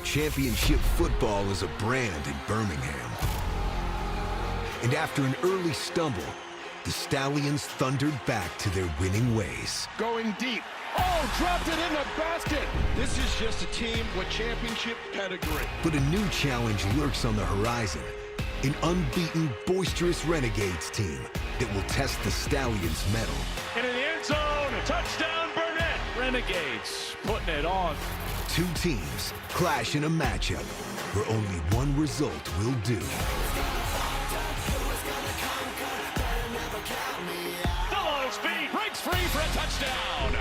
championship football is a brand in Birmingham. And after an early stumble, the Stallions thundered back to their winning ways. Going deep. Oh, dropped it in the basket. This is just a team with championship pedigree. But a new challenge lurks on the horizon. An unbeaten, boisterous Renegades team that will test the Stallions' mettle. Into the end zone, a touchdown, Burnett. Renegades putting it on. Two teams clash in a matchup where only one result will do. Double speed, breaks free for a touchdown.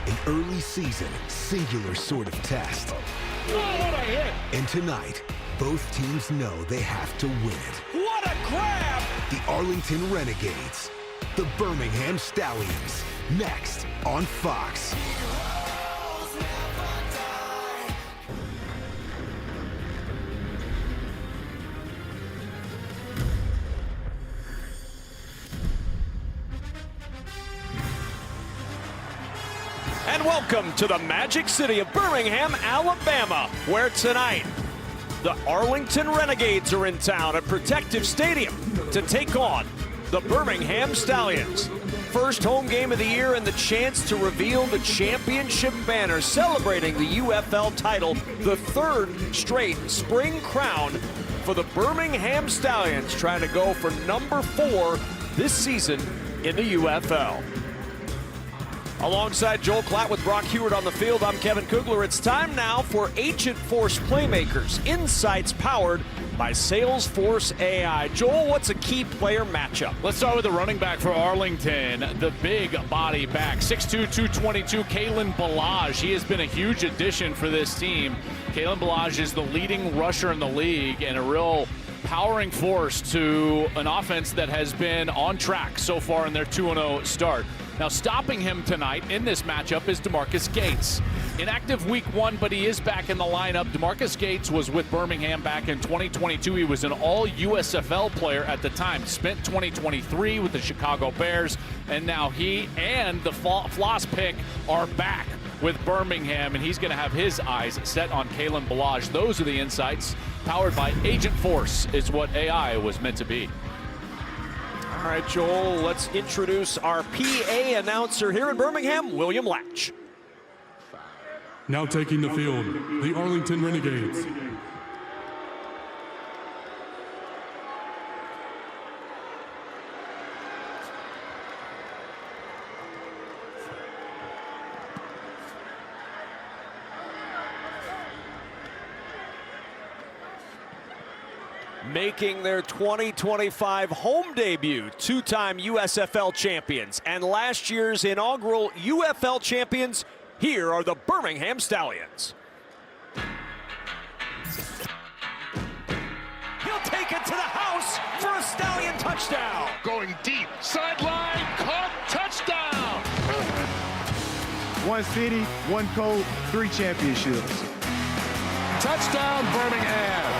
An early season, singular sort of test. Oh, what a hit. And tonight, both teams know they have to win it. What a grab. The Arlington Renegades, the Birmingham Stallions, next on Fox. And welcome to the Magic City of Birmingham, Alabama, where tonight the Arlington Renegades are in town at Protective Stadium to take on the Birmingham Stallions. First home game of the year and the chance to reveal the championship banner celebrating the UFL title, the third straight spring crown for the Birmingham Stallions, trying to go for number 4 this season in the UFL. Alongside Joel Klatt with Brock Hewitt on the field, I'm Kevin Kugler. It's time now for Agent Force Playmakers, insights powered by Salesforce AI. Joel, what's a key player matchup? Let's start with the running back for Arlington, the big body back, 6'2", 222, Kalen Balaj. He has been a huge addition for this team. Kalen Balaj is the leading rusher in the league and a real powering force to an offense that has been on track so far in their 2-0 start. Now, stopping him tonight in this matchup is DeMarcus Gates. Inactive week 1, but he is back in the lineup. DeMarcus Gates was with Birmingham back in 2022. He was an all USFL player at the time. Spent 2023 with the Chicago Bears, and now he and the Floss pick are back with Birmingham, and he's going to have his eyes set on Kalen Balaj. Those are the insights powered by Agent Force, is what AI was meant to be. All right, Joel, let's introduce our PA announcer here in Birmingham, William Latch. Now taking the field, the Arlington Renegades. Making their 2025 home debut, two-time USFL champions and last year's inaugural UFL champions, here are the Birmingham Stallions. He'll take it to the house for a Stallion touchdown. Going deep. Sideline, caught, touchdown. One city, one code, 3 championships. Touchdown, Birmingham.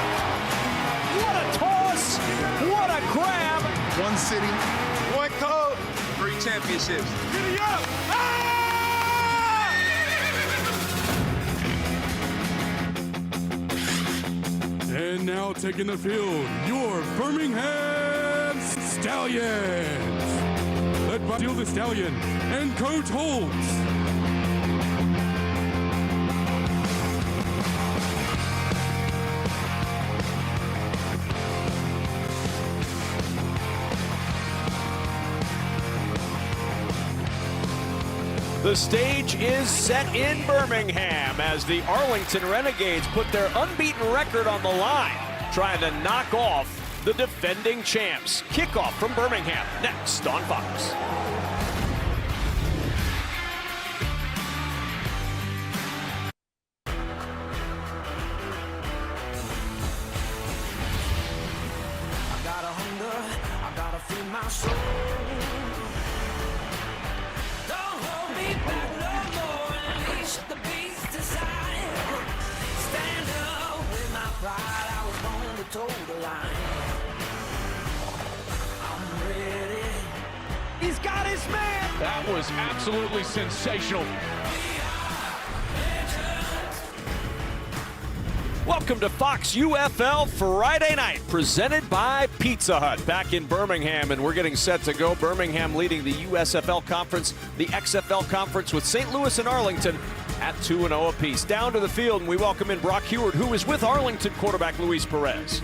What a toss! What a grab! One city, one code, 3 championships. Giddy up! Ah! And now taking the field, your Birmingham Stallions. Led by the Stallion and Coach Holtz. The stage is set in Birmingham as the Arlington Renegades put their unbeaten record on the line, trying to knock off the defending champs. Kickoff from Birmingham, next on Fox. I got a hunger, I gotta feed my soul. He's got his man! That was absolutely sensational. Welcome to Fox UFL Friday night, presented by Pizza Hut. Back in Birmingham, and we're getting set to go. Birmingham leading the USFL Conference, the XFL Conference, with St. Louis and Arlington at 2-0 apiece. Down to the field, and we welcome in Brock Heward, who is with Arlington quarterback Luis Perez.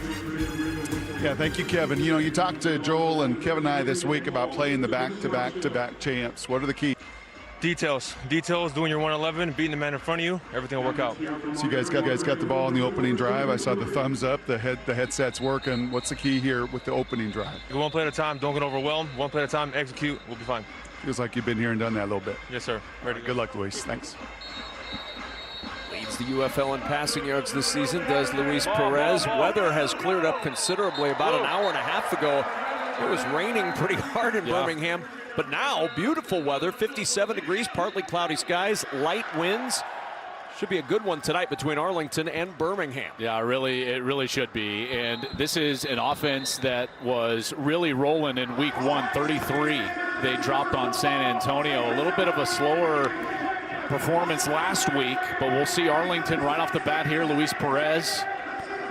Yeah, thank you, Kevin. You know, you talked to Joel and Kevin and I this week about playing the back-to-back champs. What are the keys? Details, doing your 111, beating the man in front of you, everything will work out. So you guys got the ball in the opening drive. I saw the thumbs up, the headset's working. What's the key here with the opening drive? Go one play at a time, don't get overwhelmed. One play at a time, execute, we'll be fine. Feels like you've been here and done that a little bit. Yes, sir. Ready. Good luck, Luis. Thanks. Leads the UFL in passing yards this season, does Luis Perez. Weather has cleared up considerably. About an hour and a half ago, it was raining pretty hard in Birmingham. But now, beautiful weather, 57 degrees, partly cloudy skies, light winds. Should be a good one tonight between Arlington and Birmingham. Yeah, it really should be. And this is an offense that was really rolling in week 1, 33. They dropped on San Antonio. A little bit of a slower performance last week, but we'll see Arlington right off the bat here. Luis Perez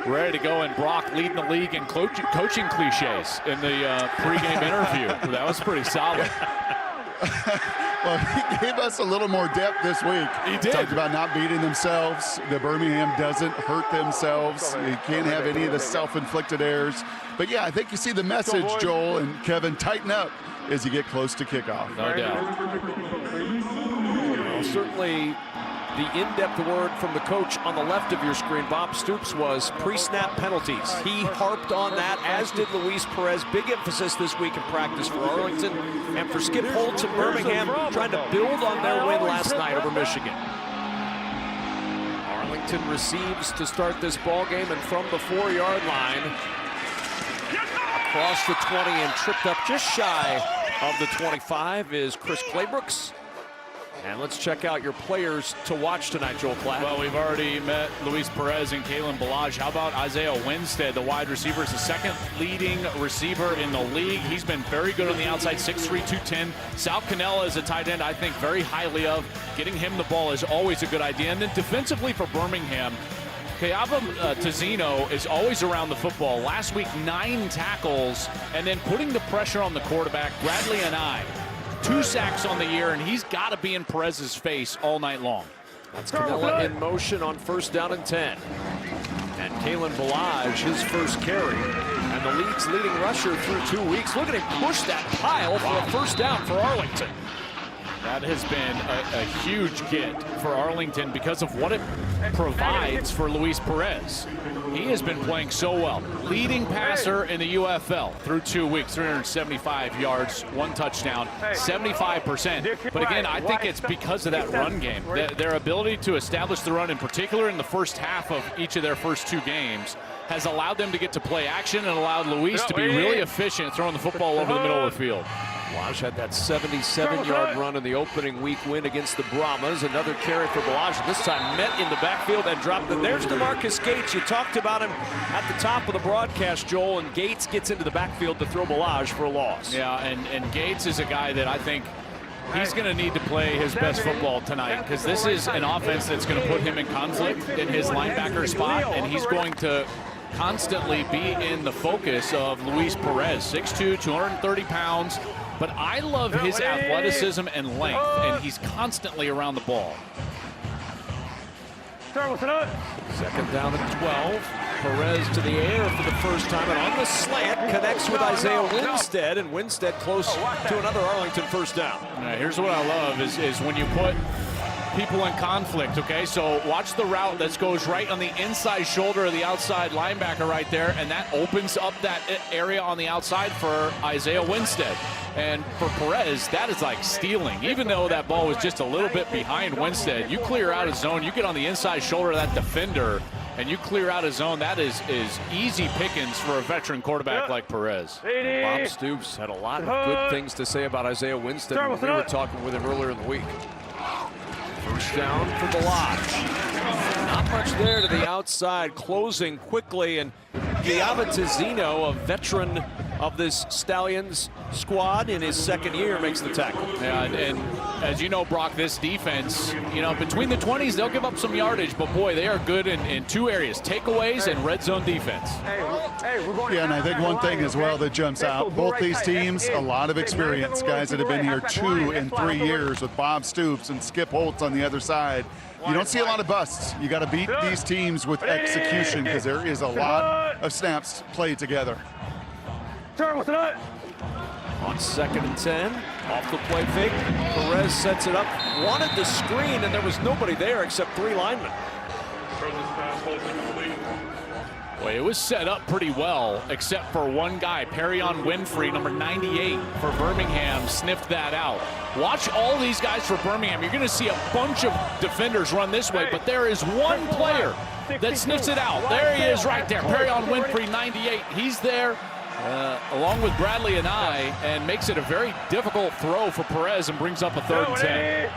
ready to go, and Brock leading the league in coaching cliches in the pregame interview. That was pretty solid. Well, he gave us a little more depth this week. He did. Talked about not beating themselves. The Birmingham doesn't hurt themselves. You can't have any of the self-inflicted errors. But yeah, I think you see the message, Joel and Kevin, tighten up as you get close to kickoff. No doubt. Well, certainly the in-depth word from the coach on the left of your screen, Bob Stoops, was pre-snap penalties. He harped on that, as did Luis Perez. Big emphasis this week in practice for Arlington and for Skip Holtz in Birmingham, trying to build on their win last night over Michigan. Arlington receives to start this ball game, and from the 4-yard line, across the 20 and tripped up just shy of the 25 is Chris Claybrooks. And let's check out your players to watch tonight, Joel Klatt. Well, we've already met Luis Perez and Kalen Balaj. How about Isaiah Winstead, the wide receiver? Is the second leading receiver in the league. He's been very good on the outside, 6'3", 210. Sal Cannella is a tight end I think very highly of. Getting him the ball is always a good idea. And then defensively for Birmingham, Kayaba Tazino is always around the football. Last week, 9 tackles, and then putting the pressure on the quarterback, Bradley and 2 sacks on the year, and he's got to be in Perez's face all night long. That's Cannella in motion on 1st down and 10. And Kalen Balaj, his first carry. And the league's leading rusher through 2 weeks. Look at him push that pile for a 1st down for Arlington. That has been a huge get for Arlington because of what it provides for Luis Perez. He has been playing so well. Leading passer in the UFL through 2 weeks, 375 yards, 1 touchdown, 75%. But again, I think it's because of that run game. Their ability to establish the run, in particular in the first half of each of their first 2 games, has allowed them to get to play action and allowed Luis to be really efficient throwing the football over the middle of the field. Balaj had that 77-yard run in the opening week win against the Brahmas. Another carry for Balaj, this time met in the backfield and dropped it. There's DeMarcus Gates. You talked about him at the top of the broadcast, Joel, and Gates gets into the backfield to throw Balaj for a loss. Yeah, and Gates is a guy that I think he's going to need to play his best football tonight, because this is an offense that's going to put him in conflict in his linebacker spot, and he's going to constantly be in the focus of Luis Perez, 6'2", 230 pounds. But I love his athleticism and length, and he's constantly around the ball. 2nd down and 12. Perez to the air for the first time, and on the slant connects with Isaiah Winstead, and Winstead close to another Arlington 1st down. Here's what I love is when you put people in conflict, okay? So watch the route that goes right on the inside shoulder of the outside linebacker right there, and that opens up that area on the outside for Isaiah Winstead. And for Perez, that is like stealing. Even though that ball was just a little bit behind Winstead, you clear out his zone, you get on the inside shoulder of that defender, and you clear out his zone. That is easy pickings for a veteran quarterback like Perez. Bob Stoops had a lot of good things to say about Isaiah Winstead when we were talking with him earlier in the week. 1st down for Balaj. Not much there to the outside, closing quickly, and Giava Tizino, a veteran of this Stallions squad in his second year makes the tackle. Yeah, and as you know, Brock, this defense, between the 20s, they'll give up some yardage, but boy, they are good in two areas, takeaways and red zone defense. Yeah, and I think one thing as well that jumps out, both these teams, a lot of experience, guys that have been here 2 and 3 years with Bob Stoops and Skip Holtz on the other side. You don't see a lot of busts. You got to beat these teams with execution because there is a lot of snaps played together. On 2nd and 10, off the play fake, Perez sets it up, wanted the screen, and there was nobody there except 3 linemen. Well, it was set up pretty well, except for one guy, Perion Winfrey, number 98 for Birmingham, sniffed that out. Watch all these guys for Birmingham. You're going to see a bunch of defenders run this way, but there is one player that sniffs it out. There he is right there, Perion Winfrey, 98. He's there along with Bradley and I, and makes it a very difficult throw for Perez and brings up a 3rd and 10.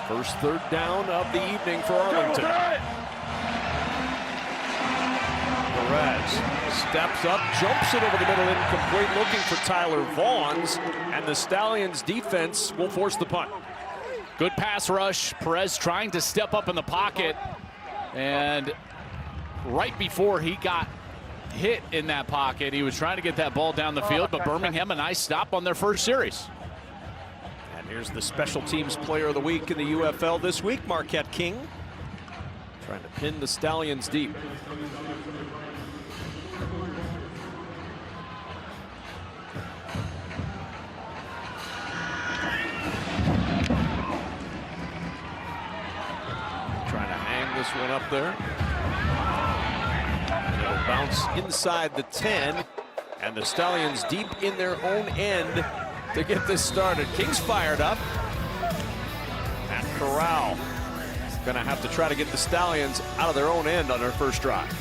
First 3rd down of the evening for Arlington. Perez steps up, jumps it over the middle, incomplete, looking for Tyler Vaughns, and the Stallions defense will force the punt. Good pass rush. Perez trying to step up in the pocket, and right before he got hit in that pocket, he was trying to get that ball down the field, but Birmingham a nice stop on their first series. And here's the special teams player of the week in the UFL this week, Marquette King, trying to pin the Stallions deep. Trying to hang this one up there. It'll bounce inside the 10, and the Stallions deep in their own end to get this started. King's fired up. Matt Corral going to have to try to get the Stallions out of their own end on their first drive.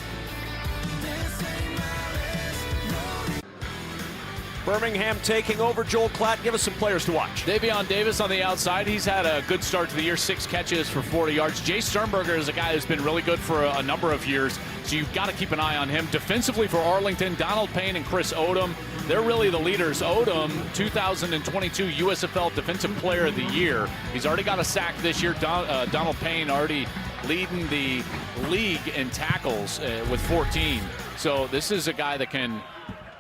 Birmingham taking over. Joel Klatt, give us some players to watch. Davion Davis on the outside. He's had a good start to the year, 6 catches for 40 yards. Jay Sternberger is a guy who's been really good for a number of years, so you've got to keep an eye on him. Defensively for Arlington, Donald Payne and Chris Odom. They're really the leaders. Odom, 2022 USFL Defensive Player of the Year. He's already got a sack this year. Donald Payne already leading the league in tackles with 14. So this is a guy that can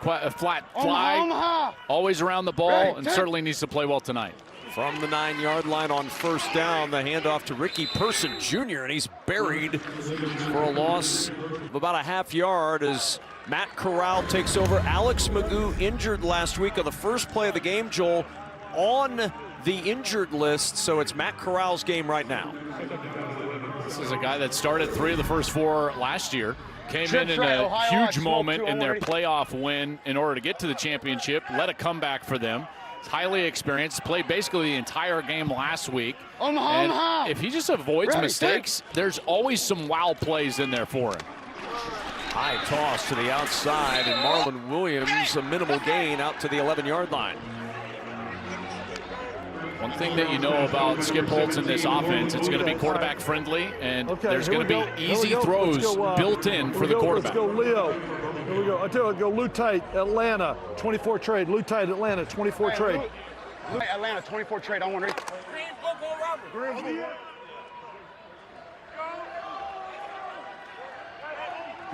flat fly, always around the ball, and certainly needs to play well tonight. From the 9-yard line on first down, the handoff to Ricky Person Jr., and he's buried for a loss of about a half yard as Matt Corral takes over. Alex Magoo injured last week on the first play of the game, Joel, on the injured list, so it's Matt Corral's game right now. This is a guy that started 3 of the first 4 last year. Came in a huge moment in their playoff win in order to get to the championship, led a comeback for them. He's highly experienced, played basically the entire game last week. And if he just avoids mistakes, there's always some wow plays in there for him. High toss to the outside, and Marlon Williams, a minimal gain out to the 11-yard line. One thing that you know about Skip Holtz in this offense, it's going to be quarterback friendly, and there's going to be easy throws built in for the quarterback. Let's go, Leo. Here we go. I tell you, go Lou Tate, Atlanta, 24 trade. Lou Tate, Atlanta, 24 trade. Atlanta, 24 trade. I want to.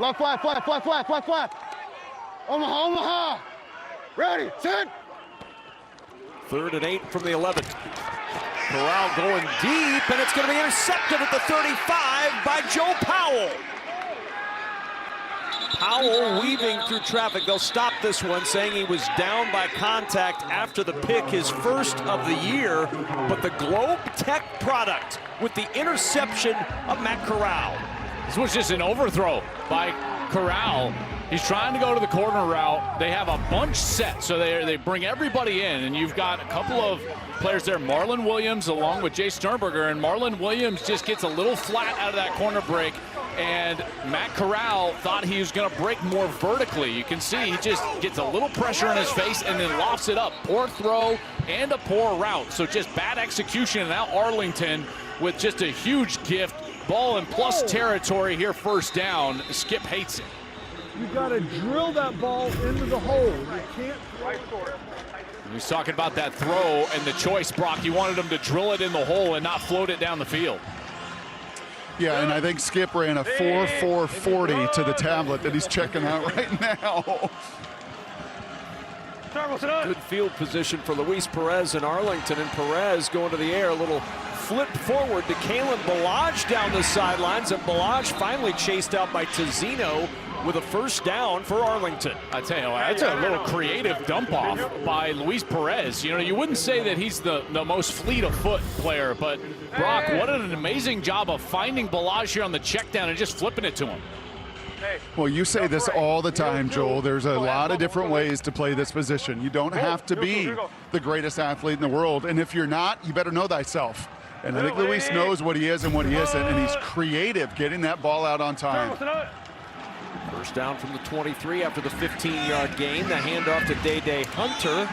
Left flat. Omaha. Ready, set. 3rd and 8 from the 11. Corral going deep, and it's going to be intercepted at the 35 by Joe Powell. Powell weaving through traffic. They'll stop this one, saying he was down by contact after the pick, his first of the year, but the Globe Tech product with the interception of Matt Corral. This was just an overthrow by Corral. He's trying to go to the corner route. They have a bunch set, so they bring everybody in, and you've got a couple of players there. Marlon Williams along with Jay Sternberger, and Marlon Williams just gets a little flat out of that corner break, and Matt Corral thought he was going to break more vertically. You can see he just gets a little pressure in his face and then lofts it up. Poor throw and a poor route, so just bad execution, and now Arlington with just a huge gift. Ball in plus territory here, first down. Skip hates it. You got to drill that ball into the hole. You can't. He's talking about that throw and the choice, Brock. He wanted him to drill it in the hole and not float it down the field. Yeah, and I think Skip ran a 4.440 to the tablet that he's checking out right now. Good field position for Luis Perez in Arlington, and Perez going to the air, a little flip forward to Kalen Balaj down the sidelines, and Balaj finally chased out by Tizino with a first down for Arlington. I tell you, that's a little creative dump off by Luis Perez. You know, you wouldn't say that he's the most fleet of foot player, but Brock, what an amazing job of finding Balaj here on the check down and just flipping it to him. Well, you say this all the time, Joel. There's a lot of different ways to play this position. You don't have to be the greatest athlete in the world, and if you're not, you better know thyself. And I think Luis knows what he is and what he isn't, and he's creative getting that ball out on time. First down from the 23 after the 15-yard gain. The handoff to Day Hunter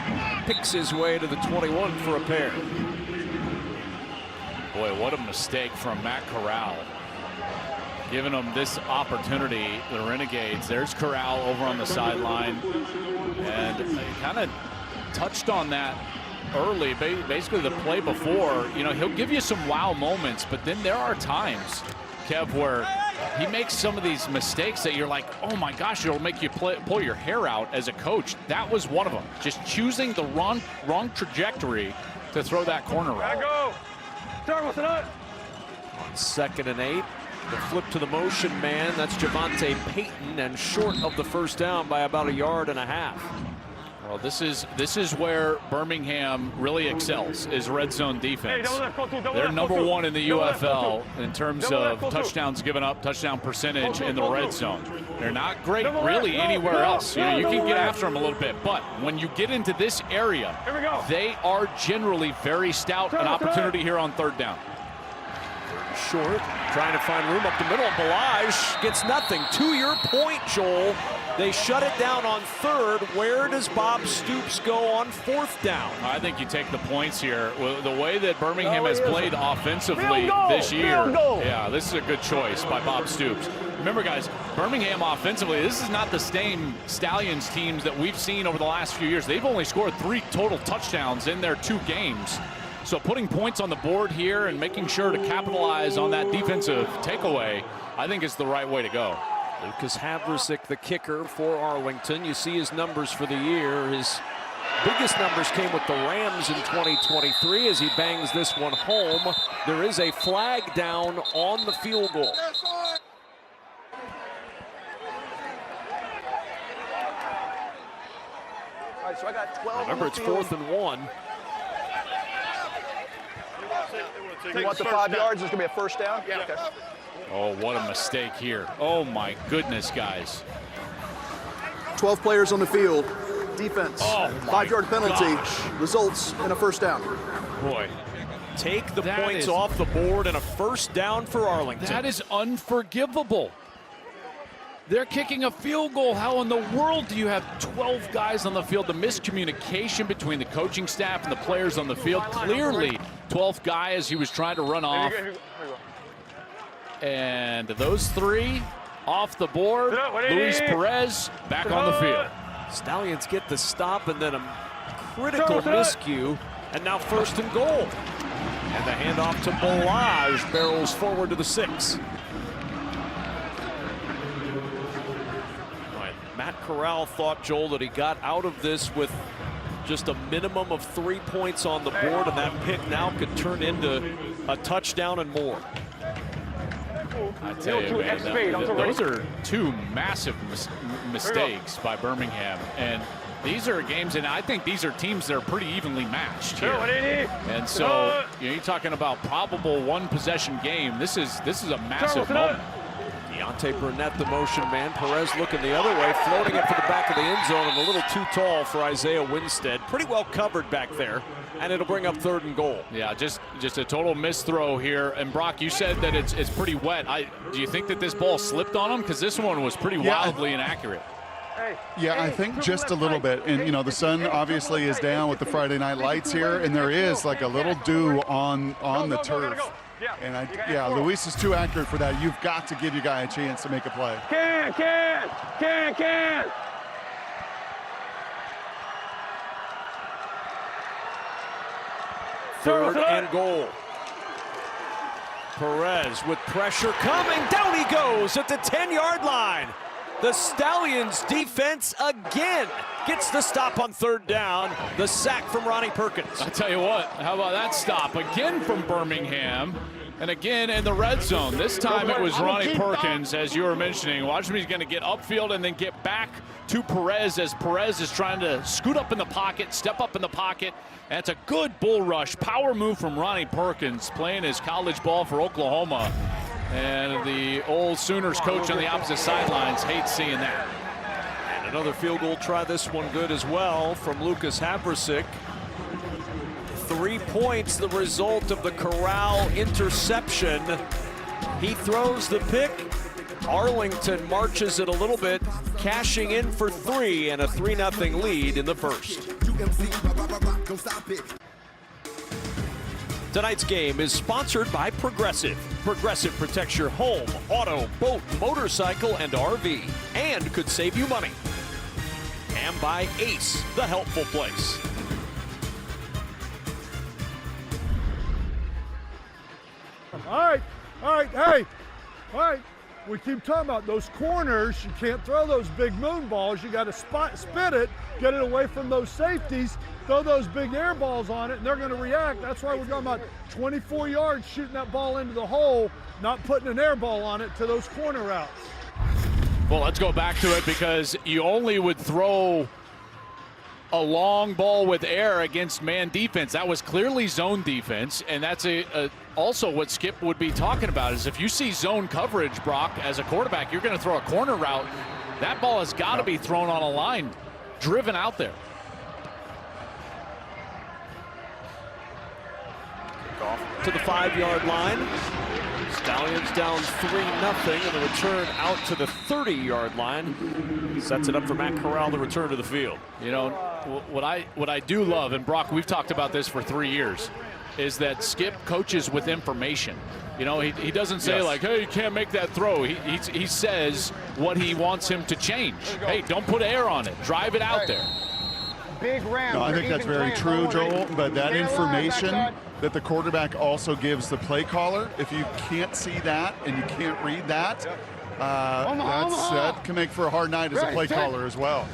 picks his way to the 21 for a pair. Boy, what a mistake from Matt Corral. Giving them this opportunity, the Renegades. There's Corral over on the sideline. And they kind of touched on that early, basically the play before. You know, he'll give you some wow moments, but then there are times, Kev, where he makes some of these mistakes that you're like, oh my gosh, it'll make you pull your hair out as a coach. That was one of them. Just choosing the wrong trajectory to throw that corner route. On 2nd and 8. The flip to the motion man, that's Javante Payton, and short of the first down by about 1.5 yards. Well, this is where Birmingham really excels, is red zone defense. They're #1 in the UFL in terms of touchdowns given up, touchdown percentage in the red zone. They're not great really anywhere else. You know, you can get after them a little bit, but when you get into this area, they are generally very stout. An opportunity here on 3rd down. Short, trying to find room up the middle. Balaj gets nothing. To your point, Joel, they shut it down on 3rd. Where does Bob Stoops go on 4th down? I think you take the points here. The way that Birmingham has played offensively this year, yeah, this is a good choice by Bob Stoops. Remember, guys, Birmingham offensively, this is not the same Stallions teams that we've seen over the last few years. They've only scored 3 total touchdowns in their 2 games. So putting points on the board here and making sure to capitalize on that defensive takeaway, I think is the right way to go. Lucas Havrasik, the kicker for Arlington. You see his numbers for the year. His biggest numbers came with the Rams in 2023 as he bangs this one home. There is a flag down on the field goal. All right, so I got 12. Remember, it's 4th and 1. You want the 5 yards? It's going to be a first down? Yeah. Okay. Oh, what a mistake here. Oh, my goodness, guys. 12 players on the field. Defense. Oh, 5-yard penalty. gosh. Results in a first down. Boy. Take the points off the board and a first down for Arlington. That is unforgivable. They're kicking a field goal. How in the world do you have 12 guys on the field? The miscommunication between the coaching staff and the players on the field. Clearly, 12th guy as he was trying to run off. And those 3 off the board. Luis Perez back on the field. Stallions get the stop and then a critical miscue. And now 1st and goal. And the handoff to Balaj barrels forward to the 6. Matt Corral thought, Joel, that he got out of this with just a minimum of 3 points on the board, and that pick now could turn into a touchdown and more. I tell you, man, those are 2 massive mistakes by Birmingham. And these are games, and I think these are teams that are pretty evenly matched here. And so, you know, you're talking about probable 1-possession game. This is a massive moment. Deontay Burnett, the motion man. Perez looking the other way, floating it for the back of the end zone, and a little too tall for Isaiah Winstead. Pretty well covered back there, and it'll bring up 3rd and goal. Yeah, just a total misthrow here. And Brock, you said that it's pretty wet. Do you think that this ball slipped on him? Because this one was pretty wildly inaccurate. Yeah, I think just a little bit. And, you know, the sun obviously is down with the Friday night lights here, and there is like a little dew on the turf. And yeah, Luis is too accurate for that. You've got to give your guy a chance to make a play. Can. Third and goal. Perez with pressure coming. Down he goes at the 10-yard line. The Stallions defense again gets the stop on third down. The sack from Ronnie Perkins. I tell you what, how about that stop again from Birmingham? And again in the red zone. This time it was Ronnie Perkins, as you were mentioning. Watch him, he's going to get upfield and then get back to Perez as Perez is trying to scoot up in the pocket, step up in the pocket. And it's a good bull rush, power move from Ronnie Perkins, playing his college ball for Oklahoma. And the old Sooners coach on the opposite sidelines hates seeing that. And another field goal try, this one good as well, from Lucas Havrasik. 3 points, the result of the Corral interception. He throws the pick. Arlington marches it a little bit, cashing in for 3 and a 3-0 lead in the first. Tonight's game is sponsored by Progressive. Progressive protects your home, auto, boat, motorcycle, and RV, and could save you money. And by Ace, the helpful place. All right, hey, all right. We keep talking about those corners. You can't throw those big moon balls. You got to spit it, get it away from those safeties, throw those big air balls on it, and they're going to react. That's why we're talking about 24 yards shooting that ball into the hole, not putting an air ball on it to those corner routes. Well, let's go back to it because you only would throw a long ball with air against man defense. That was clearly zone defense, and that's also what Skip would be talking about is if you see zone coverage, Brock, as a quarterback, you're going to throw a corner route. That ball has got to be thrown on a line, driven out there. To the 5-yard line. Stallions down 3-0, and the return out to the 30-yard line sets it up for Matt Corral to return to the field. You know, what I do love, and Brock, we've talked about this for 3 years, is that Skip coaches with information. You know, he doesn't say like, hey, you can't make that throw. He says what he wants him to change. Hey, don't put air on it. Drive it out there. Big ram. No, I think that's very true, Joel, but that information that the quarterback also gives the play caller, if you can't see that and you can't read that, that can make for a hard night as a play caller as well.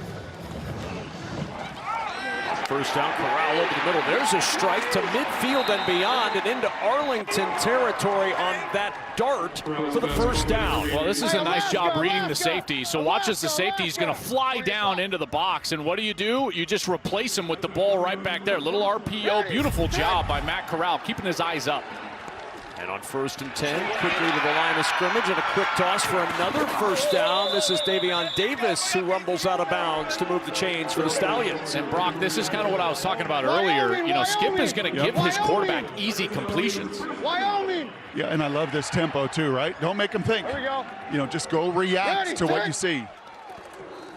First down, Corral over the middle. There's a strike to midfield and beyond and into Arlington territory on that dart for the first down. Well, this is a nice job reading the safety. So watch as the safety is going to fly down into the box. And what do? You just replace him with the ball right back there. Little RPO. Beautiful job by Matt Corral, keeping his eyes up. And on 1st and 10, quickly to the line of scrimmage and a quick toss for another first down. This is Davion Davis who rumbles out of bounds to move the chains for the Stallions. And Brock, this is kind of what I was talking about earlier. You know, Skip is going to give his quarterback easy completions. Wyoming! Yeah, and I love this tempo too, right? Don't make them think. Here we go. You know, just go react to what you see.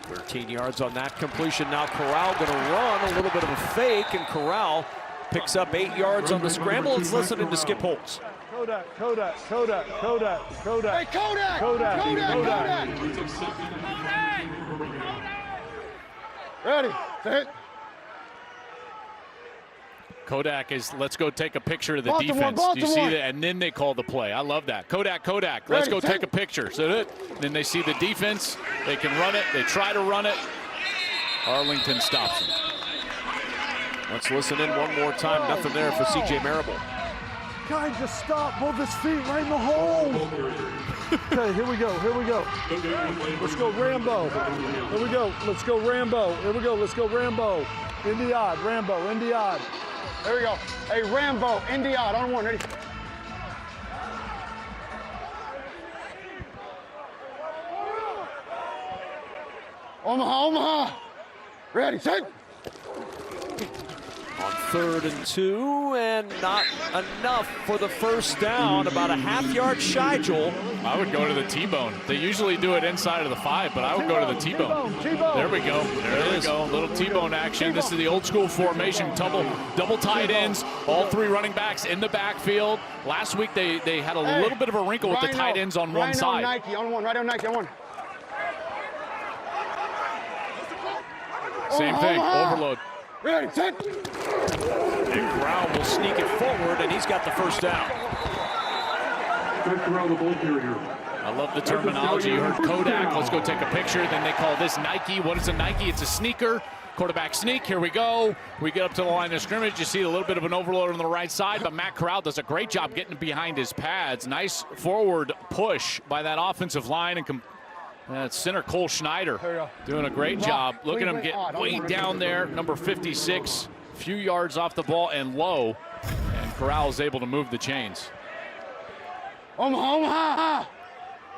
13 yards on that completion. Now Corral going to run a little bit of a fake, and Corral picks up 8 yards on the scramble. Let's listen to Skip Holtz. Kodak. Hey, Kodak! Ready, set. Kodak is, let's go take a picture of the defense. Do you see that? And then they call the play. I love that. Kodak, let's go take a picture. So then they see the defense. They can run it. They try to run it. Arlington stops them. Let's listen in one more time. Nothing there for C.J. Marable. Guy, just stop. Move his feet right in the hole. Okay, here we go. Let's go Rambo. Here we go. Let's go Rambo. Let's go Rambo. In the odd. There we go. Hey, Rambo, in the odd. On one, ready? Omaha. Ready, set. On 3rd and 2, and not enough for the first down. About a half-yard shy, Joel. I would go to the T-bone. They usually do it inside of the 5, but I would go to the T-bone. There we go. There we go. Little T-bone action. This is the old school formation. Double tight ends. All 3 running backs in the backfield. Last week they had a little bit of a wrinkle with the tight ends on one side. Nike on one. Right on Nike on one. Same thing. Overload. Ready, set. And Corral will sneak it forward, and he's got the first down. I love the terminology. You heard Kodak. Let's go take a picture. Then they call this Nike. What is a Nike? It's a sneaker. Quarterback sneak. Here we go. We get up to the line of scrimmage. You see a little bit of an overload on the right side, but Matt Corral does a great job getting behind his pads. Nice forward push by that offensive line, and center Cole Schneider doing a great job. Look at him get way down there. Number 56, a few yards off the ball and low. And Corral is able to move the chains. Omaha.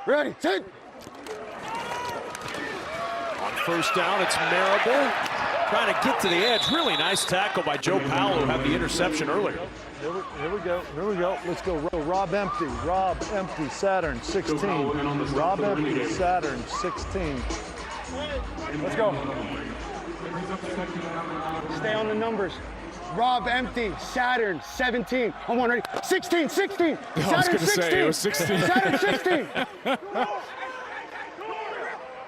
Ready, set. On first down, it's Marable trying to get to the edge. Really nice tackle by Joe Powell, who had the interception earlier. Here we go. Let's go. Rob Empty, Saturn 16. Rob Empty, Saturn 16. Let's go. Stay on the numbers. Rob Empty, Saturn 17. On one, ready. 16. Saturn 16. Say, it was 16. Saturn 16.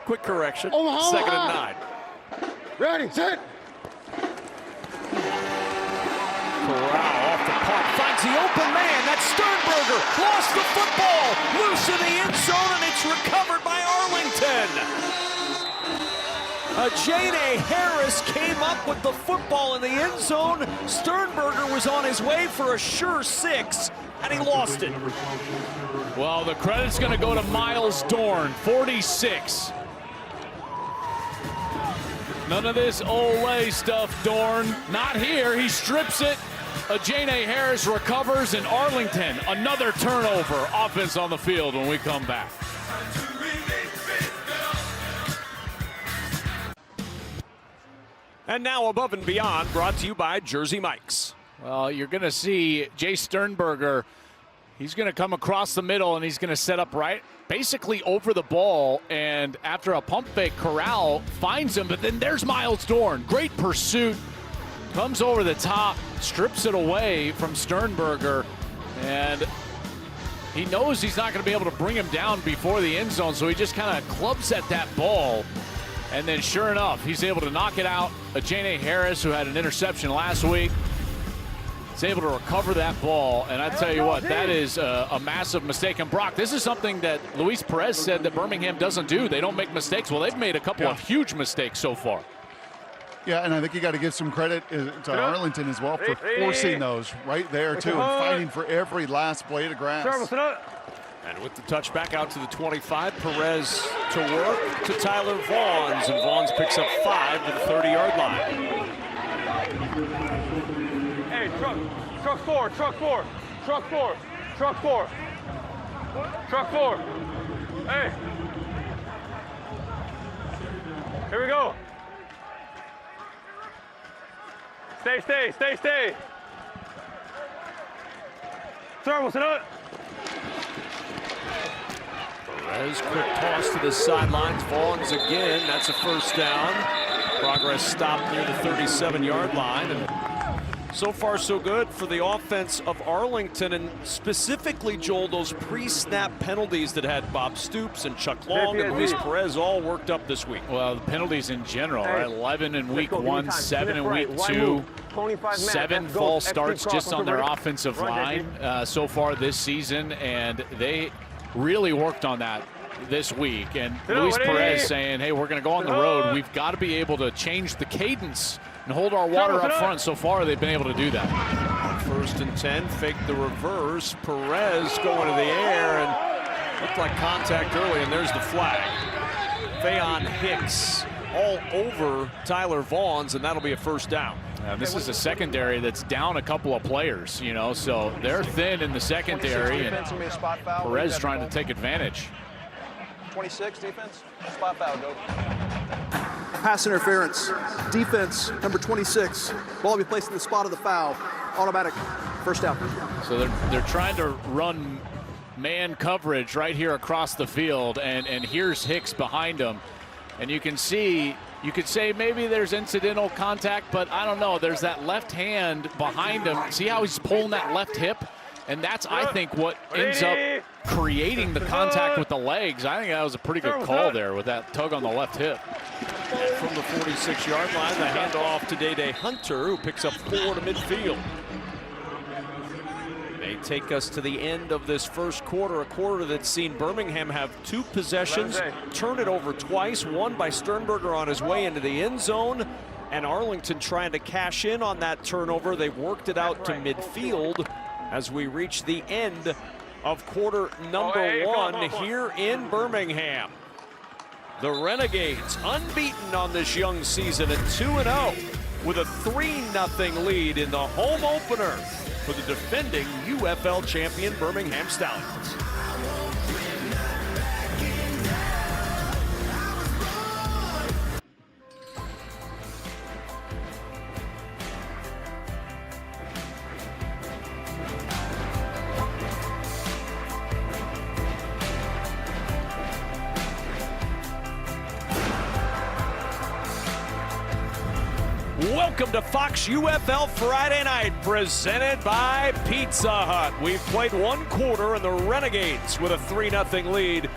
Quick correction. Omaha. 2nd and 9. Ready, set. Corral off the punt, finds the open man. That's Sternberger. Lost the football. Loose in the end zone, and it's recovered by Arlington. Jane Harris came up with the football in the end zone. Sternberger was on his way for a sure 6, and he lost it. Well, the credit's going to go to Miles Dorn, 46. None of this Olay stuff, Dorn. Not here. He strips it. Jane Harris recovers, and Arlington, another turnover. Offense on the field when we come back. And now Above and Beyond, brought to you by Jersey Mike's. Well, you're going to see Jay Sternberger. He's going to come across the middle, and he's going to set up right, basically over the ball. And after a pump fake, Corral finds him, but then there's Miles Dorn. Great pursuit. Comes over the top, strips it away from Sternberger, and he knows he's not going to be able to bring him down before the end zone, so he just kind of clubs at that ball. And then sure enough, he's able to knock it out. Jane Harris, who had an interception last week, is able to recover that ball. And I tell you what, that is a massive mistake. And Brock, this is something that Luis Perez said that Birmingham doesn't do. They don't make mistakes. Well, they've made a couple of huge mistakes so far. Yeah, and I think you got to give some credit to Arlington as well for forcing those right there, too, and fighting for every last blade of grass. And with the touchback out to the 25, Perez to work to Tyler Vaughns, and Vaughns picks up 5 to the 30-yard line. Hey, truck four. Hey. Here we go. Stay. Turbo, sit up. Perez, quick toss to the sidelines. Vaughns again. That's a first down. Progress stopped near the 37-yard line. And so far, so good for the offense of Arlington, and specifically, Joel, those pre-snap penalties that had Bob Stoops and Chuck Long and Luis Perez all worked up this week. Well, the penalties in general, right? 11 in week 1, 7 in week 2, 7 false starts just on their offensive line so far this season, and they really worked on that this week. And Luis Perez saying, hey, we're going to go on the road. We've got to be able to change the cadence and hold our water up front. So far, they've been able to do that. On 1st and 10, fake the reverse. Perez going to the air, and looked like contact early, and there's the flag. Fayon Hicks all over Tyler Vaughns, and that'll be a first down. This is a secondary that's down a couple of players, you know, so they're thin in the secondary, and Perez trying to take advantage. 26 defense, spot foul, go. Pass interference. Defense, number 26. Ball will be placed in the spot of the foul. Automatic. First down. So they're trying to run man coverage right here across the field, and here's Hicks behind him. And you can see, you could say maybe there's incidental contact, but I don't know. There's that left hand behind him. See how he's pulling that left hip? And that's, I think, what ends up creating the contact with the legs. I think that was a pretty good call there with that tug on the left hip. From the 46-yard line, the handoff to Day Hunter, who picks up 4 to midfield. They take us to the end of this first quarter, a quarter that's seen Birmingham have 2 possessions, turn it over twice, one by Sternberger on his way into the end zone, and Arlington trying to cash in on that turnover. They've worked it out to midfield as we reach the end of quarter number 1 here in Birmingham. The Renegades unbeaten on this young season at 2-0 with a 3-0 lead in the home opener for the defending UFL champion Birmingham Stallions. Welcome to Fox UFL Friday Night, presented by Pizza Hut. We've played 1 quarter, and the Renegades with a 3-0 lead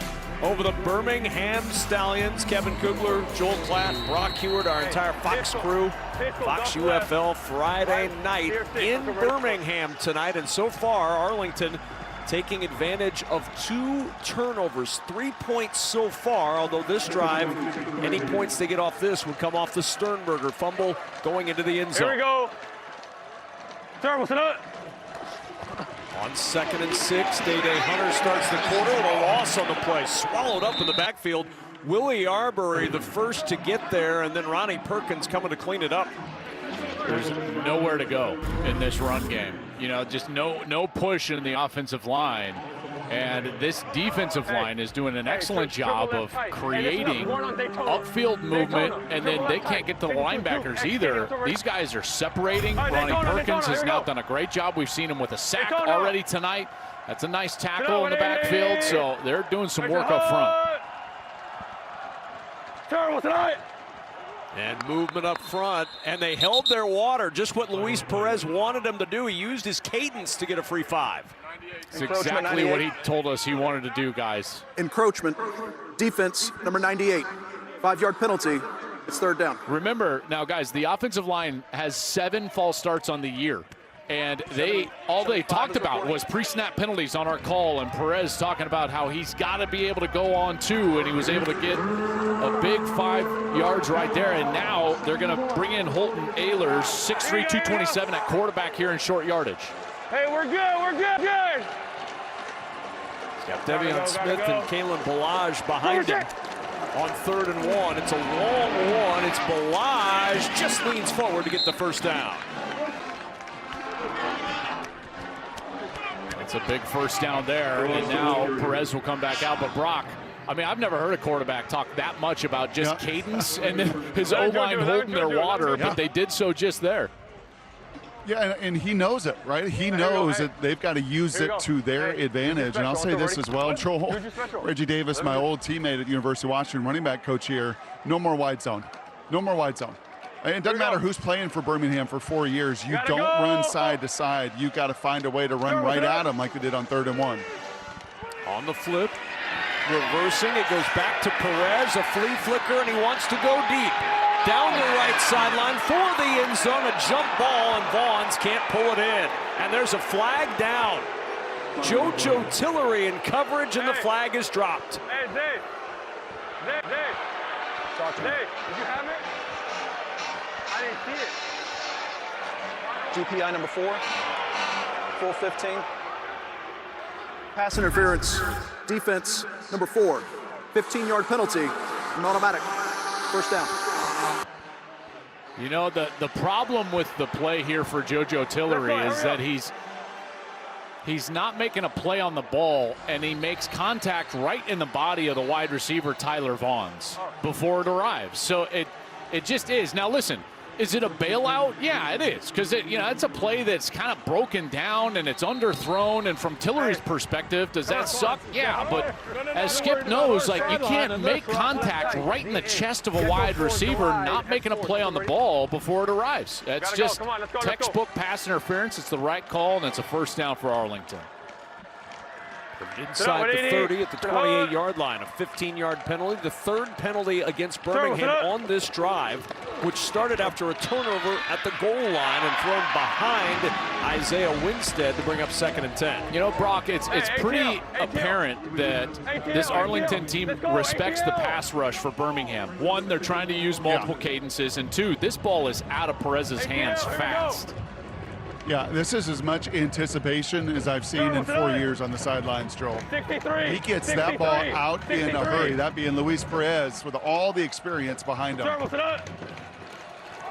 over the Birmingham Stallions. Kevin Kugler, Joel Klatt, Brock Heward, our entire Fox crew. Fox UFL Friday Night in Birmingham tonight, and so far Arlington taking advantage of 2 turnovers, 3 points so far, although this drive, any points they get off this would come off the Sternberger fumble going into the end zone. Here we go. Terrible, On 2nd and 6, Day Hunter starts the quarter with a loss on the play, swallowed up in the backfield. Willie Arbery the first to get there, and then Ronnie Perkins coming to clean it up. There's nowhere to go in this run game. You know, just no push in the offensive line. And this defensive line is doing an excellent job of creating upfield movement, and then they can't get to the linebackers either. These guys are separating. Ronnie Perkins has now done a great job. We've seen him with a sack already tonight. That's a nice tackle in the backfield, so they're doing some work up front. Terrible tonight. And movement up front, and they held their water, just what Luis Perez wanted them to do. He used his cadence to get a free 5. It's exactly what he told us he wanted to do, guys. Encroachment. Defense, number 98. 5-yard penalty. It's 3rd down. Remember, now, guys, the offensive line has 7 false starts on the year. And all they talked about was pre-snap penalties on our call, and Perez talking about how he's got to be able to go on 2, and he was able to get a big 5 yards right there. And now they're going to bring in Holton Ehlers, 6'3", 227 at quarterback here in short yardage. Hey, we're good. He's got Devion Smith and Kalen Balaj behind him on 3rd and 1. It's a long one. It's Balaj, just leans forward to get the first down. It's a big first down there, and now Perez will come back out. But Brock, I mean, I've never heard a quarterback talk that much about just cadence and then his O-line holding their water, but they did so just there. Yeah, and he knows it, right? He knows that they've got to use it to their advantage. And I'll say this as well, Joel, Reggie Davis, my old teammate at University of Washington, running back coach here, no more wide zone. No more wide zone. It doesn't matter who's playing for Birmingham for 4 years. You don't run side to side. You got to find a way to run right at them like they did on 3rd and 1. On the flip, reversing, it goes back to Perez, a flea flicker, and he wants to go deep. Down the right sideline for the end zone, a jump ball, and Vaughns can't pull it in. And there's a flag down. JoJo Tillery in coverage, and the flag is dropped. Hey, Dave. Dave, did you have it? I didn't see it. GPI number 4. Full 15. Pass interference. Defense, number 4. 15-yard penalty. An automatic. First down. You know, the problem with the play here for JoJo Tillery is that he's not making a play on the ball, and he makes contact right in the body of the wide receiver Tyler Vaughns before it arrives. So It just is. Now listen, is it a bailout? Yeah, it is, because it's a play that's kind of broken down and it's underthrown. And from Tillery's perspective, does that suck? Yeah, but as Skip knows, like, you can't make contact right in the chest of a wide receiver, not making a play on the ball before it arrives. That's just textbook pass interference. It's the right call, and it's a first down for Arlington. Inside the 30 at the 28-yard line, a 15-yard penalty, the third penalty against Birmingham on this drive, which started after a turnover at the goal line and thrown behind Isaiah Winstead to bring up 2nd and 10. You know, Brock, it's pretty apparent that this Arlington team respects the pass rush for Birmingham. One, they're trying to use multiple cadences, and two, this ball is out of Perez's hands fast. Yeah, this is as much anticipation as I've seen in 4 years on the sidelines, Joel. He gets that ball out in a hurry, that being Luis Perez with all the experience behind him.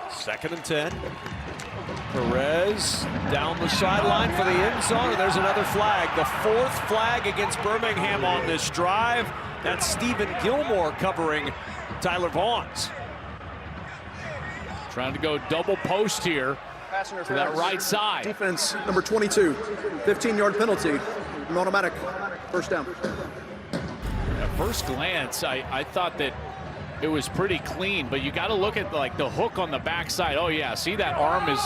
2nd and 10. Perez down the sideline for the end zone, and there's another flag. The 4th flag against Birmingham on this drive. That's Stephen Gilmore covering Tyler Vaughns. Trying to go double post here. To that right side. Defense number 22, 15-yard penalty, an automatic first down. At first glance, I thought that it was pretty clean, but you got to look at like the hook on the backside. Oh yeah, see that arm is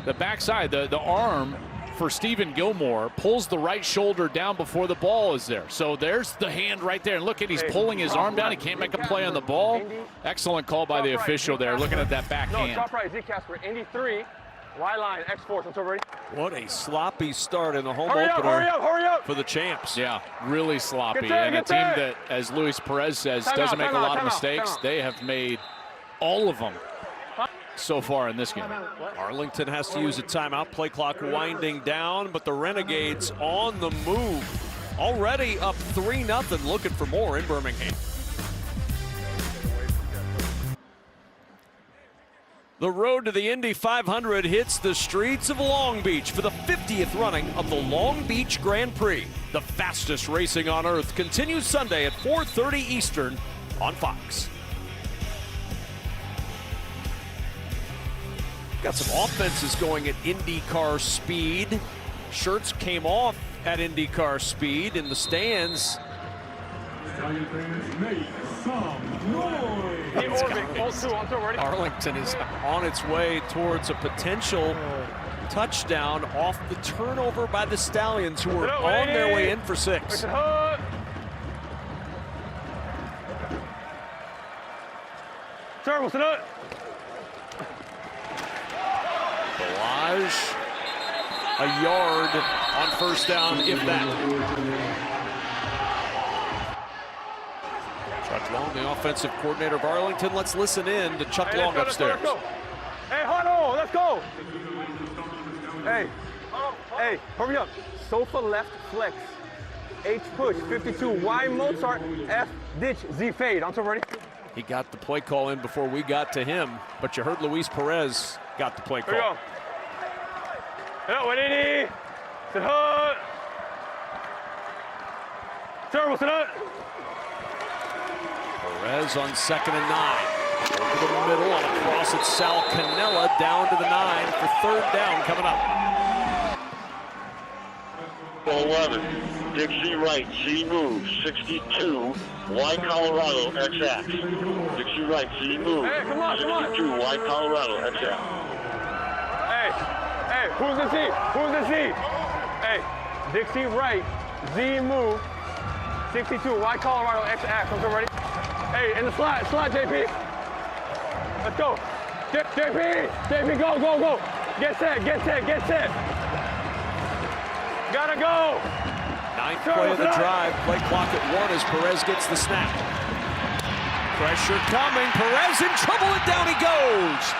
the backside. The arm for Stephen Gilmore pulls the right shoulder down before the ball is there. So there's the hand right there. And look at, he's pulling his arm down. He can't make a play on the ball. Excellent call by the official there, looking at that backhand. Top right, Z Casper, Indy 3. Y line, X4, until ready. What a sloppy start in the home opener hurry up for the champs. Yeah, really sloppy. And a team that, as Luis Perez says, doesn't make a lot of mistakes. They have made all of them so far in this game. Arlington has to use a timeout. Play clock winding down, but the Renegades on the move. Already up 3-0, looking for more in Birmingham. The road to the Indy 500 hits the streets of Long Beach for the 50th running of the Long Beach Grand Prix. The fastest racing on earth continues Sunday at 4:30 Eastern on Fox. Got some offenses going at IndyCar speed. Shirts came off at IndyCar speed in the stands. Arlington is on its way towards a potential touchdown off the turnover by the Stallions, who are on their way in for 6. Balazs, a yard on first down, if that. Chuck Long, the offensive coordinator of Arlington. Let's listen in to Chuck Long upstairs. Let's go. Hey, huddle, let's go. Hey, hurry up. Sofa left flex. H push, 52, Y Mozart, F ditch, Z fade. Until ready. He got the play call in before we got to him, but you heard Luis Perez got the play call. Here we go. 180. Sit hut. Terrible, sit hut. Perez on 2nd and 9. Over the middle on a cross at Sal Canella down to the 9 for 3rd down coming up. 11, Dixie right, Z move, 62, Y Colorado, X-Ax. Dixie right, Z move, 62, Y Colorado, X-Ax. Hey, who's the Z? Who's the Z? Hey, Dixie right, Z move, 62, Y Colorado, X-Ax. Until ready. Hey, in the slot, JP. Let's go. JP, go. Get set. Gotta go. 9th play of the drive. Play clock at 1 as Perez gets the snap. Pressure coming. Perez in trouble, and down he goes.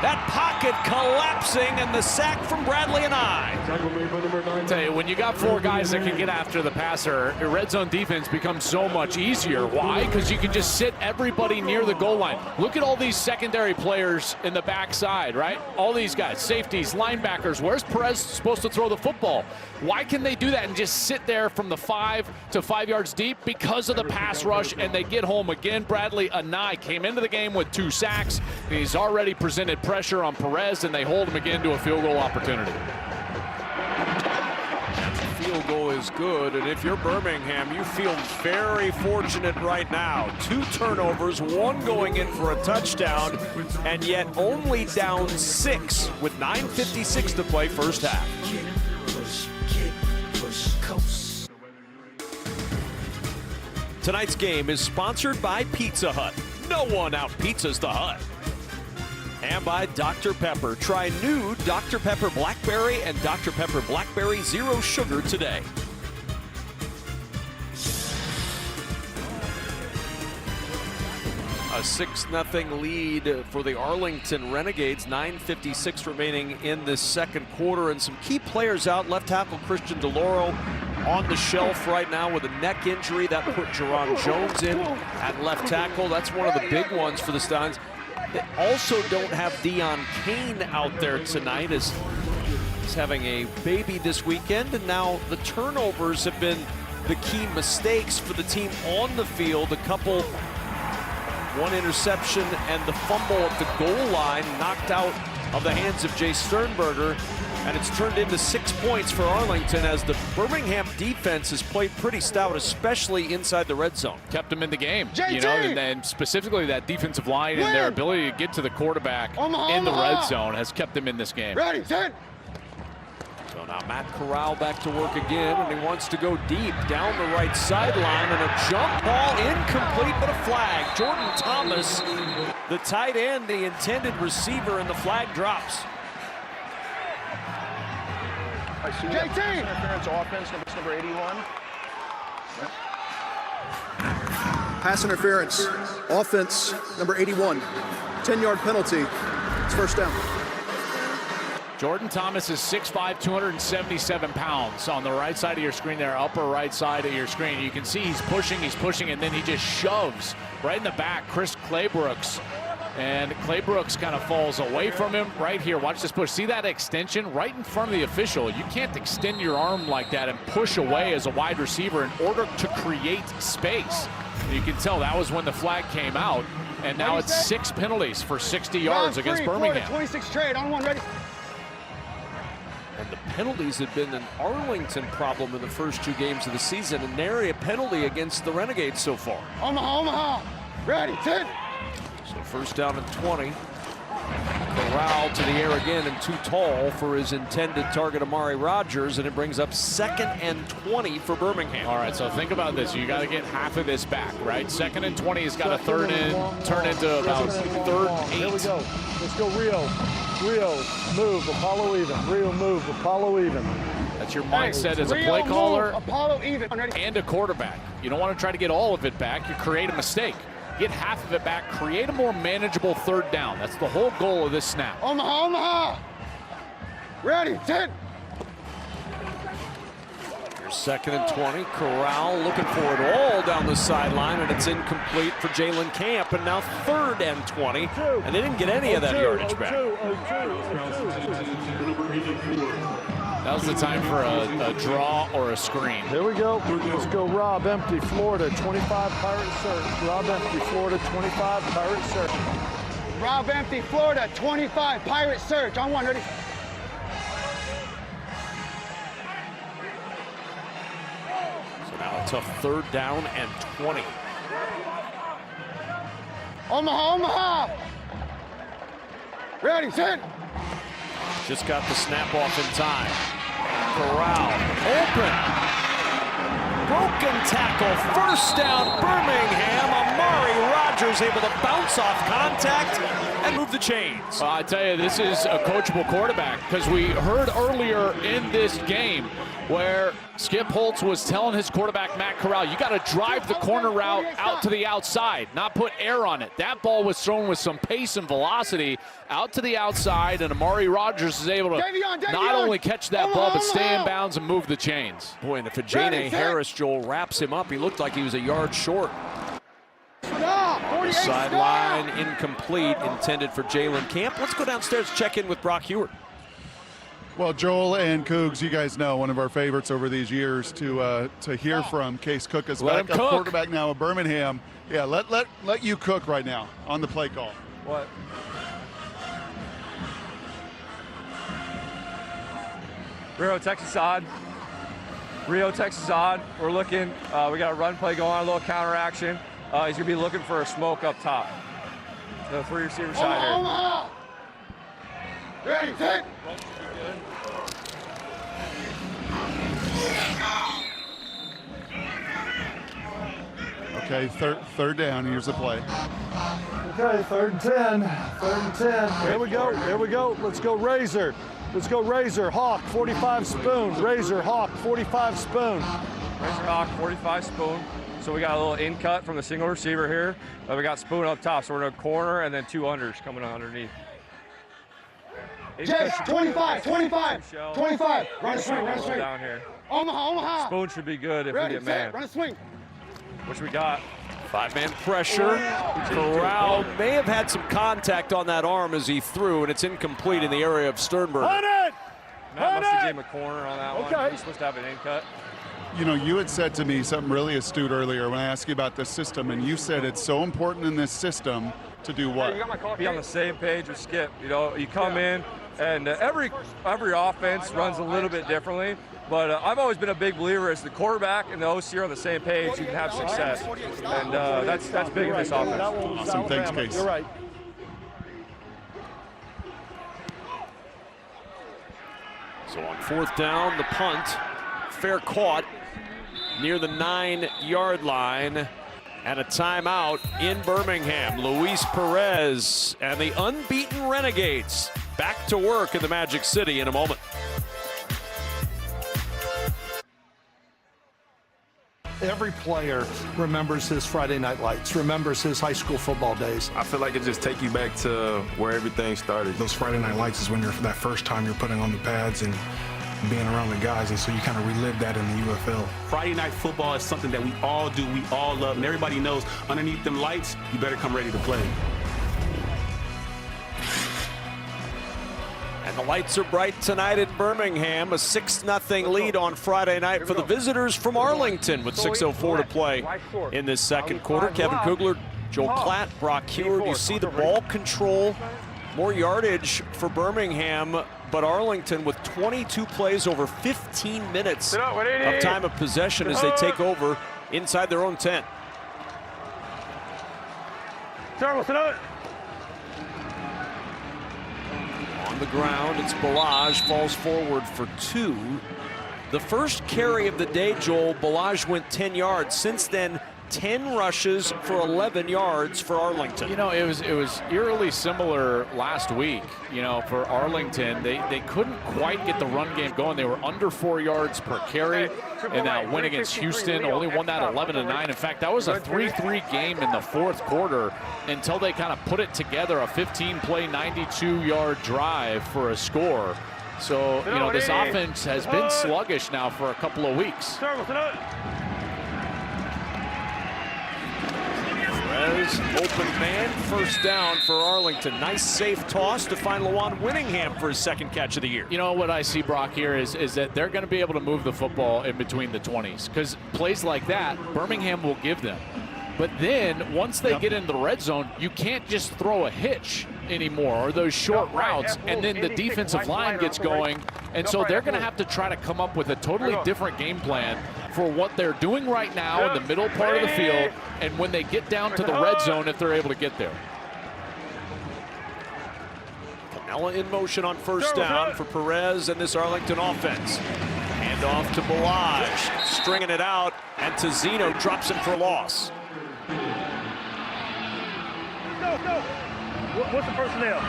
That pocket collapsing, and the sack from Bradley and I. I tell you, when you got 4 guys that can get after the passer, your red zone defense becomes so much easier. Why? Because you can just sit everybody near the goal line. Look at all these secondary players in the backside, right? All these guys, safeties, linebackers. Where's Perez supposed to throw the football? Why can they do that and just sit there from the 5 to 5 yards deep? Because of the pass rush, and they get home again. Bradley Anai came into the game with 2 sacks. He's already presented pressure on Perez, and they hold him again to a field goal opportunity. Field goal is good, and if you're Birmingham, you feel very fortunate right now. 2 turnovers, 1 going in for a touchdown, and yet only down 6 with 9:56 to play first half. Tonight's game is sponsored by Pizza Hut. No one out-pizzas the Hut. And by Dr. Pepper. Try new Dr. Pepper Blackberry and Dr. Pepper Blackberry Zero Sugar today. A 6-0 lead for the Arlington Renegades. 9:56 remaining in this second quarter, and some key players out. Left tackle Christian DeLauro on the shelf right now with a neck injury. That put Jerron Jones in at left tackle. That's one of the big ones for the Stallions. They also don't have Dion Kane out there tonight, as he's having a baby this weekend, and now the turnovers have been the key mistakes for the team on the field. A couple, 1 interception and the fumble at the goal line knocked out of the hands of Jay Sternberger, and it's turned into 6 points for Arlington as the Birmingham defense has played pretty stout, especially inside the red zone. Kept them in the game, you know, and specifically that defensive line and their ability to get to the quarterback in the red zone has kept them in this game. Ready, set. So now Matt Corral back to work again, and he wants to go deep down the right sideline, and a jump ball incomplete, but a flag. Jordan Thomas, the tight end, the intended receiver, and the flag drops. JT! Interference offense, number 81. Pass interference, offense, number 81. 10-yard penalty. It's first down. Jordan Thomas is 6'5", 277 pounds on the right side of your screen there, upper right side of your screen. You can see he's pushing, and then he just shoves right in the back Chris Claybrooks. And Claybrooks kind of falls away from him right here. Watch this push. See that extension right in front of the official? You can't extend your arm like that and push away as a wide receiver in order to create space. You can tell that was when the flag came out. And now it's 6 penalties for 60 yards against Birmingham. 26 trade on 1, ready. And the penalties have been an Arlington problem in the first 2 games of the season, and nary a penalty against the Renegades so far. Omaha, ready, 10. So first down and 20. Corral to the air again, and too tall for his intended target, Amari Rogers, and it brings up 2nd and 20 for Birmingham. All right, so think about this. You got to get half of this back, right? 2nd and 20 has got to turn into about 3rd and 8. Here we go. Let's go Rio. Rio, move, Apollo even. Rio, move, Apollo even. That's your mindset as a play caller Apollo even. and a quarterback. You don't want to try to get all of it back. You create a mistake. Get half of it back, create a more manageable 3rd down. That's the whole goal of this snap. Omaha, ready, 10. Here's 2nd and 20. Corral looking for it all down the sideline, and it's incomplete for Jalen Camp, and now 3rd and 20. And they didn't get any of that yardage back. That was the time for a draw or a screen. Here we go. Let's go Rob Empty, Florida, 25 Pirate Search. Rob Empty, Florida, 25 Pirate Search. Rob Empty, Florida, 25 Pirate Search on 1, ready. So now a tough 3rd down and 20. Omaha, ready, 10. Just got the snap off in time. Corral open. Broken tackle. First down, Birmingham. Amari Rogers able to bounce off contact and move the chains. I tell you, this is a coachable quarterback, because we heard earlier in this game where Skip Holtz was telling his quarterback, Matt Corral, you got to drive the corner route out to the outside, not put air on it. That ball was thrown with some pace and velocity out to the outside, and Amari Rogers is able to not only catch that ball, but stay in bounds and move the chains. Boy, and if Ajane Harris, Joel, wraps him up, he looked like he was a yard short. Sideline incomplete, intended for Jalen Camp. Let's go downstairs, check in with Brock Hewitt. Well, Joel and Cougs, you guys know, one of our favorites over these years to hear from. Case Cook is back, a quarterback now of Birmingham. Yeah, let you cook right now on the play call. What? Rio, Texas odd. Rio, Texas odd. We're looking. We got a run play going on, a little counter action. He's going to be looking for a smoke up top. The 3 receiver side here. Ready, set. Okay, third down. Here's the play. Okay, 3rd and 10. 3rd and 10. Here we go. Here we go. Let's go Razor. Let's go Razor. Hawk, 45 spoon. Razor, Hawk, 45 spoon. Razor, Hawk, 45 spoon. So we got a little in cut from the single receiver here. We got spoon up top. So we're in a corner and then 2 unders coming underneath. Jets, 25, 25, 25. Run a swing, run a swing. Down here. Omaha. Spoon should be good if Ready, we get man. Run a swing. Which we got. 5-man pressure. Corral may have had some contact on that arm as he threw, and it's incomplete in the area of Sternberger. Matt must have gave him a corner on that one. He's supposed to have an in cut. You know, you had said to me something really astute earlier when I asked you about the system, and you said it's so important in this system to do what? Be on the same page with Skip. You know, you come in, and every offense runs a little bit differently. But I've always been a big believer as the quarterback and the OC are on the same page, you can have success. And that's big in this offense. Awesome, thanks, Case. You're right. So on 4th down, the punt, fair caught near the 9-yard line. And a timeout in Birmingham. Luis Perez and the unbeaten Renegades back to work in the Magic City in a moment. Every player remembers his Friday Night Lights, remembers his high school football days. I feel like it just takes you back to where everything started. Those Friday Night Lights is when you're that first time you're putting on the pads and being around the guys, and so you kind of relive that in the UFL. Friday night football is something that we all do, we all love, and everybody knows underneath them lights, you better come ready to play. And the lights are bright tonight in Birmingham. A 6-0 lead on Friday night for the visitors from Arlington with 6:04 to play in this second quarter. Kevin Kugler, Joel Klatt, Brock Hewitt. You see the ball control, more yardage for Birmingham, but Arlington with 22 plays over 15 minutes of time of possession as they take over inside their own 10. On the ground, it's Balaj, falls forward for 2. The first carry of the day, Joel, Balaj went 10 yards. Since then, 10 rushes for 11 yards for Arlington. You know, it was eerily similar last week. You know, for Arlington, they couldn't quite get the run game going. They were under 4 yards per carry in that win against Houston. Only won that 11-9. In fact, that was a 3-3 game in the 4th quarter until they kind of put it together, a 15-play, 92-yard drive for a score. So, you know, this offense has been sluggish now for a couple of weeks. Perez, open man, first down for Arlington. Nice safe toss to find Lawan Winningham for his second catch of the year. You know what I see, Brock, here is that they're going to be able to move the football in between the 20s, because plays like that, Birmingham will give them. But then once they get into the red zone, you can't just throw a hitch anymore, or those short routes, and then the defensive line gets going, and so they're going to have to try to come up with a totally different game plan for what they're doing right now in the middle part of the field, and when they get down to the red zone, if they're able to get there. Canella in motion on first down for Perez and this Arlington offense. Hand off to Balaj, stringing it out, and Tizino drops him for a loss. What's the personnel?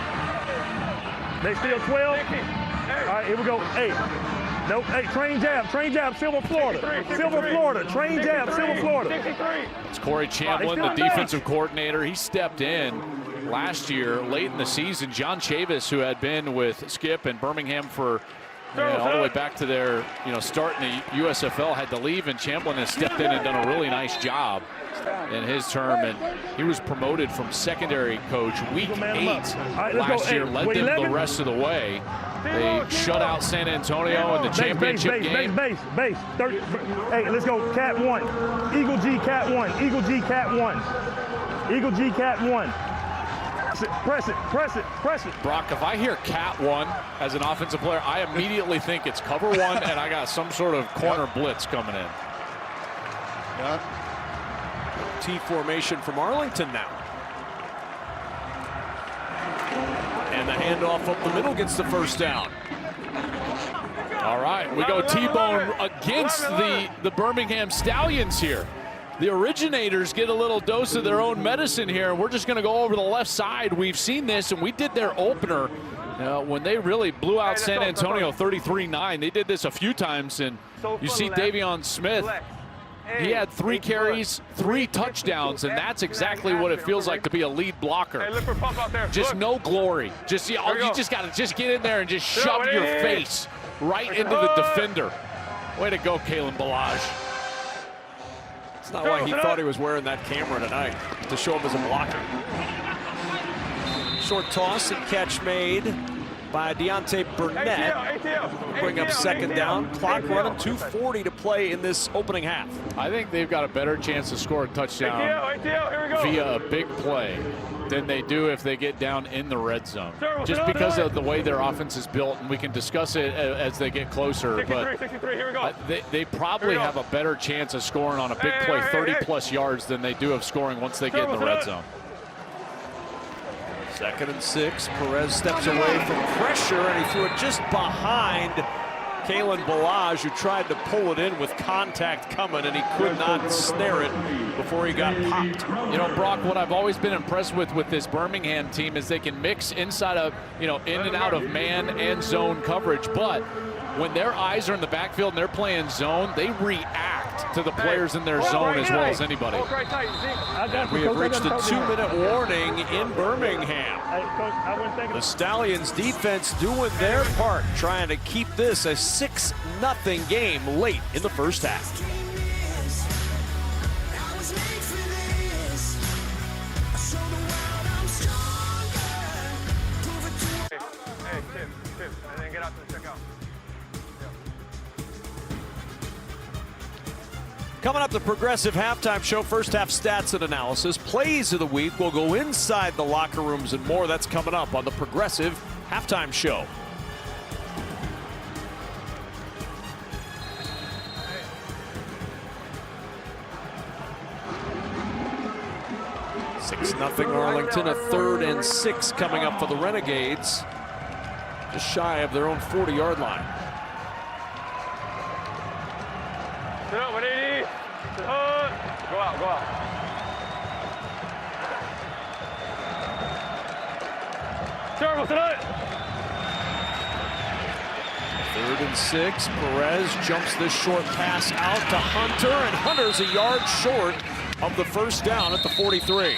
They still 12? All right, here we go. 8. Nope. Hey, train jab, Silver, Florida. Silver, Florida. Train jab, Silver, Florida. It's Corey Chamblin, the defensive coordinator. He stepped in last year, late in the season. John Chavis, who had been with Skip and Birmingham for all the way back to their start in the USFL, had to leave, and Chamblin has stepped in and done a really nice job in his term, and he was promoted from secondary coach week 8 last year, led them the rest of the way. They shut out San Antonio in the championship game. Base. Hey, let's go. Cat 1. Eagle G, Cat 1. Eagle G, Cat 1. Eagle G, Cat 1. Press it. Brock, if I hear Cat 1 as an offensive player, I immediately think it's cover 1 and I got some sort of corner blitz coming in. T formation from Arlington now. And the handoff up the middle gets the first down. All right, we go T-bone against the Birmingham Stallions here. The originators get a little dose of their own medicine here, and we're just going to go over the left side. We've seen this, and we did their opener when they really blew out San Antonio 33-9. They did this a few times, and you see Davion Smith. He had 3 carries, 3 touchdowns, and that's exactly what it feels like to be a lead blocker. Just no glory. You just got to get in there and just shove your face right into the defender. Way to go, Kalen Balaj. It's not like he thought he was wearing that camera tonight to show him as a blocker. Short toss and catch made by Deontay Burnett. Bring up second down. Clock running, 2:40 to play in this opening half. I think they've got a better chance to score a touchdown via a big play than they do if they get down in the red zone. Just because of the way their offense is built, and we can discuss it as they get closer, but they probably have a better chance of scoring on a big play, 30-plus yards, than they do of scoring once they get in the red zone. 2nd and 6. Perez steps away from pressure, and he threw it just behind Kalen Balaj, who tried to pull it in with contact coming, and he could not snare it before he got popped. Brock, what I've always been impressed with this Birmingham team is they can mix inside of, in and out of man and zone coverage, but when their eyes are in the backfield and they're playing zone, they react to the players in their zone as well as anybody. We have reached a 2-minute warning in Birmingham. The Stallions defense doing their part, trying to keep this a 6-0 game late in the first half. Hey, Tim, and then get out to the checkout. Coming up, the Progressive Halftime Show, first half stats and analysis, plays of the week. We'll go inside the locker rooms and more. That's coming up on the Progressive Halftime Show. Nothing Arlington, a 3rd and 6 coming up for the Renegades. Just shy of their own 40-yard line. Sit up, 180. Go out. Terrible tonight. 3rd and 6. Perez jumps this short pass out to Hunter, and Hunter's a yard short of the first down at the 43.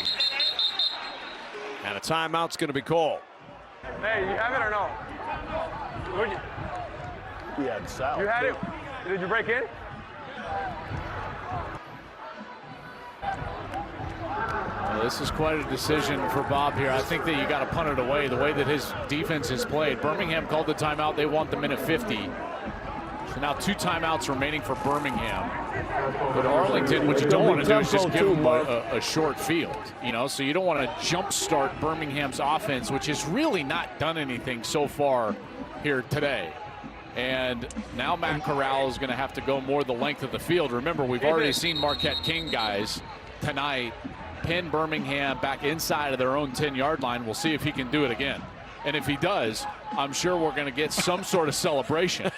And a timeout's going to be called. Hey, you have it or no? We had South. You had it? Did you break in? Well, this is quite a decision for Bob here. I think that you got to punt it away the way that his defense has played. Birmingham called the timeout. They want them in at 50. So now 2 timeouts remaining for Birmingham. But Arlington, what you don't want to do is just give them a short field, so you don't want to jumpstart Birmingham's offense, which has really not done anything so far here today. And now Matt Corral is going to have to go more the length of the field. Remember, we've already seen Marquette King guys tonight pin Birmingham back inside of their own 10-yard line. We'll see if he can do it again. And if he does, I'm sure we're going to get some sort of celebration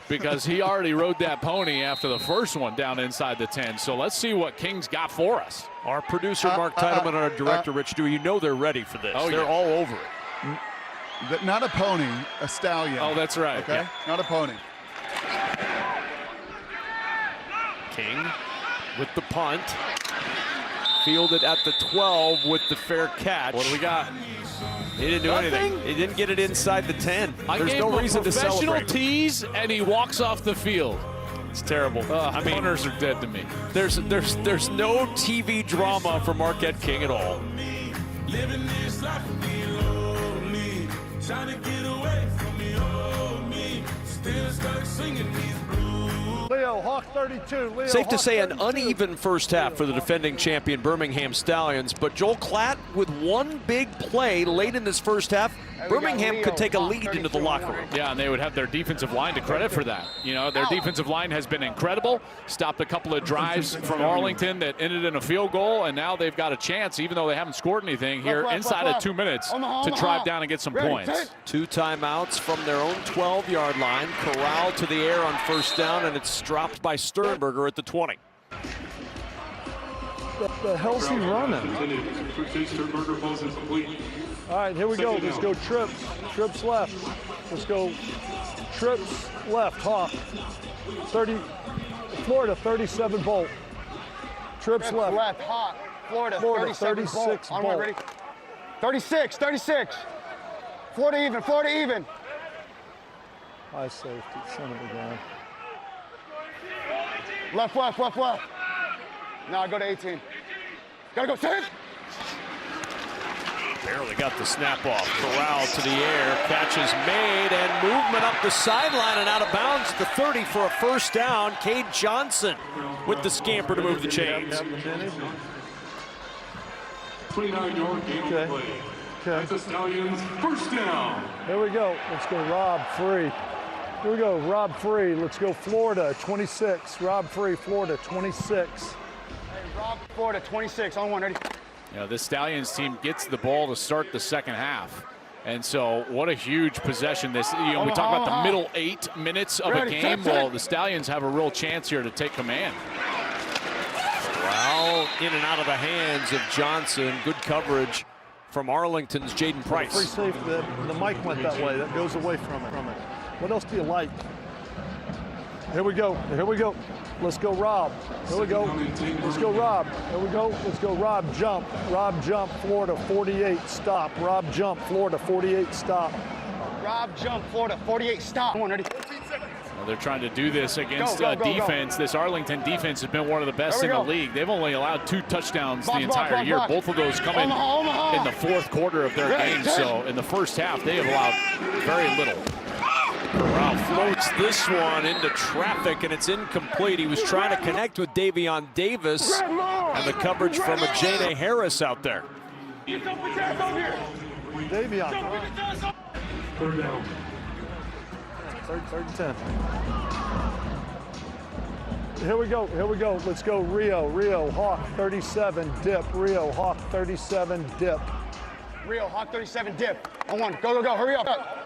because he already rode that pony after the first one down inside the 10. So let's see what King's got for us. Our producer, Mark Titleman, and our director, Rich Dewey, they're ready for this. They're all over it. Not a pony, a stallion. Oh, that's right. Okay, yeah. Not a pony. King with the punt. Fielded at the 12 with the fair catch. What do we got? He didn't do anything. He didn't get it inside the 10. There's no reason to celebrate. Professional tease, and he walks off the field. It's terrible. I mean, punters are dead to me. There's no TV drama for Marquette King at all. Living this life of being lonely, trying to get away from me, oh me, still stuck singing these blues. Leo, Hawk 32. Leo, Safe to Hawk say 32. an uneven first half for the defending champion Birmingham Stallions, but Joel Klatt with one big play late in this first half, Birmingham could take a lead into the locker room. Yeah, and they would have their defensive line to credit for that. You know, their defensive line has been incredible, stopped a couple of drives from Arlington that ended in a field goal, and now they've got a chance, even though they haven't scored anything here, inside of 2 minutes to drive down and get some points. 2 timeouts from their own 12-yard line. Corral to the air on first down, and it's dropped by Sternberger at the 20. The hell's he running? All right, here we go. Let's go trips. Trips left. Let's go trips left. Hawk. 30. Florida 37 Bolt. Trips left. Left. Hawk. Florida 36 Bolt. Bolt. Ready? 36. Florida even. High safety. Son of a gun. Left. Now go to 18. Gotta go 10. Barely got the snap off. Corral to the air. Catch is made, and movement up the sideline and out of bounds at the 30 for a first down. Cade Johnson with the scamper to move the chains. 29-yard game play. That's the Stallions' first down. Here we go. Let's go Rob Free. Here we go, Rob Free. Let's go Florida 26. Rob Free, Florida 26. Hey, Rob, Florida 26. On one. Ready? You know, the Stallions team gets the ball to start the second half. And so what a huge possession this, you know, we talk about the middle 8 minutes of a game. Well, the Stallions have a real chance here to take command. Corral in and out of the hands of Johnson. Good coverage from Arlington's Jaden Price. Free safety, the mic went that way. That goes away from it. What else do you like? Here we go. Let's go Rob. Here we go. Let's go Rob. Here we go. Let's go Rob jump. Florida 48 stop. Rob jump, Florida 48 stop. Rob jump, Florida 48 stop. One, ready? Well, they're trying to do this against defense. This Arlington defense has been one of the best in the league. They've only allowed 2 touchdowns the entire year. Both of those coming in the fourth quarter of their game. So in the first half, they have allowed very little. Corral floats this one into traffic, and it's incomplete. He was trying to connect with Davion Davis, and the coverage from Ajane Harris out there. Davion. Third down. Third and 10. Here we go. Let's go Rio, Hawk 37, dip. Rio, Hawk 37, dip. Rio, Hawk 37, dip. On one. Go. Hurry up.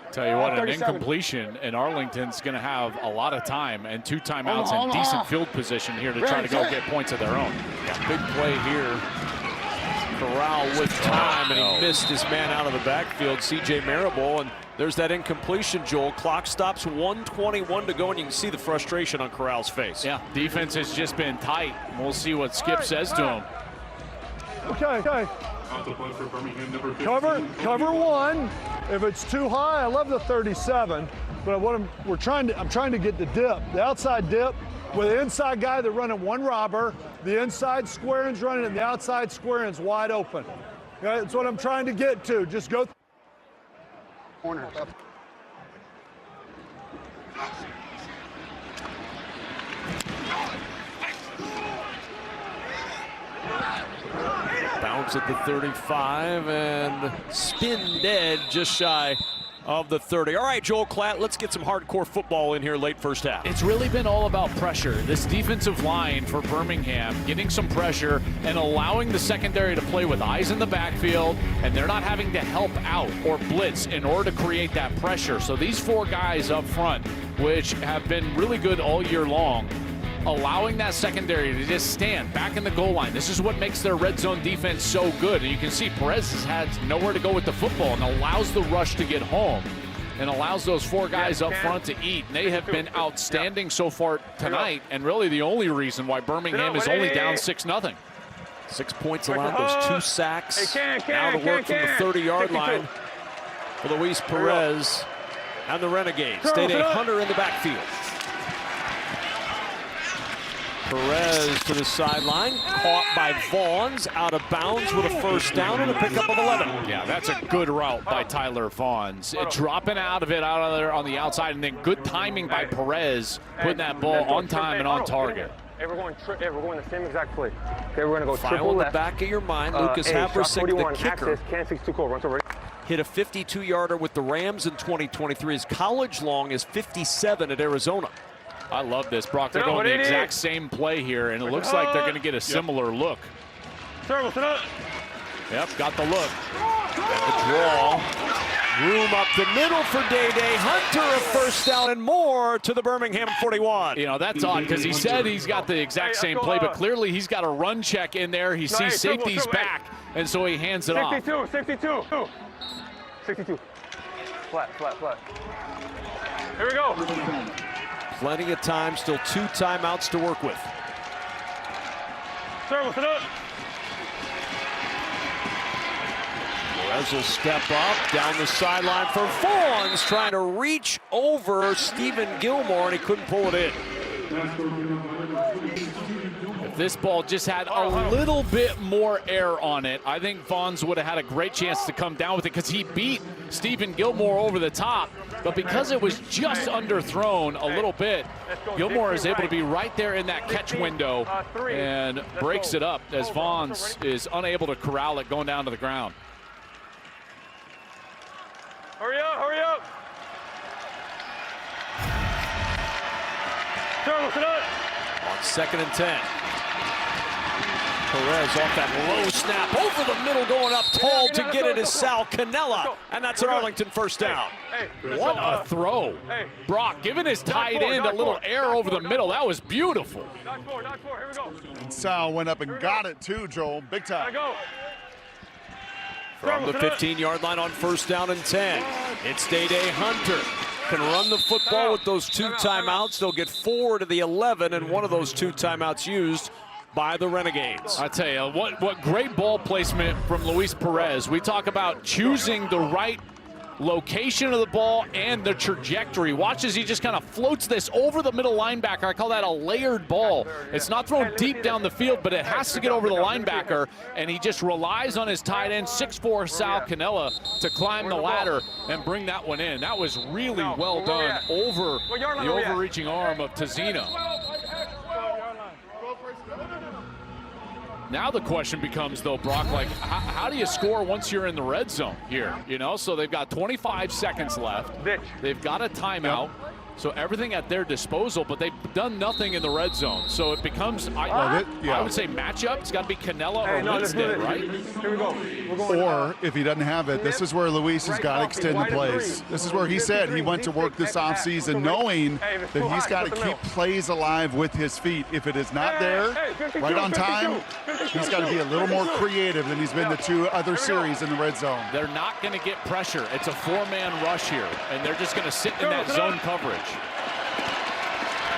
Tell you what, an incompletion, and Arlington's going to have a lot of time and 2 timeouts and decent field position here to try to go get points of their own. Yeah, big play here. Corral with time, and he missed his man out of the backfield, C.J. Marable, and there's that incompletion, Joel. Clock stops, 1:21 to go, and you can see the frustration on Corral's face. Yeah, defense has just been tight. We'll see what Skip says to him. Okay. Cover 1. If it's too high, I love the 37, but I'm trying to get the dip, the outside dip, with the inside guy that's running one robber, the inside square end's running, and the outside square end's wide open. Okay, that's what I'm trying to get to. Just go. Corner. Bounce at the 35 and spin dead just shy of the 30. All right, Joel Klatt, let's get some hardcore football in here late first half. It's really been all about pressure. This defensive line for Birmingham getting some pressure and allowing the secondary to play with eyes in the backfield, and they're not having to help out or blitz in order to create that pressure. So these 4 guys up front, which have been really good all year long, allowing that secondary to just stand back in the goal line. This is what makes their red zone defense so good. And you can see Perez has had nowhere to go with the football and allows the rush to get home. and allows those 4 guys up front to eat. And they have been outstanding so far tonight, and really the only reason why Birmingham is only down 6-0. 6 points allowed, those 2 sacks. Now to work from the 30-yard line for Luis Perez and the Renegades. Day-Day Hunter in the backfield. Perez to the sideline, caught by Vaughns, out of bounds with a first down and a pickup of 11. Yeah, that's a good route by Tyler Vaughns. Dropping out of there on the outside, and then good timing by Perez, putting that ball on time and on target. Hey, we're going the same exact play. Okay, we're going to go File triple in the left. back of your mind, Lucas Haversick, the kicker. Can 62 call, run ready. Hit a 52-yarder with the Rams in 2023. His college long is 57 at Arizona. I love this, Brock. They're going the exact same play here, and it looks like they're going to get a similar look. Yep, got the look. And the draw. Room up the middle for Day-Day Hunter, a first down and more to the Birmingham 41. You know, that's odd because he said he's got the exact same play, but clearly he's got a run check in there. He sees safety's back, and so he hands it off. 62. Flat. Here we go. Plenty of time, still 2 timeouts to work with. Perez will step up down the sideline for Vaughns, trying to reach over Stephen Gilmore, and he couldn't pull it in. If this ball just had a little bit more air on it, I think Vaughns would have had a great chance to come down with it because he beat Stephen Gilmore over the top. But because it was just underthrown a little bit, Gilmore is able to be right there in that catch window and breaks it up as Vaughns is unable to corral it going down to the ground. Hurry up. On 2nd and 10. Perez off that low snap over the middle, going up tall to get it is Sal Cannella, and that's an Arlington first down. What a throw. Brock giving his tight end a little air over the middle. That was beautiful. Here we go. And Sal went up and got it too, Joel. Big time. From the 15-yard line on 1st down and 10. It's Day-Day Hunter. Can run the football with those 2 timeouts. They'll get 4 to the 11, and one of those 2 timeouts used by the Renegades. I tell you, what great ball placement from Luis Perez. We talk about choosing the right location of the ball and the trajectory. Watch as he just kind of floats this over the middle linebacker. I call that a layered ball. It's not thrown deep down the field, but it has to get over the linebacker, and he just relies on his tight end, 6'4" Sal Cannella, to climb the ladder and bring that one in. That was really well done over the overreaching arm of Tazina. Now the question becomes, though, Brock, like, how do you score once you're in the red zone here? You know, so they've got 25 seconds left. They've got a timeout. So everything at their disposal, but they've done nothing in the red zone. So it becomes, I would say, matchup. It's got to be Cannella or Winstead, right? Here we go. Or if he doesn't have it, this is where Luis has got to extend the plays. This is where he said he went to work this offseason knowing that he's got to keep plays alive with his feet. If it is not there, right on time, he's got to be a little more creative than he's been the 2 other series in the red zone. They're not going to get pressure. It's a 4-man rush here, and they're just going to sit in that zone coverage.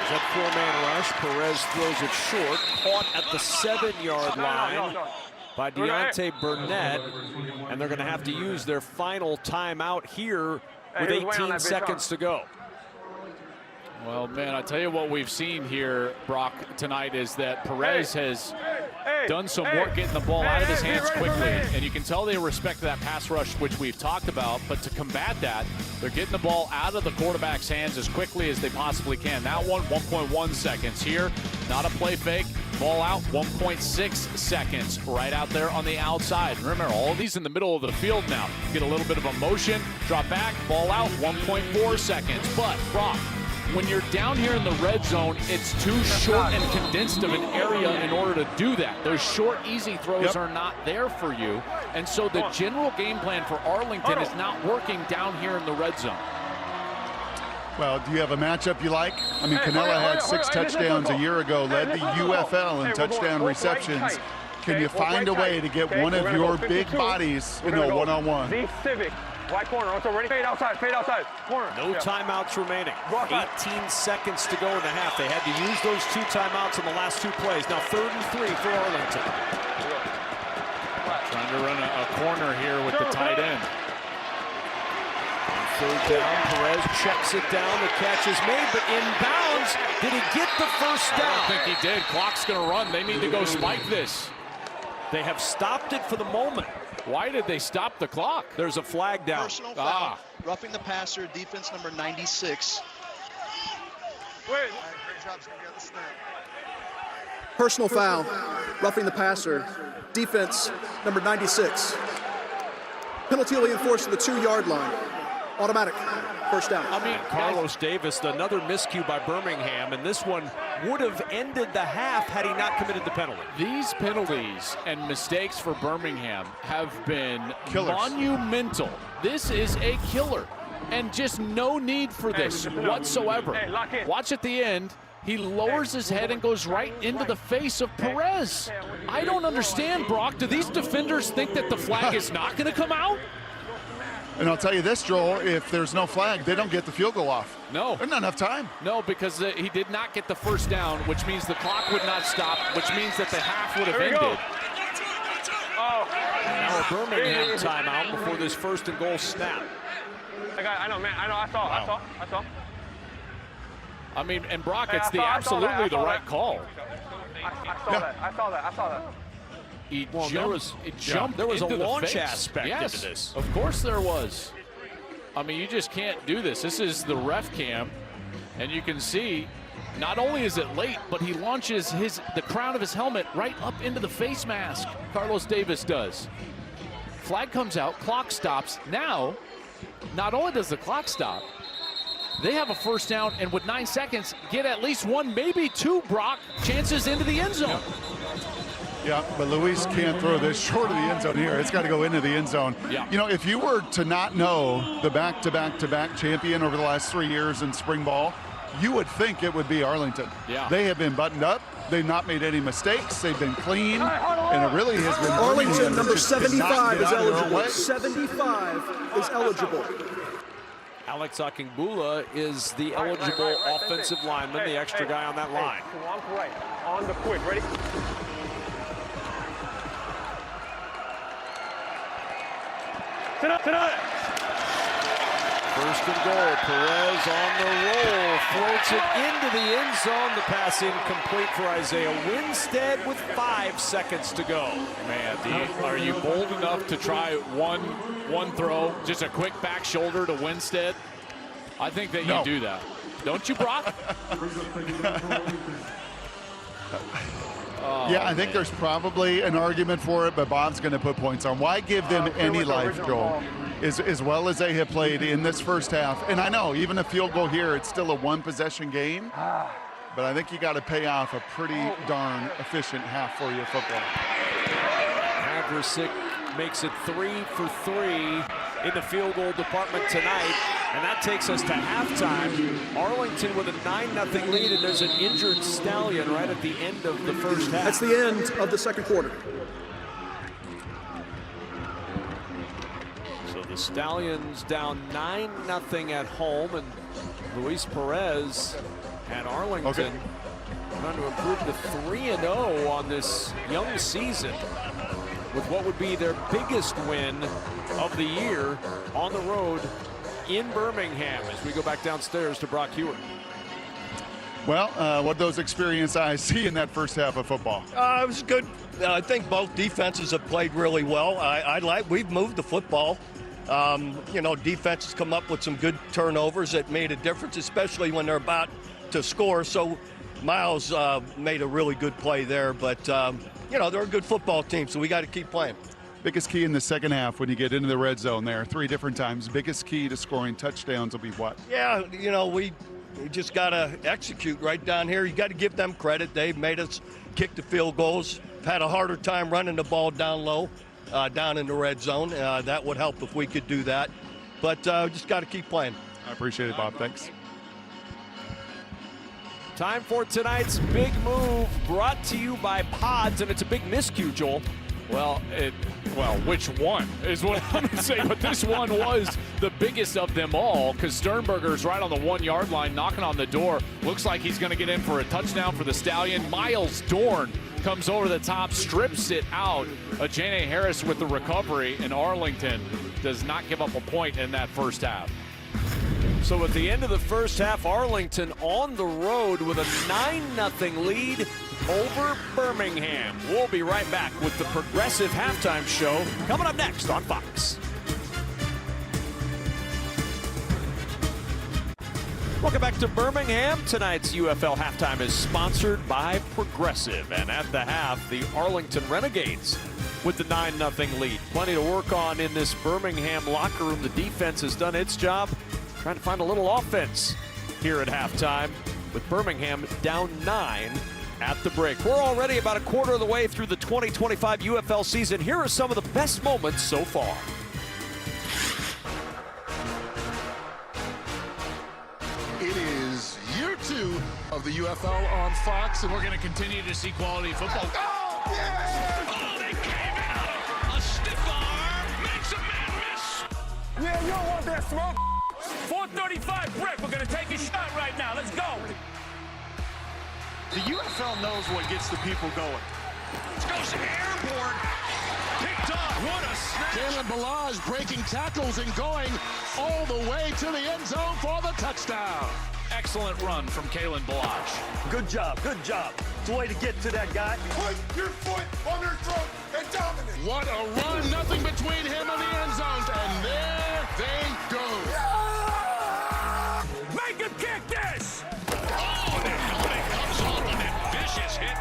There's that 4-man rush. Perez throws it short, caught at the 7-yard line by Deontay Burnett, and they're going to have to use their final timeout here with 18 seconds to go. Well, man, I tell you what we've seen here, Brock, tonight is that Perez has done some work getting the ball out of his hands quickly. And you can tell they respect that pass rush, which we've talked about. But to combat that, they're getting the ball out of the quarterback's hands as quickly as they possibly can. That one, 1.1 seconds here. Not a play fake. Ball out, 1.6 seconds right out there on the outside. And remember, all of these in the middle of the field now. Get a little bit of a motion, drop back, ball out, 1.4 seconds. But, Brock, when you're down here in the red zone, it's too short and condensed of an area in order to do that. Those short, easy throws are not there for you. And so the general game plan for Arlington is not working down here in the red zone. Well, do you have a matchup you like? I mean, Cannella had 6 touchdowns a year ago, led the UFL in touchdown receptions. Can you find a way to get one of your big bodies in a one-on-one? Z Civic White corner, also ready? Fade outside, corner. No timeouts remaining. 18 seconds to go in the half. They had to use those 2 timeouts in the last 2 plays. Now 3rd and 3 for Arlington. Trying to run a corner here with the tight end. On 3rd down, Perez checks it down. The catch is made, but inbounds. Did he get the first down? I don't think he did. Clock's going to run. They need to go spike this. They have stopped it for the moment. Why did they stop the clock? There's a flag down. Personal foul. Roughing the passer, defense number 96. Wait. Personal foul, roughing the passer, defense number 96. Penalty will be enforced to the 2-yard line. Automatic, first down. I mean, Carlos Davis, another miscue by Birmingham, and this one would have ended the half had he not committed the penalty. These penalties and mistakes for Birmingham have been Killers. monumental. This is a killer, and just no need for this whatsoever. Watch at the end. He lowers his head and goes right into the face of Perez. I don't understand, Brock. Do these defenders think that the flag is not going to come out? And I'll tell you this, Joel, if there's no flag, they don't get the field goal off. No. There's not enough time. No, because he did not get the first down, which means the clock would not stop, which means that the half would have ended. Now a Birmingham timeout before this 1st and goal snap. I know, man. I saw. I mean, and Brock, it's absolutely the right call. I saw that. He jumped there was a into the launch face. aspect Yes, into this. Of course there was. I mean, you just can't do this. This is the ref cam, and you can see not only is it late, but he launches the crown of his helmet right up into the face mask. Carlos Davis does. Flag comes out, clock stops. Now, not only does the clock stop, they have a first down, and with 9 seconds, get at least 1, maybe 2, Brock, chances into the end zone. Yeah, but Luis can't throw this short of the end zone here. It's got to go into the end zone. Yeah. You know, if you were to not know the back-to-back-to-back champion over the last 3 years in spring ball, you would think it would be Arlington. Yeah. They have been buttoned up. They've not made any mistakes. They've been clean, and it really has been. Arlington, number 75 is eligible. 75 is eligible. Alex Akingbula is the eligible offensive lineman, the extra guy on that line. Right, on the quick, ready? Sit up. 1st and goal. Perez on the roll, floats it into the end zone. The pass incomplete for Isaiah Winstead with 5 seconds to go. Man, are you bold enough to try one throw, just a quick back shoulder to Winstead? I think that you do that. Don't you, Brock? Yeah, I think there's probably an argument for it, but Bob's going to put points on. Why give them any life, Joel, as well as they have played in this first half? And I know, even a field goal here, it's still a 1-possession game, but I think you got to pay off a pretty darn efficient half for your football. Havrasik makes it 3 for 3 in the field goal department tonight, and that takes us to halftime. Arlington with a 9-0 lead, and there's an injured Stallion right at the end of the first half. That's the end of the second quarter. So the Stallions down 9-0 at home, and Luis Perez at Arlington trying to improve to 3-0 on this young season with what would be their biggest win of the year on the road in Birmingham, as we go back downstairs to Brock Hewitt. Well, what those experienced eyes see in that first half of football? It was good. I think both defenses have played really well. We've moved the football. Defenses come up with some good turnovers that made a difference, especially when they're about to score. So Miles made a really good play there, but they're a good football team, so we got to keep playing. Biggest key in the second half when you get into the red zone there, 3 different times. Biggest key to scoring touchdowns will be what? Yeah, we just got to execute right down here. You got to give them credit. They've made us kick the field goals. Had a harder time running the ball down low, down in the red zone. That would help if we could do that. But just got to keep playing. I appreciate it, Bob. Thanks. Time for tonight's big move, brought to you by Pods, and it's a big miscue, Joel. Well, which one is what I'm going to say, but this one was the biggest of them all because Sternberger's right on the 1-yard line, knocking on the door. Looks like he's going to get in for a touchdown for the Stallion. Miles Dorn comes over the top, strips it out. Ajane Harris with the recovery, and Arlington does not give up a point in that first half. So at the end of the first half, Arlington on the road with a 9-0 lead over Birmingham. We'll be right back with the Progressive Halftime Show coming up next on Fox. Welcome back to Birmingham. Tonight's UFL Halftime is sponsored by Progressive. And at the half, the Arlington Renegades with the 9-0 lead. Plenty to work on in this Birmingham locker room. The defense has done its job, trying to find a little offense here at halftime with Birmingham down 9 at the break. We're already about a quarter of the way through the 2025 UFL season. Here are some of the best moments so far. It is year 2 of the UFL on Fox, and we're going to continue to see quality football. Oh, yeah! Oh, they came out! A stiff arm makes a man miss! Yeah, you don't want that smoke. 435 brick. We're going to take a shot right now. Let's go. The UFL knows what gets the people going. It goes airborne. Picked up. What a snatch. Kalen Balaj breaking tackles and going all the way to the end zone for the touchdown. Excellent run from Kalen Balaj. Good job, good job. It's a way to get to that guy. Put your foot on their throat and dominate. What a run. Nothing between him and the end zones. And there they go. Make him kick this. Oh, the helmet comes off on that vicious hit.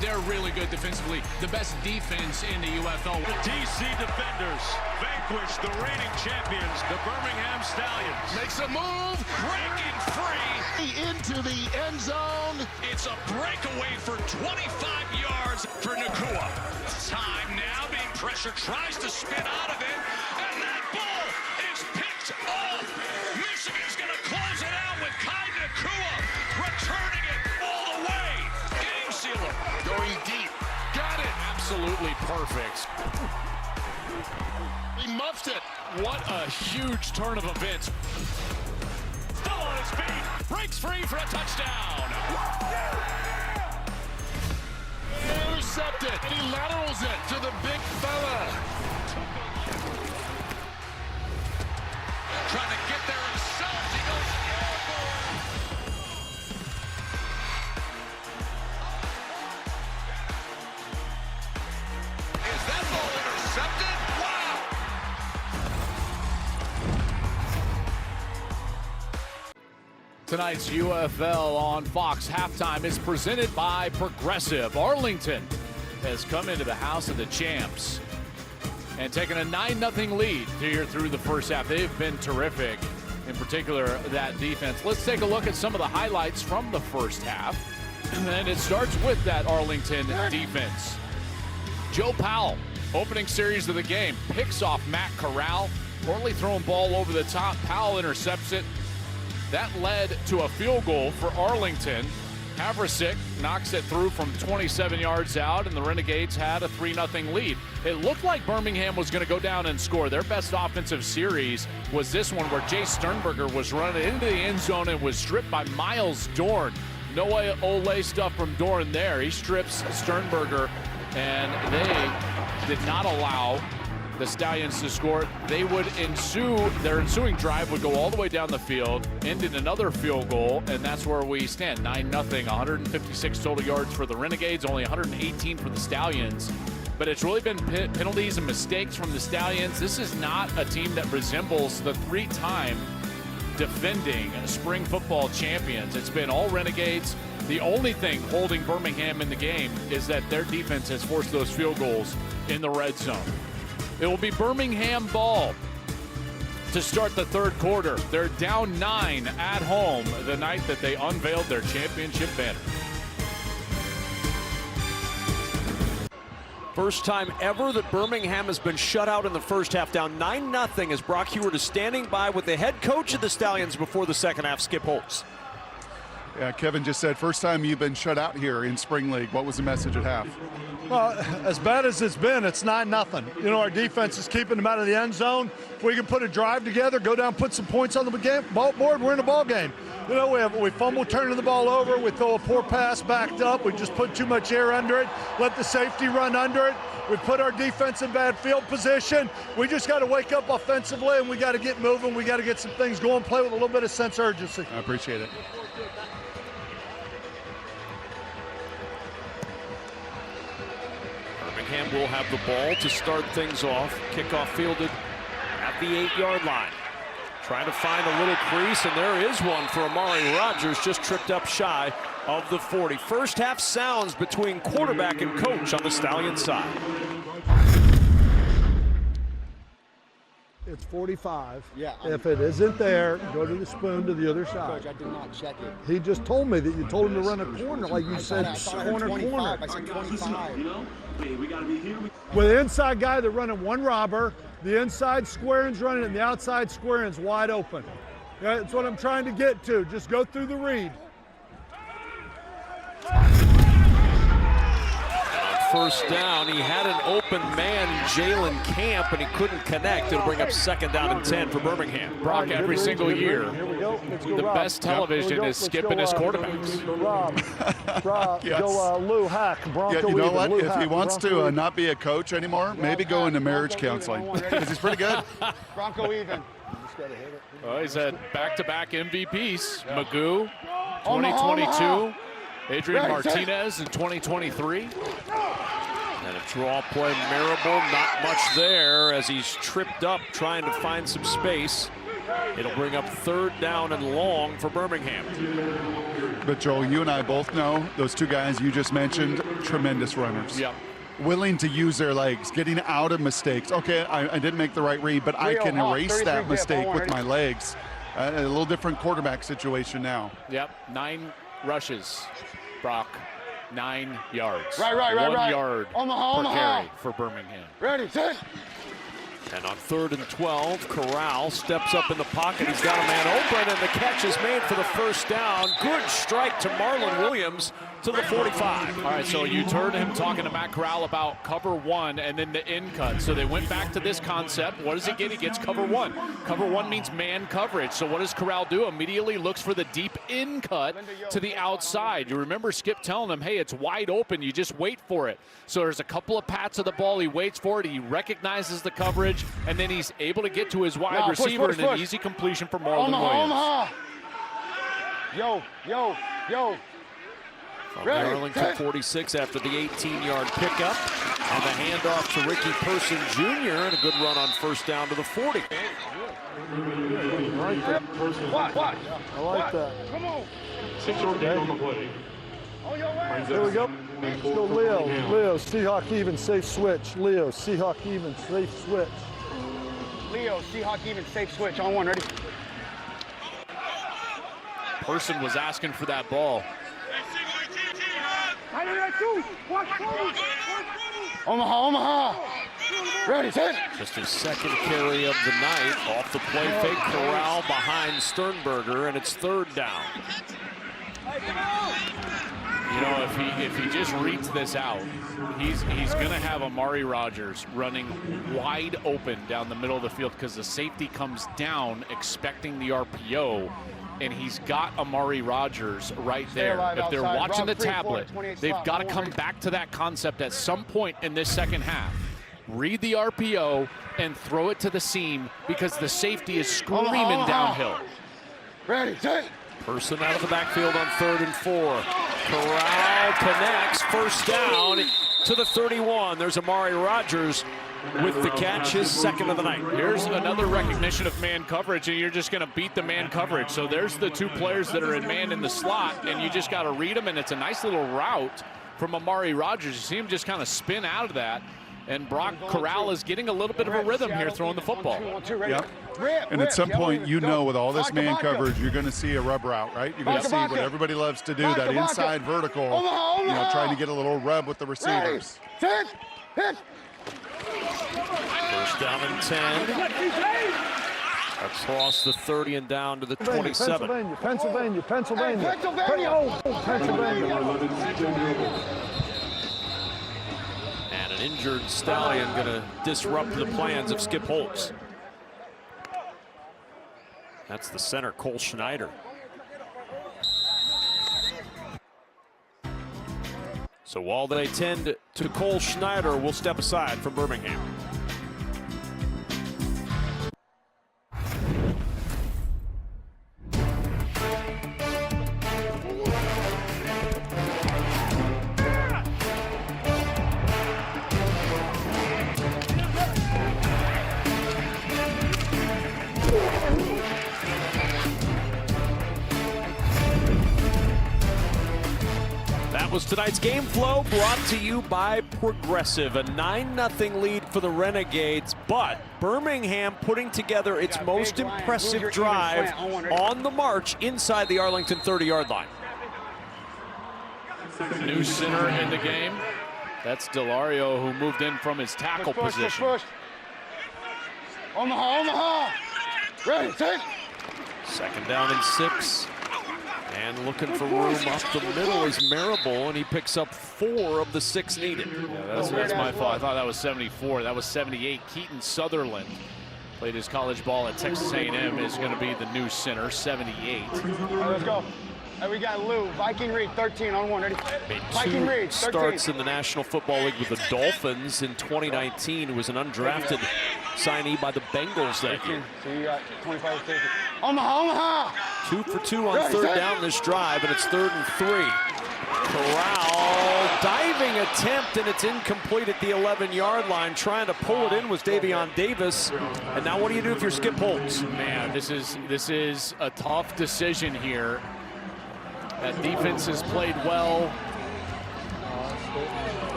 They're really good defensively. The best defense in the UFL. The DC Defenders vanquish the reigning champions, the Birmingham Stallions. Makes a move, breaking free into the end zone. It's a breakaway for 25 yards for Nakua. Time now, being pressure, tries to spin out of it, and that ball is picked off. Michigan's going to close it out with Kai Nakua, returning it all the way. Game sealer, going deep. Got it. Absolutely perfect. He muffed it. What a huge turn of events. Still on his feet. Breaks free for a touchdown. Intercepted. And he laterals it to the big fella. Trying to get there himself. He goes airborne. Is that ball intercepted? Wow. Tonight's UFL on Fox halftime is presented by Progressive. Arlington has come into the house of the champs and taken a 9-0 lead here through the first half. They've been terrific, in particular that defense. Let's take a look at some of the highlights from the first half. And then it starts with that Arlington defense. Joe Powell, opening series of the game, picks off Matt Corral. Poorly thrown ball over the top. Powell intercepts it. That led to a field goal for Arlington. Havrasik knocks it through from 27 yards out, and the Renegades had a 3-0 lead. It looked like Birmingham was going to go down and score. Their best offensive series was this one where Jay Sternberger was running into the end zone and was stripped by Miles Dorn. No Ole stuff from Dorn there. He strips Sternberger, and they did not allow the Stallions to score. They would their ensuing drive would go all the way down the field, end in another field goal, and that's where we stand, 9-0, 156 total yards for the Renegades, only 118 for the Stallions. But it's really been penalties and mistakes from the Stallions. This is not a team that resembles the 3-time defending spring football champions. It's been all Renegades. The only thing holding Birmingham in the game is that their defense has forced those field goals in the red zone. It will be Birmingham ball to start the third quarter. They're down 9 at home the night that they unveiled their championship banner. First time ever that Birmingham has been shut out in the first half, down 9-0 as Brock Heward is standing by with the head coach of the Stallions before the second half, Skip Holtz. Yeah, Kevin just said, first time you've been shut out here in Spring League. What was the message at half? Well, as bad as it's been, it's 9-0. You know, our defense is keeping them out of the end zone. If we can put a drive together, go down, put some points on the ball board, we're in the ball game. You know, we fumble turning the ball over, we throw a poor pass backed up, we just put too much air under it, let the safety run under it. We put our defense in bad field position. We just got to wake up offensively, and we got to get moving. We got to get some things going, play with a little bit of sense of urgency. I appreciate it. Birmingham will have the ball to start things off. Kickoff fielded at the 8-yard line. Trying to find a little crease, and there is one for Amari Rogers, just tripped up shy of the 40. First half sounds between quarterback and coach on the Stallion side. It's 45. Yeah. If it isn't there, go to the spoon to the other side. Coach, I did not check it. He just told me that you told him to run a corner, like you said, I heard corner. 25. I said 25. We got to be here. With the inside guy, they're running one robber. The inside square end's running, and the outside square end's wide open. That's what I'm trying to get to. Just go through the read. First down, he had an open man, Jalen Camp, and he couldn't connect. It'll bring up second down and 10 for Birmingham. Brock, every single year, the best television is skipping his quarterbacks. Rob, Yes. go Lou Hack, Bronco Yeah, you know what? Lou If he Hack, wants Bronco to not be a coach anymore, maybe go into marriage counseling because he's pretty good. Bronco even. Well, he's had back-to-back MVPs. Magoo, 2022. Adrian Martinez in 2023. And a draw play, Marable, not much there as he's tripped up trying to find some space. It'll bring up third down and long for Birmingham. But Joel, you and I both know those two guys you just mentioned, tremendous runners. Yep. Willing to use their legs, getting out of mistakes. Okay, I didn't make the right read, but I can erase that mistake with my legs. A little different quarterback situation now. Yep, 9 rushes. Brock, 9 yards. Right. 1 yard Omaha. per carry for Birmingham. Ready, set. And on 3rd and 12, Corral steps up in the pocket. He's got a man open, and the catch is made for the first down. Good strike to Marlon Williams to the 45. All right, so you heard him talking to Matt Corral about cover 1 and then the in cut. So they went back to this concept. What does he get? He gets cover 1. Cover 1 means man coverage. So what does Corral do? Immediately looks for the deep in cut to the outside. You remember Skip telling him, hey, it's wide open. You just wait for it. So there's a couple of pats of the ball. He waits for it. He recognizes the coverage, and then he's able to get to his wide receiver and an easy completion for Marlon Williams. Yo. From Arlington 46 after the 18-yard pickup. And the handoff to Ricky Person Jr. and a good run on first down to the 40. What? I like that. Come on. 6-yard gain on the play. Here we go. Let's go, Leo, Seahawk even, safe switch. Leo, Seahawk even, safe switch. Leo, Seahawk even, safe switch. On 1, ready? Person was asking for that ball. Omaha. Ready, set. Just his second carry of the night. Off the play fake, Corral behind Sternberger, and it's 3rd down. You know, if he just reads this out, he's going to have Amari Rogers running wide open down the middle of the field because the safety comes down expecting the RPO, and he's got Amari Rogers right there. If they're watching the tablet, they've got to come back to that concept at some point in this second half. Read the RPO and throw it to the seam because the safety is screaming downhill. Ready, set. Person out of the backfield on 3rd and 4. Corral connects, first down to the 31. There's Amari Rogers with the catch, his second of the night. Here's another recognition of man coverage, and you're just going to beat the man coverage. So there's the 2 players that are in man in the slot, and you just got to read them, and it's a nice little route from Amari Rogers. You see him just kind of spin out of that, and Brock Corral is getting a little bit of a rhythm here throwing the football. Yep. And at some point, you know, with all this man coverage, you're going to see a rub route, right? You're going to see what everybody loves to do, that inside vertical, you know, trying to get a little rub with the receivers. Set. Hit. First down and 10. Across the 30 and down to the 27. Pennsylvania. Hey, Pennsylvania. And an injured Stallion going to disrupt the plans of Skip Holtz. That's the center, Cole Schneider. So while they tend to Cole Schneider, we'll step aside from Birmingham. That was tonight's game flow, brought to you by Progressive. A 9-0 lead for the Renegades, but Birmingham putting together its most impressive drive on the march inside the Arlington 30-yard line. New center in the game. That's Delario, who moved in from his tackle position. Push. Omaha. Ready, take. Second down and 6. And looking for room up the middle is Marable, and he picks up 4 of the 6 needed. Yeah, that's my fault. I thought that was 74. That was 78. Keaton Sutherland played his college ball at Texas A&M, is going to be the new center, 78. All right, let's go. Hey, we got Lou, Viking Reed, 13 on 1. Ready? Viking Reed, 13. Starts in the National Football League with the Dolphins in 2019. He was an undrafted signee by the Bengals that year. So you got 25 50. Omaha. 2 for 2 on third down this drive, and it's 3rd and 3. Corral, diving attempt, and it's incomplete at the 11-yard line. Trying to pull it in was Davion Davis. And now what do you do if you're Skip Holtz? Man, this is a tough decision here. That defense has played well.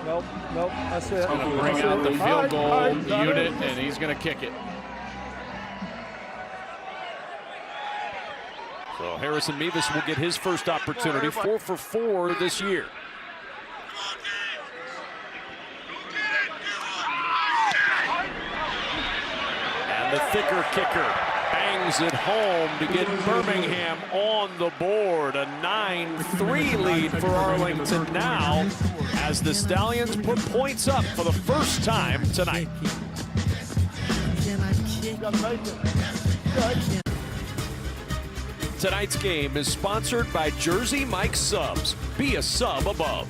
Nope, that's it. He's going to bring out the field goal unit, and he's going to kick it. So Harrison Mevis will get his first opportunity, 4 for 4 this year. And the thicker kicker bangs it home to get Birmingham on the board. A 9-3 lead for Arlington now as the Stallions put points up for the first time tonight. Tonight's game is sponsored by Jersey Mike Subs. Be a sub above.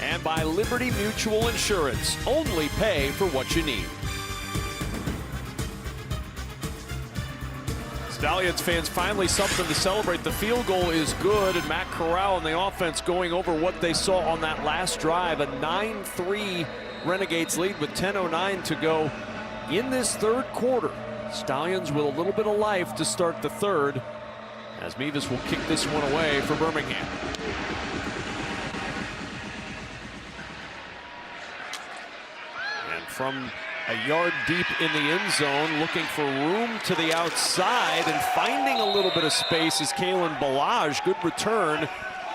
And by Liberty Mutual Insurance. Only pay for what you need. Stallions fans finally something to celebrate. The field goal is good, and Matt Corral and the offense going over what they saw on that last drive. A 9-3 Renegades lead with 10:09 to go in this third quarter. Stallions with a little bit of life to start the third, as Mevis will kick this one away for Birmingham. And from a yard deep in the end zone, looking for room to the outside and finding a little bit of space is Kalen Balaj. Good return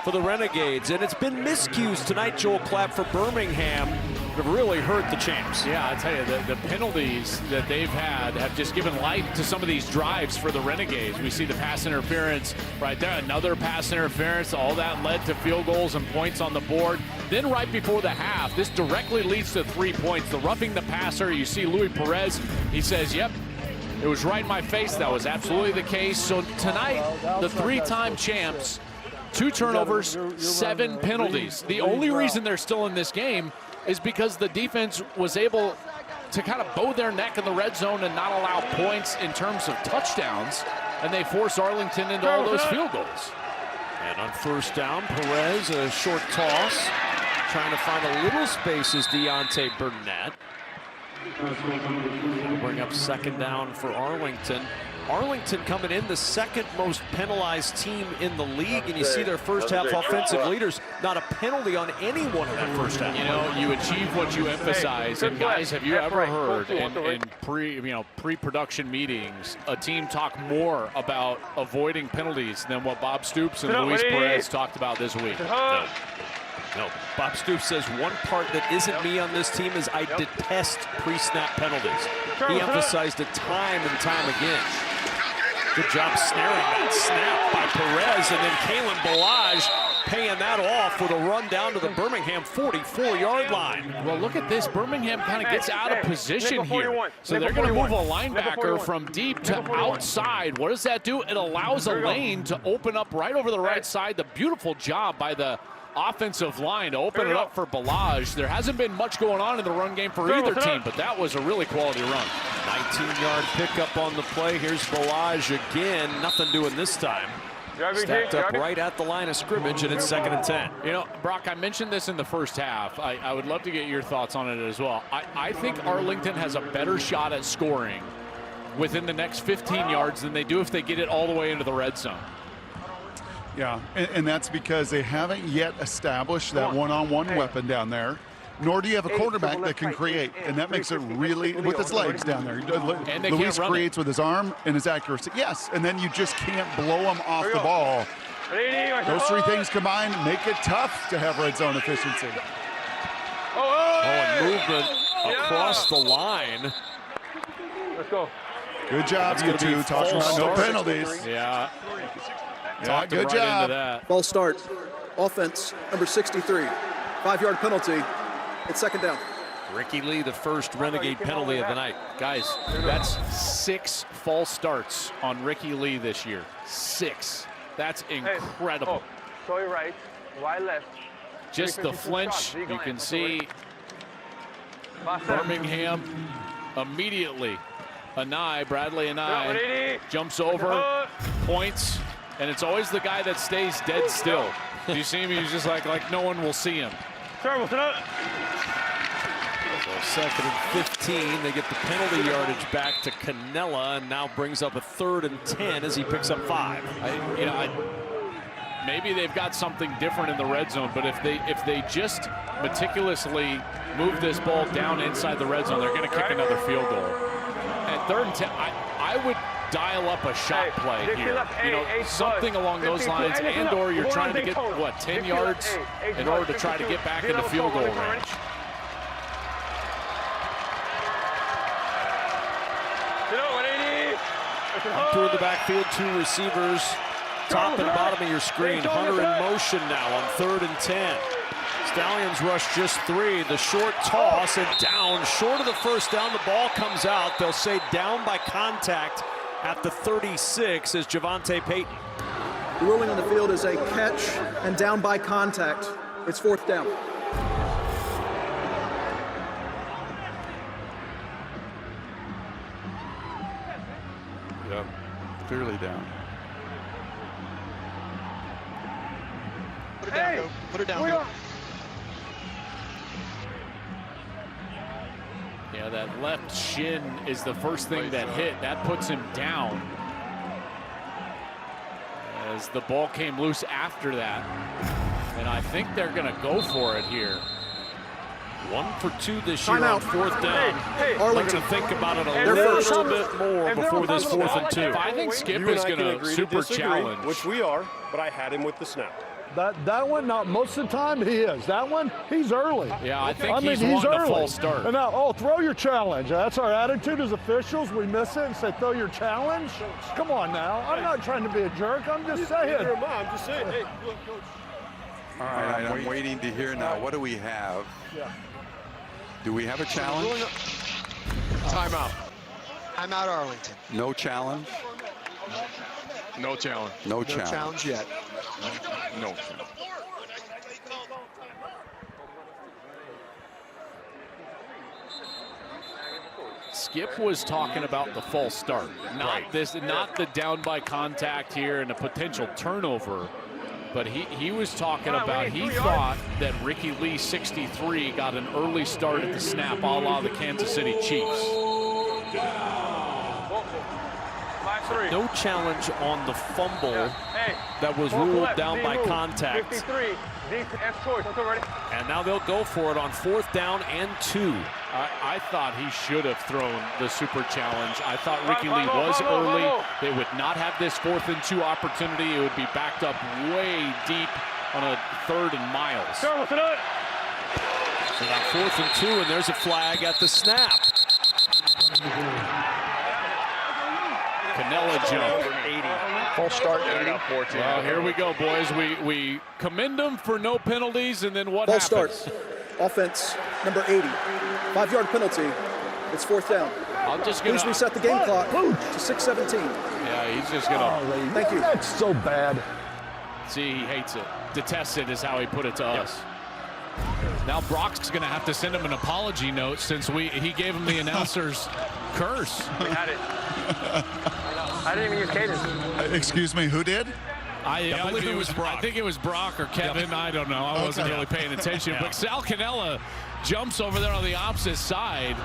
for the Renegades. And it's been miscues tonight, Joel Clapp, for Birmingham, have really hurt the champs. Yeah, I tell you, the penalties that they've had have just given life to some of these drives for the Renegades. We see the pass interference right there, another pass interference. All that led to field goals and points on the board. Then right before the half, this directly leads to 3 points. The roughing the passer, you see Luis Perez, he says, yep, it was right in my face. That was absolutely the case. So tonight, the 3-time champs, 2 turnovers, 7 penalties. The only reason they're still in this game is because the defense was able to kind of bow their neck in the red zone and not allow points in terms of touchdowns, and they force Arlington into all those field goals. And on first down, Perez, a short toss, trying to find a little space is Deontay Burnett. We'll bring up second down for Arlington. Arlington coming in the second most penalized team in the league, and you see their first half offensive leaders, not a penalty on anyone in that first half. You know, you achieve what you emphasize. And guys, have you ever heard in pre-production meetings a team talk more about avoiding penalties than what Bob Stoops and Luis Perez talked about this week? No. No, Bob Stoops says one part that isn't me on this team is I detest pre-snap penalties. He emphasized it time and time again. Good job snaring that snap by Perez, and then Kalen Balaj paying that off with a run down to the Birmingham 44-yard line. Well, look at this. Birmingham kind of gets out of position here. So they're going to move a linebacker from deep to outside. What does that do? It allows a lane to open up right over the right side. The beautiful job by the offensive line to open it up for Balaj. There hasn't been much going on in the run game for either team, but that was a really quality run. 19-yard pickup on the play. Here's Balaj again. Nothing doing this time. Stacked up right at the line of scrimmage, and it's 2nd and 10. You know, Brock, I mentioned this in the first half. I would love to get your thoughts on it as well. I think Arlington has a better shot at scoring within the next 15 yards than they do if they get it all the way into the red zone. Yeah, and that's because they haven't yet established that one-on-one weapon down there, nor do you have a quarterback that can create, and that makes it really, with his legs down there. And Luis creates with his arm and his accuracy. Yes, and then you just can't blow him off the ball. Those three things combined make it tough to have red zone efficiency. And movement across the line. Let's go. Good job, you two, talking about no penalties. Yeah. Yeah, good job. False start. Offense, number 63. 5-yard penalty. It's 2nd down. Ricky Lee, the first Renegade penalty of the night. Guys, that's 6 false starts on Ricky Lee this year. 6. That's incredible. Sorry right, wide left. Just the flinch, you can see Birmingham immediately. Bradley Anai jumps over, points, and it's always the guy that stays dead still. You see him, he's just like no one will see him. So 2nd and 15, they get the penalty yardage back to Canella, and now brings up a 3rd and 10 as he picks up 5. Maybe they've got something different in the red zone, but if they just meticulously move this ball down inside the red zone, they're going to kick another field goal. At 3rd and 10, I would dial up a shot play here. You know, something along those lines, and/or you're trying to get, 10 yards in order to try to get back into field goal range. Through the backfield, 2 receivers, top and bottom of your screen. Hunter in motion now on 3rd and 10. Stallions rush just 3. The short toss and down short of the first down. The ball comes out. They'll say down by contact at the 36 is Javante Payton. The ruling on the field is a catch and down by contact. It's 4th down. Yep, clearly down. Put it down, go. Put it down, go. Yeah, that left shin is the first thing that hit. That puts him down. As the ball came loose after that. And I think they're going to go for it here. 1 for 2 this year on 4th down. They're going to think about it a little bit more before this 4th and 2. I think Skip is going to super challenge. Which we are, but I had him with the snap. That one, not most of the time he is. That one, he's early. Yeah, I think he's wanting a false start. And now, throw your challenge. That's our attitude as officials. We miss it and say, throw your challenge. Come on now. I'm not trying to be a jerk. I'm just saying. I'm just saying. Hey, look, coach. All right, I'm waiting to hear now. What do we have? Yeah. Do we have a challenge? Timeout. I'm out Arlington. No challenge? No challenge. No challenge. No challenge yet. No. Skip was talking about the false start, not the down by contact here and a potential turnover. But he was talking about, he thought that Ricky Lee, 63, got an early start at the snap, a la the Kansas City Chiefs. No challenge on the fumble that was ruled down by contact. And now they'll go for it on 4th down and 2. I thought he should have thrown the super challenge. I thought Ricky Lee was early. They would not have this 4th and 2 opportunity. It would be backed up way deep on a 3rd and miles. Sure, what's it up? So now 4th and 2, and there's a flag at the snap. Canella jump. 80. Full start, 80. Well, here we go, boys. We commend them for no penalties, and then what Full happens? start. Offense, number 80. 5-yard penalty. It's 4th down. I'm just gonna Please reset the game clock to 6:17. Yeah, he's just gonna. Thank you. That's so bad. See, he hates it. Detests it is how he put it to us. Now Brock's gonna have to send him an apology note since he gave him the announcer's curse. We had it. I didn't even use cadence. Excuse me, who did? I believe it was Brock. I think it was Brock or Kevin. Yep. I don't know. I wasn't really paying attention. But Sal Cannella jumps over there on the opposite side.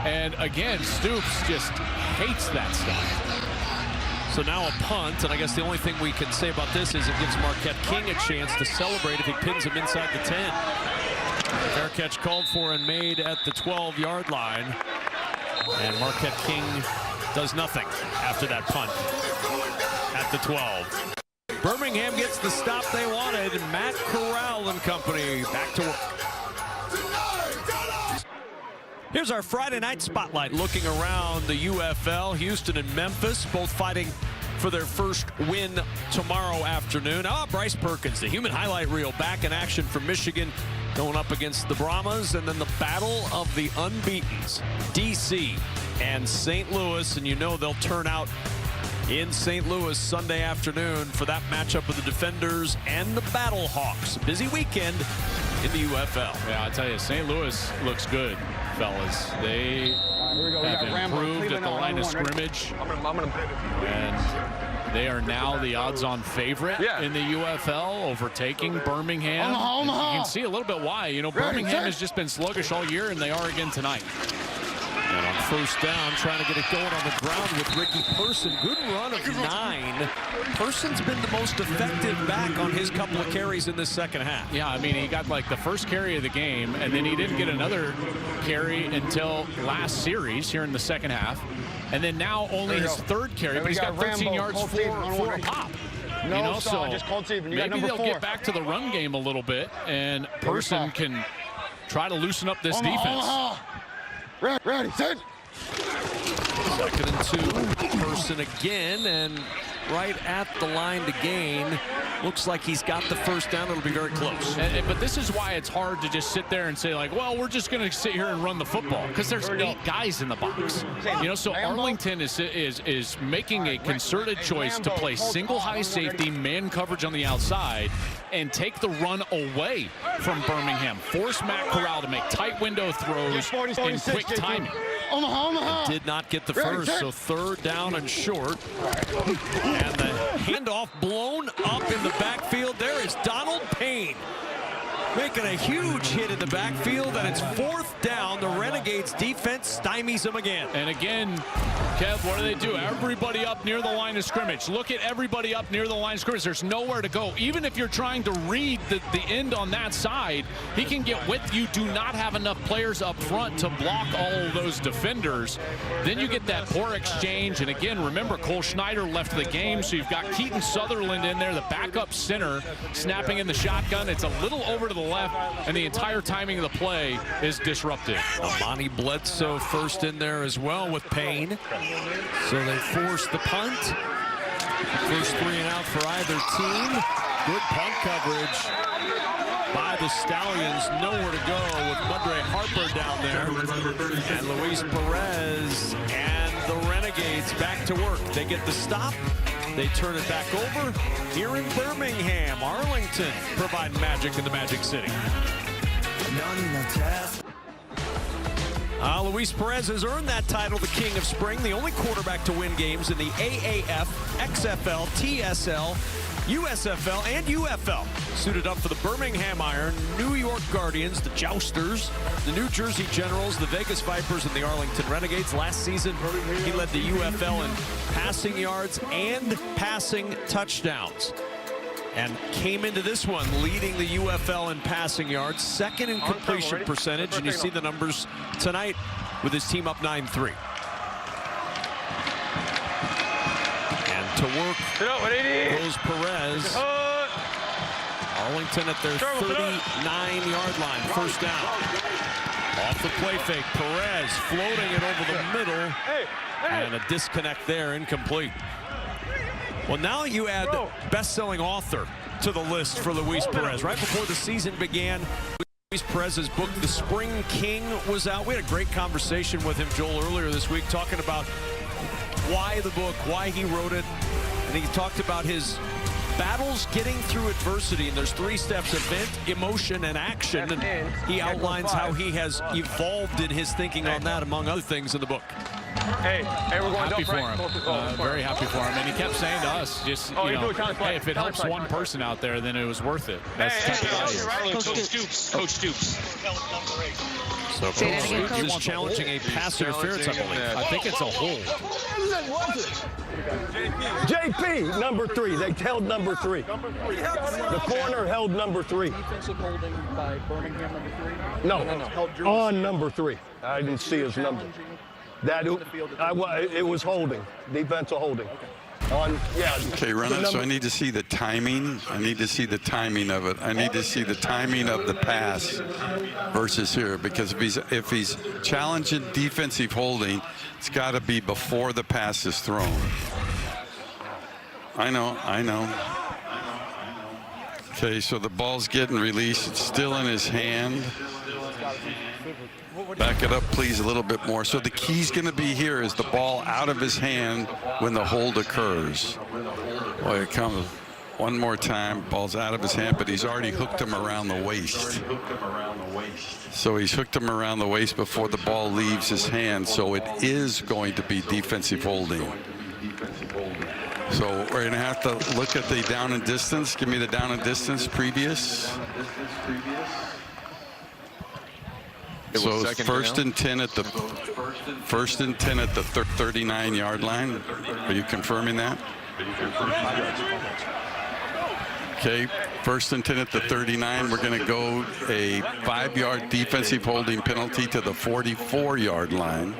And again, Stoops just hates that stuff. So now a punt, and I guess the only thing we can say about this is it gives Marquette King a chance to celebrate if he pins him inside the 10. Fair catch called for and made at the 12-yard line. And Marquette King does nothing after that punt at the 12. Birmingham gets the stop they wanted. Matt Corral and company back to work. Here's our Friday night spotlight looking around the UFL. Houston and Memphis both fighting for their first win tomorrow afternoon. Bryce Perkins, the human highlight reel, back in action for Michigan, going up against the Brahmas, and then the battle of the unbeatens, DC and St. Louis, and you know they'll turn out in St. Louis Sunday afternoon for that matchup of the Defenders and the Battlehawks. Busy weekend in the UFL. Yeah, I tell you, St. Louis looks good, fellas. They have improved at the line of scrimmage, and they are now the odds-on favorite in the UFL, overtaking Birmingham. You can see a little bit why. You know, Birmingham has just been sluggish all year, and they are again tonight. And on first down, trying to get it going on the ground with Ricky Person. Good run of 9. Person's been the most effective back on his couple of carries in this second half. Yeah, I mean, he got like the first carry of the game, and then he didn't get another carry until last series here in the second half. And then now only his 3rd carry, but he's got 13 yards for a pop. You know, so maybe they'll get back to the run game a little bit, and Person can try to loosen up this defense. Ready, set. 2nd and 2. Person again, and right at the line to gain. Looks like he's got the first down. It'll be very close. But this is why it's hard to just sit there and say, like, well, we're just going to sit here and run the football, because there's 8 guys in the box. You know, so Arlington is making a concerted choice to play single high safety, man coverage on the outside, and take the run away from Birmingham. Force Matt Corral to make tight window throws in quick timing. And did not get the first, so 3rd down and short. And the handoff blown up in the backfield. There is Donald Payne making a huge hit in the backfield, and it's 4th down. The Renegades defense stymies him again. And again, Kev, what do? Everybody up near the line of scrimmage. Look at everybody up near the line of scrimmage. There's nowhere to go. Even if you're trying to read the end on that side, he can get with you. Do not have enough players up front to block all of those defenders. Then you get that poor exchange. And again, remember, Cole Schneider left the game, so you've got Keaton Sutherland in there, the backup center, snapping in the shotgun. It's a little over to the left, and the entire timing of the play is disrupted. Amani Bledsoe first in there as well with Payne. So they force the punt. First 3 and out for either team. Good punt coverage by the Stallions. Nowhere to go with Mudray Harper down there. And Luis Perez and the Renegades back to work. They get the stop. They turn it back over. Here in Birmingham, Arlington providing magic in the Magic City. Luis Perez has earned that title, the King of Spring, the only quarterback to win games in the AAF, XFL, TSL, USFL, and UFL. Suited up for the Birmingham Iron, New York Guardians, the Jousters, the New Jersey Generals, the Vegas Vipers, and the Arlington Renegades. Last season, he led the UFL in passing yards and passing touchdowns. And came into this one leading the UFL in passing yards, 2nd in completion percentage, and you see the numbers tonight with his team up 9-3. And to work goes Perez. Arlington at their 39-yard line, first down. Off the play fake, Perez floating it over the middle, and a disconnect there, incomplete. Well, now you add best-selling author to the list for Luis Perez. Right before the season began, Luis Perez's book, The Spring King, was out. We had a great conversation with him, Joel, earlier this week, talking about why the book, why he wrote it, and he talked about his battles getting through adversity, and there's 3 steps: event, emotion, and action, and he outlines how he has evolved in his thinking on that, among other things, in the book. Hey, we're going happy for him. Very happy for him. And he kept saying to us, just, you know, hey, if it helps one person out there, then it was worth it. That's the type of value. Coach Stoops. So Coach Stoops is challenging a pass interference, I believe. I think it's a hold. JP, number 3. They held number 3. The corner held number 3. Defensive holding by Birmingham, number 3? No. On number 3. I didn't see his number. It was holding. Defensive holding. Okay, Renner, so I need to see the timing. I need to see the timing of it. I need to see the timing of the pass versus here, because if he's challenging defensive holding, it's got to be before the pass is thrown. I know. Okay, so the ball's getting released. It's still in his hand. Back it up, please, a little bit more. So the key's going to be here is the ball out of his hand when the hold occurs. Boy, it comes one more time. Ball's out of his hand, but he's already hooked him around the waist. So he's hooked him around the waist before the ball leaves his hand. So it is going to be defensive holding. So we're going to have to look at the down and distance. Give me the down and distance previous. So first and 10 at the 39-yard line. Are you confirming that? Okay, first and 10 at the 39. We're going to go a 5-yard defensive holding penalty to the 44-yard line.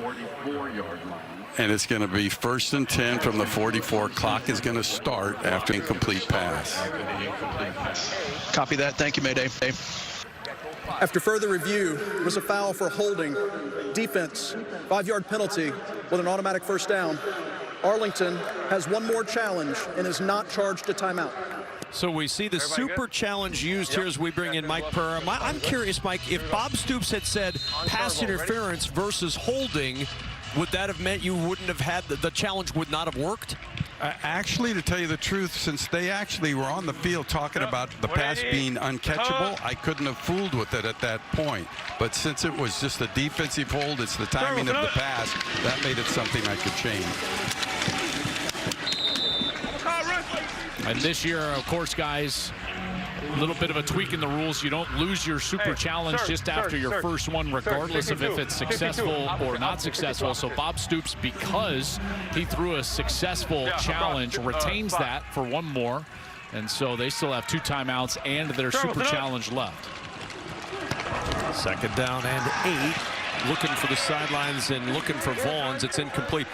And it's going to be first and 10 from the 44. Clock is going to start after incomplete pass. Copy that. Thank you, Mayday. After further review, it was a foul for holding. Defense, 5-yard penalty with an automatic first down. Arlington has one more challenge and is not charged a timeout. So we see the super challenge used here as we bring in Mike Pereira. I'm curious, Mike, if Bob Stoops had said pass interference versus holding, would that have meant you wouldn't have had the challenge would not have worked? Actually, to tell you the truth, since they actually were on the field talking about the pass being uncatchable, I couldn't have fooled with it at that point. But since it was just a defensive hold, it's the timing of the pass, that made it something I could change. And this year, of course, guys, a little bit of a tweak in the rules. You don't lose your super challenge just after your first one, regardless of if it's successful or not successful. So Bob Stoops, because he threw a successful challenge, retains that for one more. And so they still have 2 timeouts and their super challenge left. Second down and 8. Looking for the sidelines and looking for Vaughns. It's incomplete.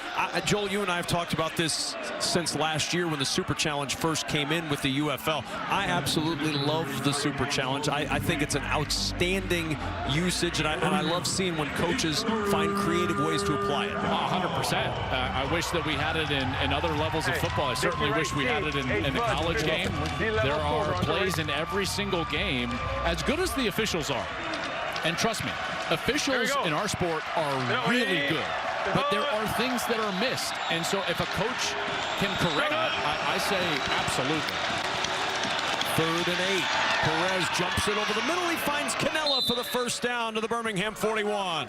Joel, you and I have talked about this since last year when the Super Challenge first came in with the UFL. I absolutely love the Super Challenge. I think it's an outstanding usage, and I love seeing when coaches find creative ways to apply it. 100%. I wish that we had it in other levels of football. I certainly wish we had it in the college game. There are plays in every single game, as good as the officials are. And trust me, officials in our sport are really good, but there are things that are missed. And so if a coach can correct that, I say absolutely. 3rd and 8. Perez jumps it over the middle. He finds Canella for the first down to the Birmingham 41.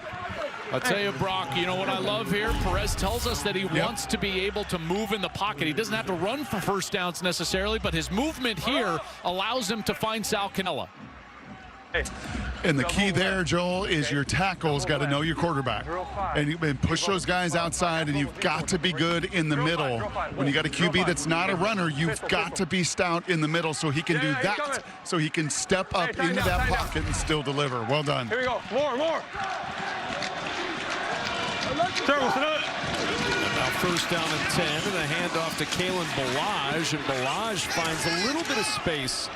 I'll tell you, Brock, you know what I love here? Perez tells us that he wants to be able to move in the pocket. He doesn't have to run for first downs necessarily, but his movement here allows him to find Sal Canella. And the key there, Joel, is your tackle's got to know your quarterback. And push those guys outside, and you've got to be good in the middle. When you got a QB that's not a runner, you've got to be stout in the middle so he can do that, so he can step up into that pocket and still deliver. Well done. Here we go. More. Now first down and 10, and a handoff to Kalen Balaj, and Balaj finds a little bit of space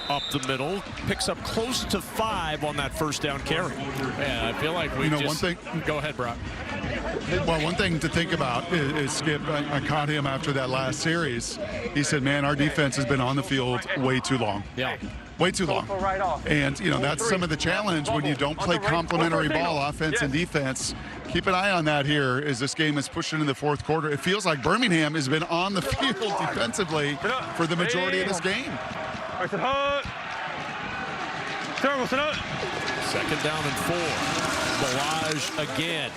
up the middle, picks up close to 5 on that first down carry. Man, I feel like we one thing. Go ahead, Brock. Well, one thing to think about is Skip, I caught him after that last series. He said, man, our defense has been on the field way too long. Yeah. Way too long. And, that's some of the challenge when you don't play complementary ball, offense and defense. Keep an eye on that here as this game is pushed into the fourth quarter. It feels like Birmingham has been on the field defensively for the majority of this game. Second down and 4. Balaj again.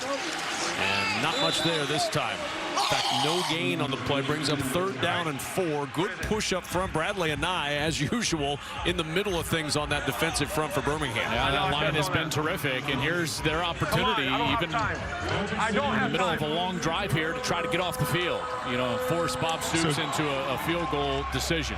And not much there this time. In fact, no gain on the play. Brings up 3rd down and 4. Good push up front. Bradley and Nye, as usual, in the middle of things on that defensive front for Birmingham. Yeah, that line has been terrific. And here's their opportunity, even in the middle of a long drive here, to try to get off the field. Force Bob Stoops into a field goal decision.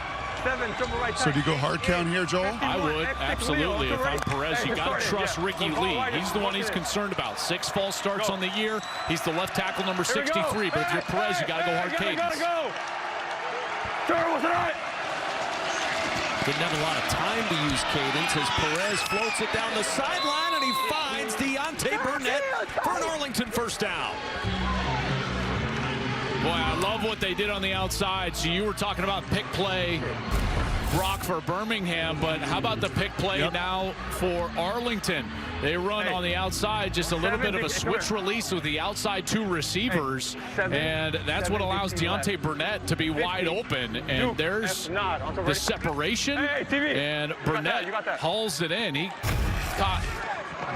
So do you go hard count here, Joel? I would, absolutely. If I'm Perez, you got to trust Ricky Lee. He's the one he's concerned about. 6 false starts on the year. He's the left tackle number 63. But if you're Perez, you got to go hard cadence. Didn't have a lot of time to use cadence as Perez floats it down the sideline, and he finds Deontay Burnett for an Arlington first down. Boy, I love what they did on the outside. So you were talking about pick play, Brock, for Birmingham, but how about the pick play now for Arlington? They run on the outside, just a little bit of a switch release with the outside 2 receivers, and that's what allows Deontay Burnett to be wide open. And there's the separation, and Burnett hauls it in. He caught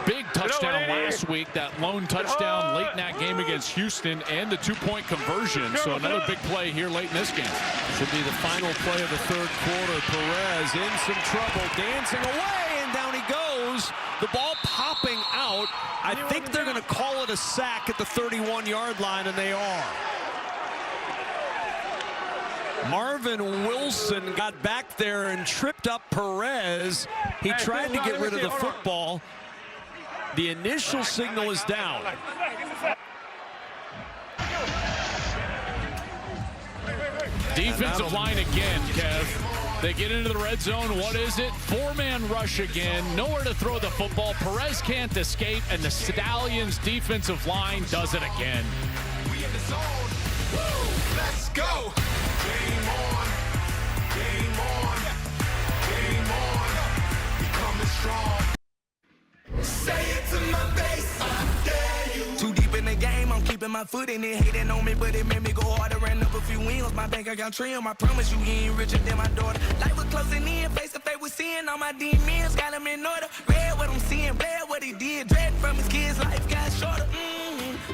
big touchdown last week, that lone touchdown late in that game against Houston, and the 2-point conversion. So another big play here late in this game. Should be the final play of the 3rd quarter. Perez in some trouble, dancing away, and down he goes. The ball popping out. I think they're going to call it a sack at the 31-yard line, and they are. Marvin Wilson got back there and tripped up Perez. He tried to get rid of the football. The initial signal is down. Defensive line again, Kev. They get into the red zone. What is it? 4-man rush again. Nowhere to throw the football. Perez can't escape, and the Stallions defensive line does it again. We in the zone. Woo! Let's go. Game on. Game on. Game on. We coming strong. Say it to my face, I dare you. Too deep in the game, I'm keeping my foot in it. Hating on me, but it made me go harder. Ran up a few wheels, my bank account trim. I promise you, he ain't richer than my daughter. Life was closing in, face to face with seeing all my demons. Got him in order. Read what I'm seeing, read what he did. Dread from his kids, life got shorter.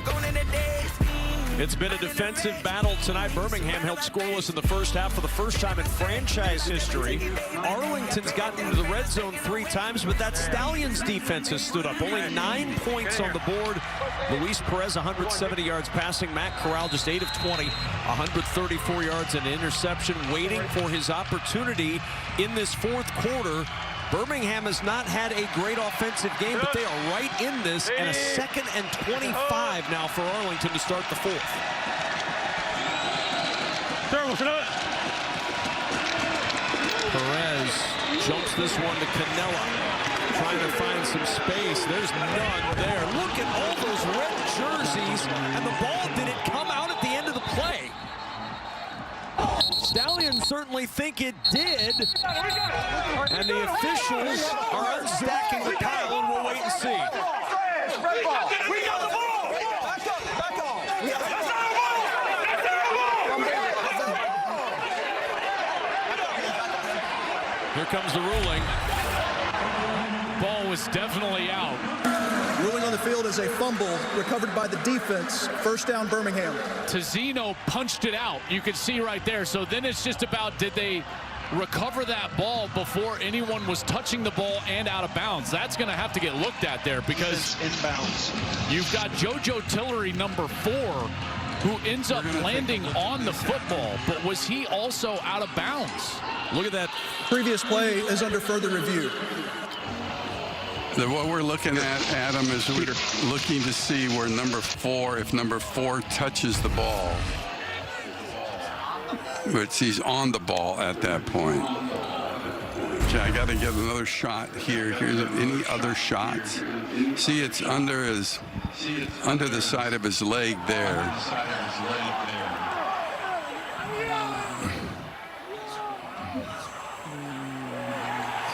Going in the days. It's been a defensive battle tonight. Birmingham held scoreless in the first half for the first time in franchise history. Arlington's gotten into the red zone 3 times, but that Stallions defense has stood up. Only 9 points on the board. Luis Perez, 170 yards passing. Matt Corral, just 8 of 20, 134 yards and an interception, waiting for his opportunity in this 4th quarter. Birmingham has not had a great offensive game, but they are right in this, and a 2nd and 25 now for Arlington to start the 4th. Perez jumps this one to Canella, trying to find some space. There's none there. Look at all those red jerseys, and the ball didn't come out at the end of the play. Stallions certainly think it did, and the officials are unstacking the pile, and we'll wait and see. Here comes the ruling. Ball was definitely out. Ruling on the field is a fumble recovered by the defense. First down, Birmingham. Tizino punched it out. You can see right there. So then it's just about, did they recover that ball before anyone was touching the ball and out of bounds? That's going to have to get looked at there, because inbounds. You've got JoJo Tillery, number 4, who ends up landing on the football. But was he also out of bounds? Look at that. Previous play is under further review. What we're looking at, Adam, is we're looking to see where number 4, if number 4 touches the ball. But he's on the ball at that point. Okay, I got to get another shot here. Here's any other shots. See, it's under the side of his leg there.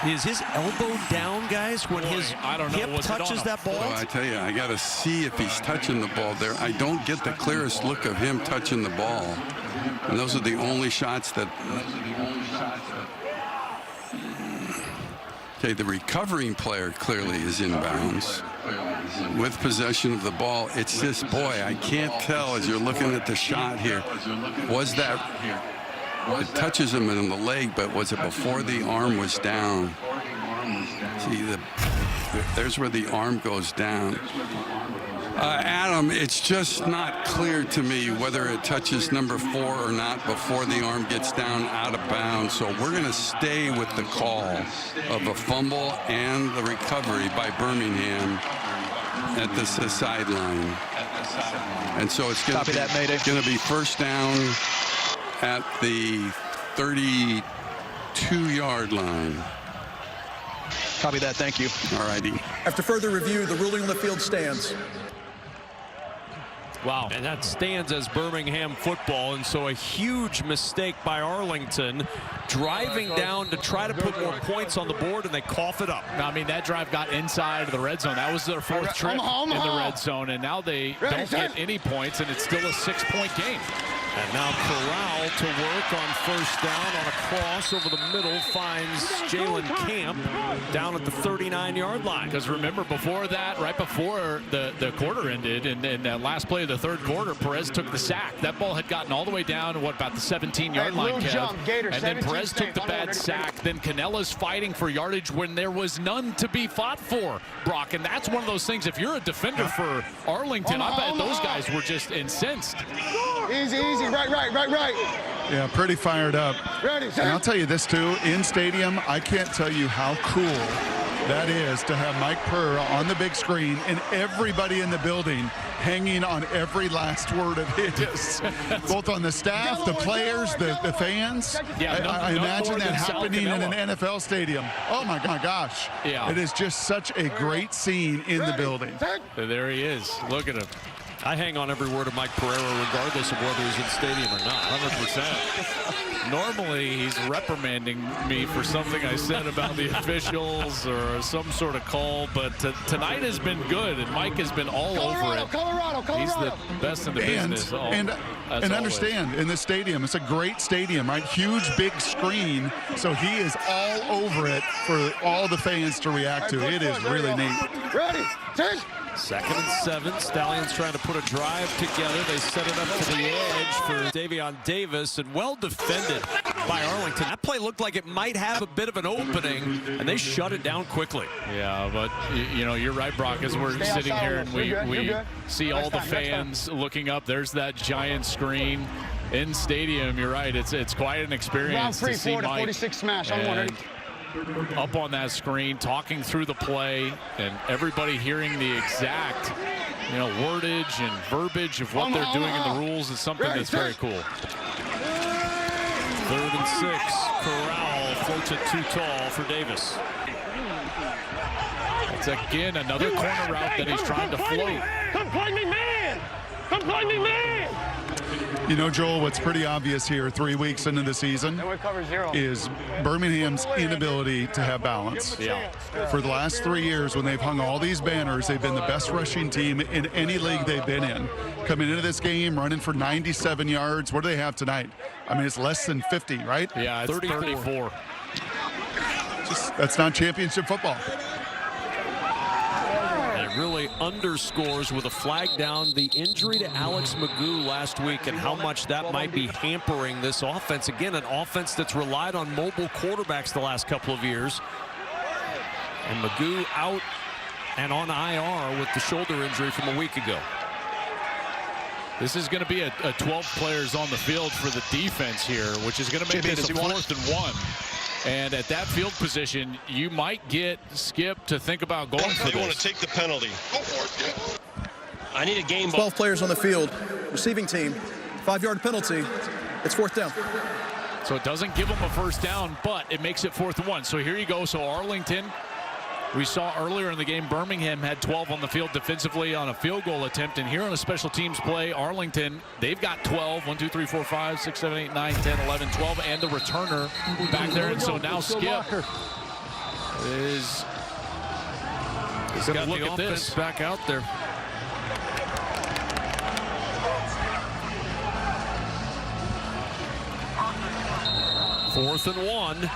Is his elbow down, guys, when his hip touches that ball? Well, I tell you, I got to see if he's touching the ball there. I don't get the clearest look of him touching the ball. And those are the only shots that... Okay, the recovering player clearly is in bounds with possession of the ball. It's just, boy, I can't tell as you're looking at the shot here. Was that... It touches him in the leg, but was it before the arm was down? See, there's where the arm goes down. Adam, it's just not clear to me whether it touches number 4 or not before the arm gets down out of bounds. So we're going to stay with the call of a fumble and the recovery by Birmingham at the sideline. And so it's going to be first down at the 32-yard line. Copy that, thank you. All righty. After further review, the ruling on the field stands. Wow. And that stands as Birmingham football, and so a huge mistake by Arlington, driving down to try to put more points on the board, and they cough it up. I mean, that drive got inside the red zone. That was their 4th trip in the red zone, and now they don't get any points, and it's still a 6-point game. And now Corral to work on first down on a cross over the middle, finds Jalen Camp down at the 39-yard line. Because remember, before that, right before the quarter ended, and that last play of the 3rd quarter, Perez took the sack. That ball had gotten all the way down to, about the 17-yard line, Kev. And then Perez took the bad sack. Then Canella's fighting for yardage when there was none to be fought for, Brock. And that's one of those things, if you're a defender for Arlington, I bet those guys were just incensed. Easy, easy. Right. Yeah, pretty fired up. Ready, and I'll tell you this, too. In stadium, I can't tell you how cool that is to have Mike Purr on the big screen and everybody in the building hanging on every last word of his. Both on the staff, the players, the fans. I imagine that happening in an NFL stadium. Oh, my gosh. Yeah. It is just such a great scene in the building. There he is. Look at him. I hang on every word of Mike Pereira, regardless of whether he's in stadium or not. 100%. Normally, he's reprimanding me for something I said about the officials or some sort of call, but tonight has been good, and Mike has been all over it. Colorado. He's the best in the business. And understand, in this stadium, it's a great stadium, right? Huge, big screen, so he is all over it for all the fans to react to. It is really neat. Ready, 10. 2nd and 7. Stallions trying to put a drive together. They set it up to the edge for Davion Davis, and well defended by Arlington. That play looked like it might have a bit of an opening, and they shut it down quickly. Yeah, but you're right, Brock, as we're sitting here and we see all the fans looking up. There's that giant screen in stadium. You're right. It's quite an experience to see Mike 46 smash on 180. Up on that screen, talking through the play, and everybody hearing the exact, wordage and verbiage of what they're doing in the rules is something that's very cool. 3rd and 6. Corral floats it too tall for Davis. It's again another corner route that he's trying to float. Come play me, man! Come play me, man! You know, Joel, what's pretty obvious here 3 weeks into the season is Birmingham's inability to have balance. Yeah. For the last 3 years, when they've hung all these banners, they've been the best rushing team in any league they've been in. Coming into this game, running for 97 yards. What do they have tonight? I mean, it's less than 50, right? Yeah, it's 34. That's not championship football. Really underscores with a flag down the injury to Alex Magoo last week and how much that might be hampering this offense. Again, an offense that's relied on mobile quarterbacks the last couple of years. And Magoo out and on IR with the shoulder injury from a week ago. This is going to be a 12 players on the field for the defense here, which is going to make this a 4th and 1. And at that field position, you might get Skip to think about going for this. You want to take the penalty. Go for it, Skip. I need a game ball. 12 players on the field. Receiving team, 5-yard penalty. It's 4th down. So it doesn't give them a first down, but it makes it 4th and 1. So here you go. So Arlington, we saw earlier in the game, Birmingham had 12 on the field defensively on a field goal attempt. And here on a special teams play, Arlington, they've got 12. 1, 2, 3, 4, 5, 6, 7, 8, 9, 10, 11, 12, and the returner back there. And so now Skip is going to look at this. Back out there. Fourth and 1.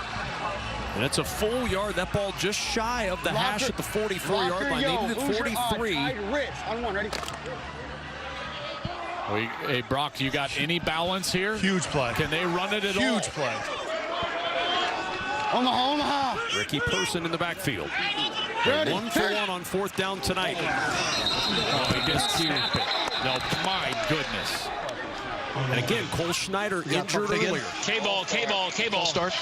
And it's a full yard. That ball just shy of the hash at the 44-yard line. They needed 43. Hey, Brock, you got any balance here? Huge play. Can they run it at all? Huge play. Omaha. Ricky Person in the backfield. 1 for 1 on 4th down tonight. Oh, he just cubed it. No, my goodness. And again, Cole Schneider injured earlier. K-ball start.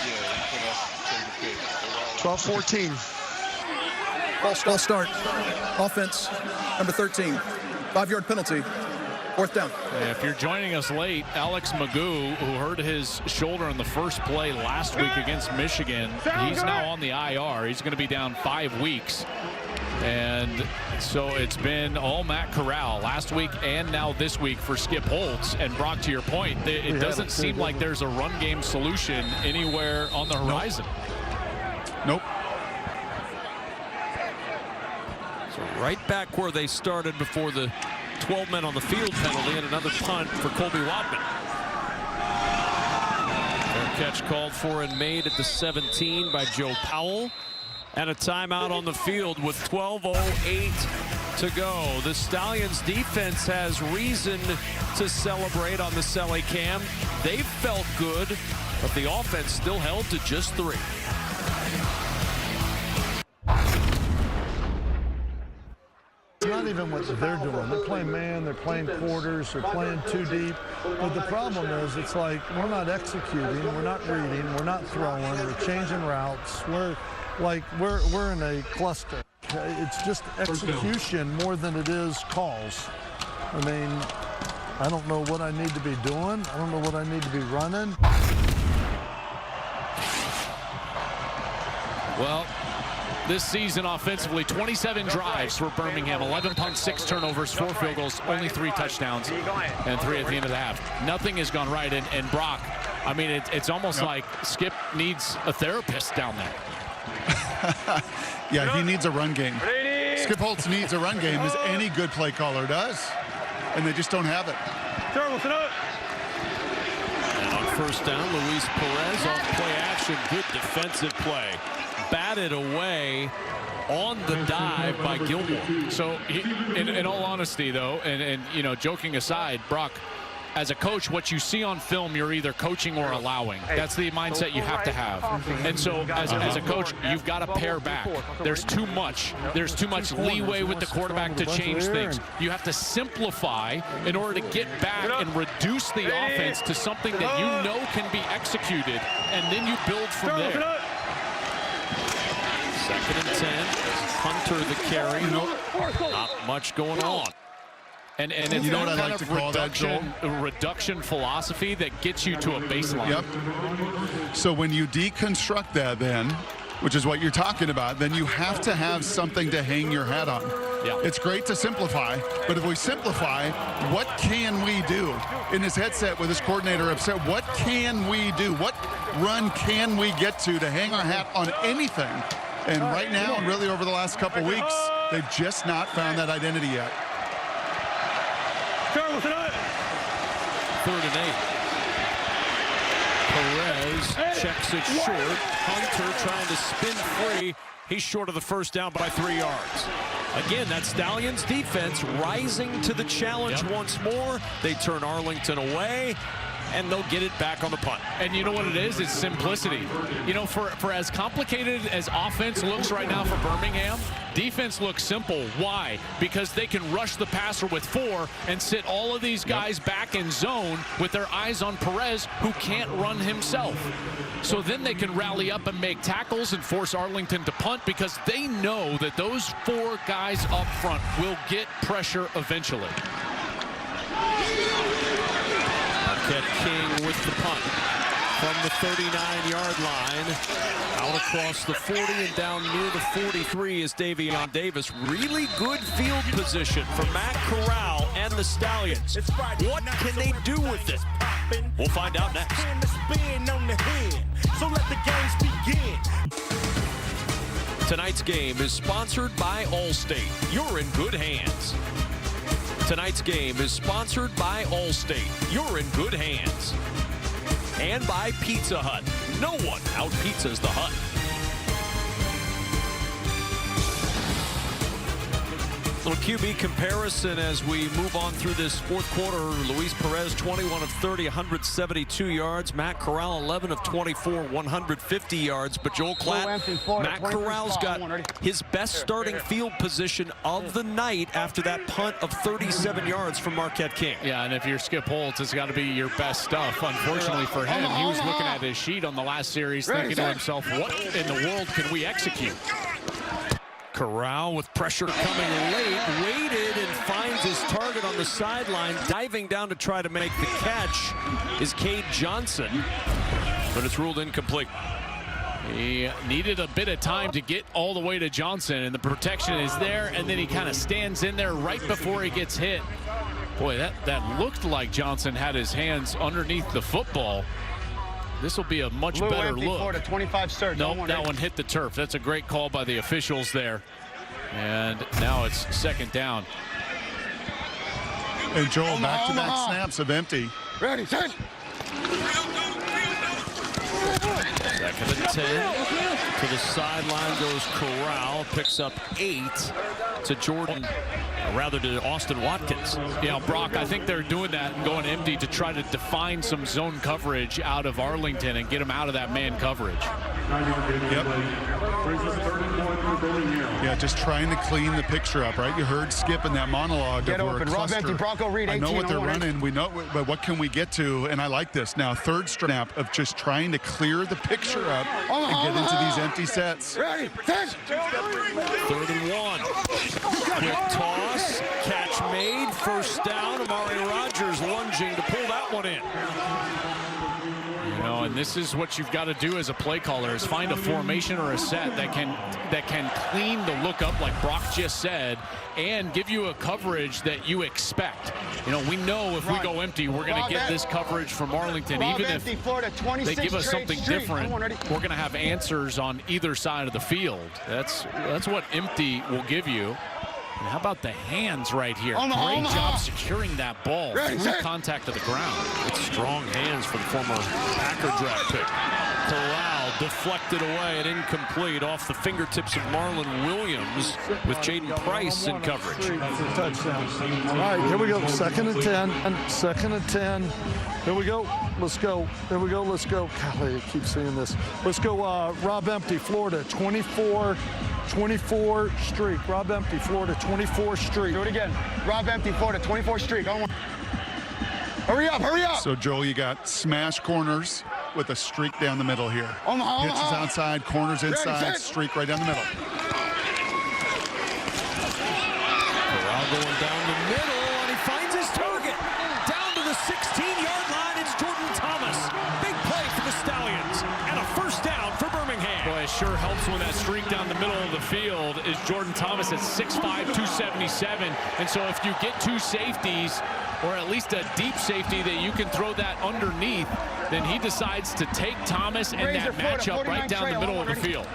12-14. Ball start. Offense, number 13. 5-yard penalty. 4th down. If you're joining us late, Alex Magoo, who hurt his shoulder in the first play last week against Michigan, he's now on the IR. He's going to be down 5 weeks. And so it's been all Matt Corral last week and now this week for Skip Holtz. And Brock, to your point, it doesn't seem like there's a run game solution anywhere on the horizon. Nope. So right back where they started before the 12 men on the field penalty, and another punt for Colby Wadman. Fair catch called for and made at the 17 by Joe Powell. And a timeout on the field with 12:08 to go. The Stallions defense has reason to celebrate on the Selly Cam. They've felt good, but the offense still held to just 3. It's not even what they're doing. They're playing man, they're playing quarters, they're playing too deep. But the problem is, it's like we're not executing, we're not reading, we're not throwing, we're changing routes. We're in a cluster. It's just execution more than it is calls. I mean, I don't know what I need to be doing. I don't know what I need to be running. Well, this season offensively, 27 drives for Birmingham, 11 punts, 6 turnovers, 4 field goals, only 3 touchdowns, and 3 at the end of the half. Nothing has gone right. And Brock, I mean, it's almost like Skip needs a therapist down there. Yeah, he needs a run game. Skip Holtz needs a run game, as any good play caller does, and they just don't have it. And on 1st down, Luis Perez off play action. Good defensive play. Batted away on the dive by Gilmore. So, in all honesty, though, and you know, joking aside, Brock, as a coach, what you see on film, you're either coaching or allowing. That's the mindset you have to have. And so, as a coach, you've got to pare back. There's too much. There's too much leeway with the quarterback to change things. You have to simplify in order to get back and reduce the offense to something that you know can be executed, and then you build from there. 2nd and 10. Hunter the carry. Not much going on. And it's you know what I kind like of to call that, Joel? reduction philosophy that gets you to a baseline. Yep. So when you deconstruct that, then, which is what you're talking about, then you have to have something to hang your hat on. Yeah. It's great to simplify, but if we simplify, what can we do? In his headset with his coordinator upset, what can we do? What run can we get to hang our hat on anything? And right now, and really over the last couple weeks, they've just not found that identity yet. 3rd and 8. Perez checks it short. Hunter trying to spin free. He's short of the 1st down by 3 yards. Again, that Stallions defense rising to the challenge once more. They turn Arlington away, and they'll get it back on the punt. And you know what it is? It's simplicity. You know, for as complicated as offense looks right now for Birmingham, defense looks simple. Why? Because they can rush the passer with 4 and sit all of these guys back in zone with their eyes on Perez, who can't run himself. So then they can rally up and make tackles and force Arlington to punt, because they know that those 4 guys up front will get pressure eventually. Marquette King with the punt. from the 39-yard line. Out across the 40 and down near the 43 is Davion Davis. Really good field position for Matt Corral and the Stallions. What can they do with it? We'll find out next. So let the games begin. Tonight's game is sponsored by Allstate. You're in good hands. Tonight's game is sponsored by Allstate. You're in good hands. And by Pizza Hut. No one out-pizzas the Hut. Little QB comparison as we move on through this fourth quarter. Luis Perez, 21 of 30, 172 yards. Matt Corral, 11 of 24, 150 yards. But Joel Klatt, Matt Corral's got his best starting field position of the night after that punt of 37 yards from Marquette King. Yeah, and if you're Skip Holtz, it's got to be your best stuff. Unfortunately for him, he was looking at his sheet on the last series thinking to himself, what in the world can we execute? Corral with pressure coming late, waited and finds his target on the sideline. Diving down to try to make the catch is Cade Johnson, but it's ruled incomplete. He needed a bit of time to get all the way to Johnson, and the protection is there, and then he kind of stands in there right before he gets hit. Boy, that looked like Johnson had his hands underneath the football. This will be a much better look. Florida, 25 search. Nope, that one hit the turf. That's a great call by the officials there. And now it's second down. And Joel, back-to-back snaps of empty. Ready, set. Second and 10. To the sideline goes Corral. Picks up 8 to Jordan. Rather to Austin Watkins. Yeah, Brock, I think they're doing that and going empty to try to define some zone coverage out of Arlington and get them out of that man coverage. Yep. Yeah, just trying to clean the picture up, right? You heard Skip in that monologue. Get open, Rob empty, Bronco Reed, 18. I know what they're running. We know, but what can we get to? And I like this now. Third snap of just trying to clear the picture up and get into these empty sets. Ready, set. 3rd and 1. Quick toss, catch made, first down. Amari Rogers lunging to pull that one in. You know, and this is what you've got to do as a play caller, is find a formation or a set that can clean the look up, like Brock just said, and give you a coverage that you expect. You know, we know if we go empty, we're going to get this coverage from Arlington. Even if they give us something different, we're going to have answers on either side of the field. That's what empty will give you. And how about the hands right here? Great job securing that ball through contact to the ground. It's strong hands for the former Packer draft pick. Corral deflected away and incomplete off the fingertips of Marlon Williams with Jaden Price in coverage. All right, here we go. 2nd and 10. 2nd and 10. Here we go. Let's go. Here we go. Let's go. Golly, I keep seeing this. Let's go. Rob Empty, Florida, 24 streak. Rob Empty, Florida, 24 streak. Do it again. Rob Empty, Florida, 24 streak. Hurry up, hurry up. So, Joel, you got smash corners with a streak down the middle here. Pitches outside, corners inside, streak right down the middle. Corral going down the middle, and he finds his target. Down to the 16-yard line, it's Jordan Thomas. Big play for the Stallions, and a first down for Birmingham. Boy, it sure helps when that streak down the middle of the field is Jordan Thomas at 6'5", 277. And so if you get two safeties, or at least a deep safety that you can throw that underneath, then he decides to take Thomas and that matchup right down the middle of the field.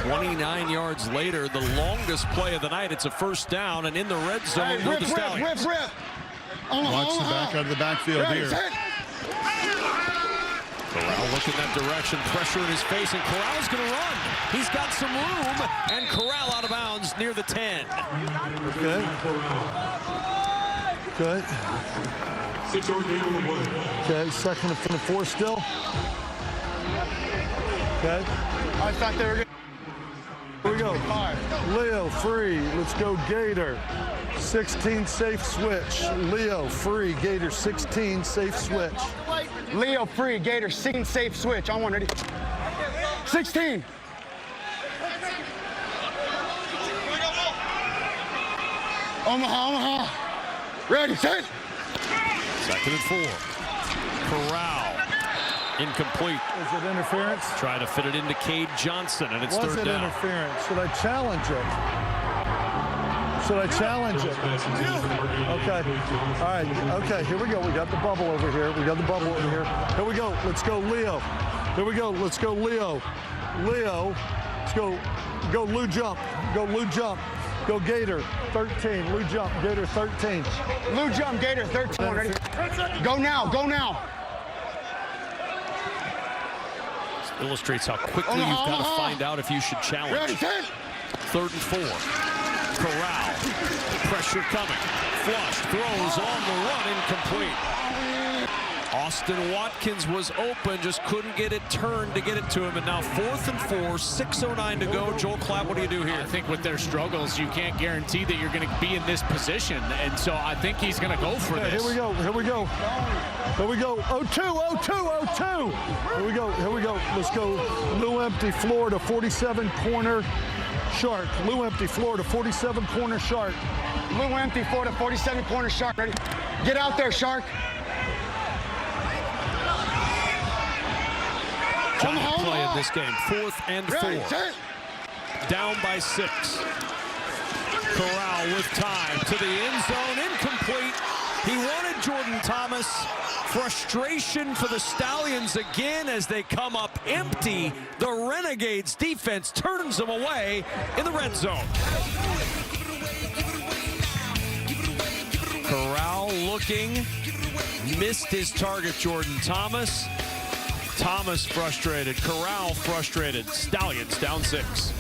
29 yards later, the longest play of the night. It's a first down, and in the red zone go the Stallions. Watch the back out of the backfield here. Corral looking that direction, pressure in his face, and Corral's going to run. He's got some room, and Corral out of bounds near the 10. Okay. Okay. 6-yard gain on the play. Okay, 2nd and 4 still. Okay. I thought they were good. Here we go. Leo, free. Let's go, Gator. 16 safe switch. Leo, free. Gator, 16 safe switch. Leo, free. Gator, 16 safe switch. On one, ready. 16. Omaha. Ready, set. 2nd and 4. Corral. Incomplete. Is it interference? Try to fit it into Cade Johnson, and it's third down. Interference? Should I challenge it? Should I challenge it? Okay. All right. Okay, here we go. We got the bubble over here. Here we go. Let's go, Leo. Here we go. Let's go, Leo. Let's go. Go, Lou jump. Go, Lou jump. Go, Gator. 13. Lou jump. Gator 13. Lou jump, Gator 13. Ready? Go now. Illustrates how quickly you've got to find out if you should challenge. Ready, 10. 3rd and 4. Corral. Pressure coming. Flush. Throws on the run. Incomplete. Austin Watkins was open, just couldn't get it turned to get it to him. And now 4th and 4, 6:09 to go. Joel Klatt, what do you do here? I think with their struggles, you can't guarantee that you're going to be in this position. And so I think he's going to go for this. Here we go. 0-2. Here we go. Let's go. Lou empty, Florida, 47 corner shark. Lou empty, Florida, 47 corner shark. Lou empty, Florida, 47 corner shark. Ready? Get out there, shark. Giant play in this game. 4th and 4. Down by 6. Corral with time to the end zone. Incomplete. He wanted Jordan Thomas. Frustration for the Stallions again as they come up empty. The Renegades defense turns them away in the red zone. Corral looking. Missed his target, Jordan Thomas. Thomas frustrated. Corral frustrated. Stallions down 6.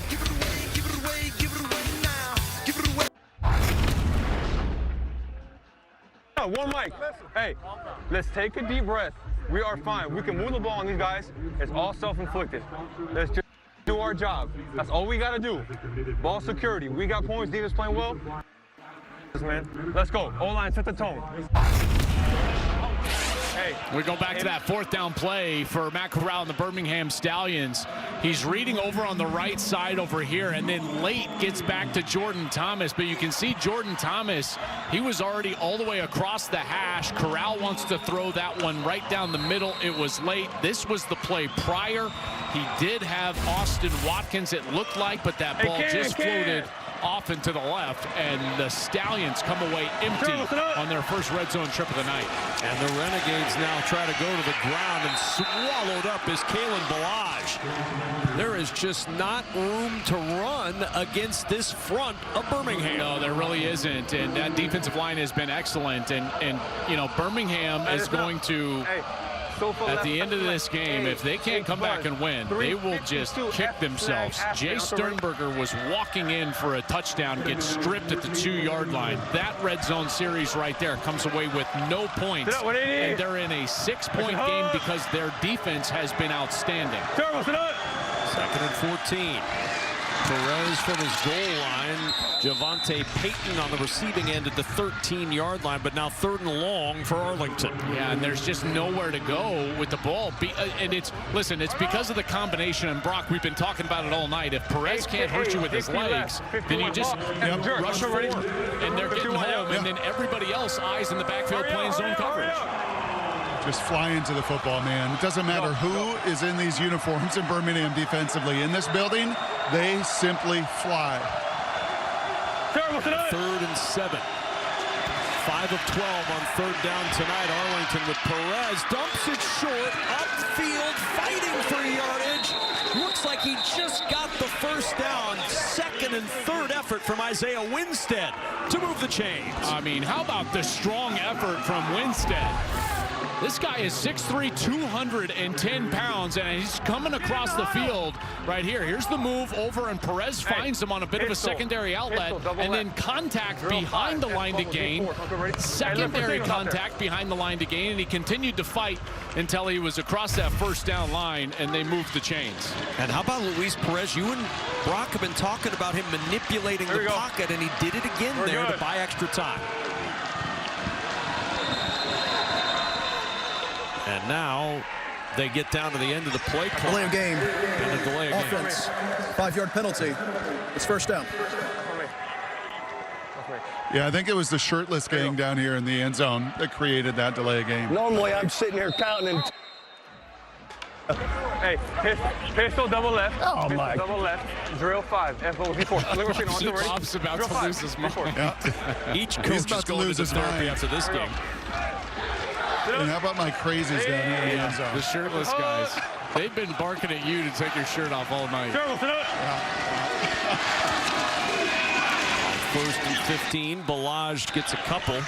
One mic. Hey, let's take a deep breath. We are fine. We can move the ball on these guys. It's all self-inflicted. Let's just do our job. That's all we got to do. Ball security. We got points. Defense playing well. Man, let's go. O-line, set the tone. Hey, we go back to that 4th down play for Matt Corral and the Birmingham Stallions. He's reading over on the right side over here, and then late gets back to Jordan Thomas. But you can see Jordan Thomas, he was already all the way across the hash. Corral wants to throw that one right down the middle. It was late. This was the play prior. He did have Austin Watkins, it looked like, but that ball just floated off and to the left, and the Stallions come away empty on their first red zone trip of the night. And the Renegades now try to go to the ground, and swallowed up is Kalen Balaj. There is just not room to run against this front of Birmingham. No, there really isn't, and that defensive line has been excellent, and you know, Birmingham is going to, at the end of this game, if they can't come back and win, they will just kick themselves. Jay Sternberger was walking in for a touchdown, gets stripped at the 2-yard line. That red zone series right there comes away with no points, and they're in a 6-point game because their defense has been outstanding. 2nd and 14. Perez from his goal line. Javante Payton on the receiving end at the 13-yard line, but now 3rd and long for Arlington. Yeah, and there's just nowhere to go with the ball. And it's because of the combination. And Brock, we've been talking about it all night. If Perez can't hurt you with his legs, then you just rush forward, and they're getting home, and then everybody else eyes in the backfield playing zone coverage. Just fly into the football, man. It doesn't matter who is in these uniforms in Birmingham defensively. In this building, they simply fly. 3rd and 7. 5 of 12 on 3rd down tonight. Arlington with Perez. Dumps it short. Upfield, fighting for yardage. Looks like he just got the 1st down. 2nd and 3rd effort from Isaiah Winstead to move the chains. I mean, how about the strong effort from Winstead? This guy is 6'3", 210 pounds, and he's coming across the field right here. Here's the move over, and Perez finds him on a bit of a secondary outlet, and then contact behind the line to gain. Secondary contact behind the line to gain, and he continued to fight until he was across that 1st down line, and they moved the chains. And how about Luis Perez? You and Brock have been talking about him manipulating the pocket, and he did it again there to buy extra time. And now they get down to the end of the play clock. Delay of game. And a delay of offense. 5-yard penalty. It's 1st down. Yeah, I think it was the shirtless gang down here in the end zone that created that delay of game. Normally, I'm sitting here counting and. Hey, pistol double left. Oh, pistol my. double left. Drill 5. FO V4. Bob's about to lose his mind. Yeah. Each He's coach about is to going lose to his therapy mind. after this game. And how about my crazies down here in the end zone? The shirtless guys. They've been barking at you to take your shirt off all night. First and 15. Balaj gets a couple.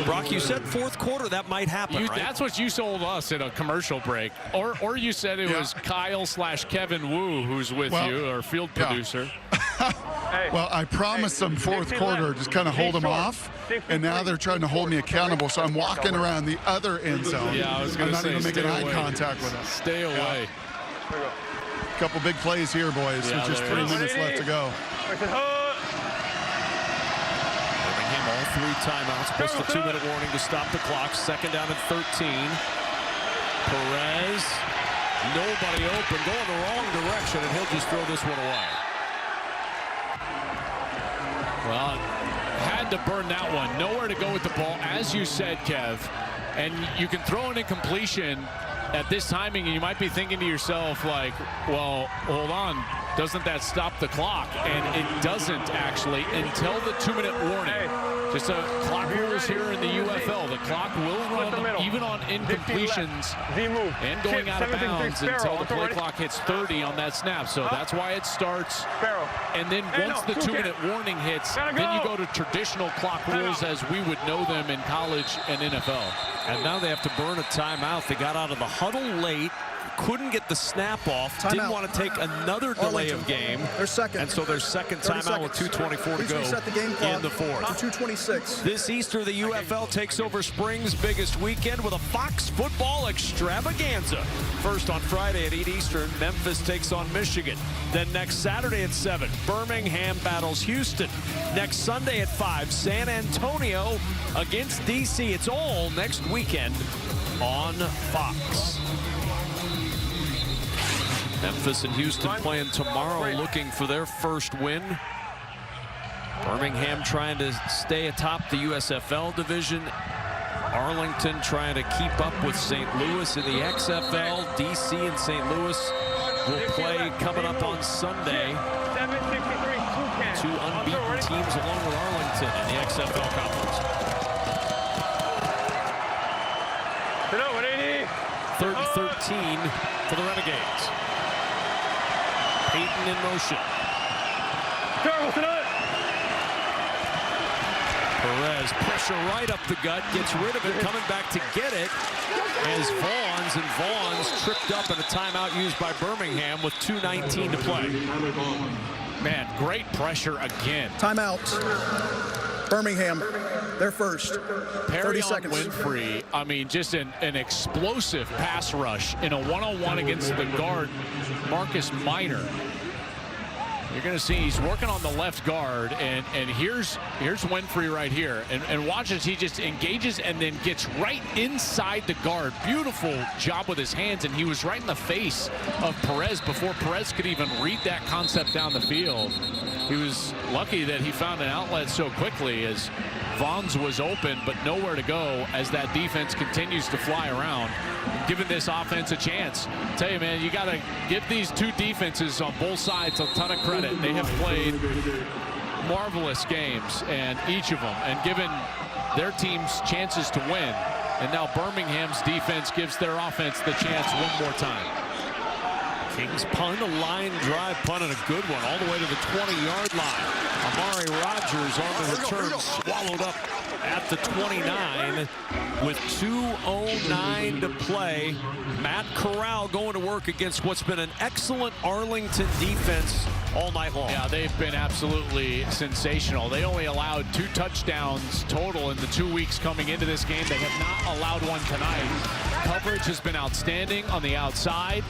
Brock, you said fourth quarter that might happen, right? That's what you sold us in a commercial break. Or you said it was Kyle/Kevin Wu who's with you, our field producer. Well, I promised them fourth quarter, just kind of hold them off, and now they're trying to hold me accountable, so I'm walking around the other end zone. Yeah, I was going I'm to say, not even making eye away. contact with them. Stay away. A couple big plays here, boys, with just 3 minutes left to go. Birmingham all 3 timeouts, plus the 2-minute warning to stop the clock. Second down and 13. Perez, nobody open, going the wrong direction, and he'll just throw this one away. Well, had to burn that one. Nowhere to go with the ball, as you said, Kev. And you can throw an incompletion at this timing, and you might be thinking to yourself, like, well, hold on. Doesn't that stop the clock? And it doesn't, actually, until the 2-minute warning. Just clock rules here in the UFL. The clock will run even on incompletions and going out of bounds until the play clock hits 30 on that snap. So that's why it starts. And then once the 2-minute warning hits, then you go to traditional clock rules as we would know them in college and NFL. And now they have to burn a timeout. They got out of the huddle late. Couldn't get the snap off. Didn't want to take another delay of game. Their second. And so their second timeout with 2:24 to go in the fourth. 2:26. This Easter, the UFL takes over spring's biggest weekend with a Fox football extravaganza. First on Friday at 8 Eastern, Memphis takes on Michigan. Then next Saturday at 7, Birmingham battles Houston. Next Sunday at 5, San Antonio against DC. It's all next weekend on Fox. Memphis and Houston playing tomorrow, looking for their first win. Birmingham trying to stay atop the USFL division. Arlington trying to keep up with St. Louis in the XFL. DC and St. Louis will play coming up on Sunday. 2 unbeaten teams along with Arlington in the XFL conference. 3rd and 13 for the Renegades. Peyton in motion. Perez, pressure right up the gut, gets rid of it, coming back to get it as Vaughn's tripped up in a timeout used by Birmingham with 2:19 to play. Man, great pressure again. Timeout. Birmingham, they're first. Perry 30 on seconds. Winfrey, I mean, just an explosive pass rush in a one-on-one against the guard, Marcus Minor. You're going to see he's working on the left guard, and here's Winfrey right here. And watch as he just engages and then gets right inside the guard. Beautiful job with his hands, and he was right in the face of Perez before Perez could even read that concept down the field. He was lucky that he found an outlet so quickly as Vaughn's was open, but nowhere to go as that defense continues to fly around, giving this offense a chance. I tell you, man, you got to give these two defenses on both sides a ton of credit. They have played marvelous games, and each of them, and given their teams chances to win. And now Birmingham's defense gives their offense the chance one more time. Kings punt, a line drive punt, and a good one all the way to the 20-yard line. Amari Rogers on the return, swallowed up at the 29 with 2:09 to play. Matt Corral going to work against what's been an excellent Arlington defense all night long. Yeah, they've been absolutely sensational. They only allowed 2 touchdowns total in the 2 weeks coming into this game. They have not allowed one tonight. Coverage has been outstanding on the outside.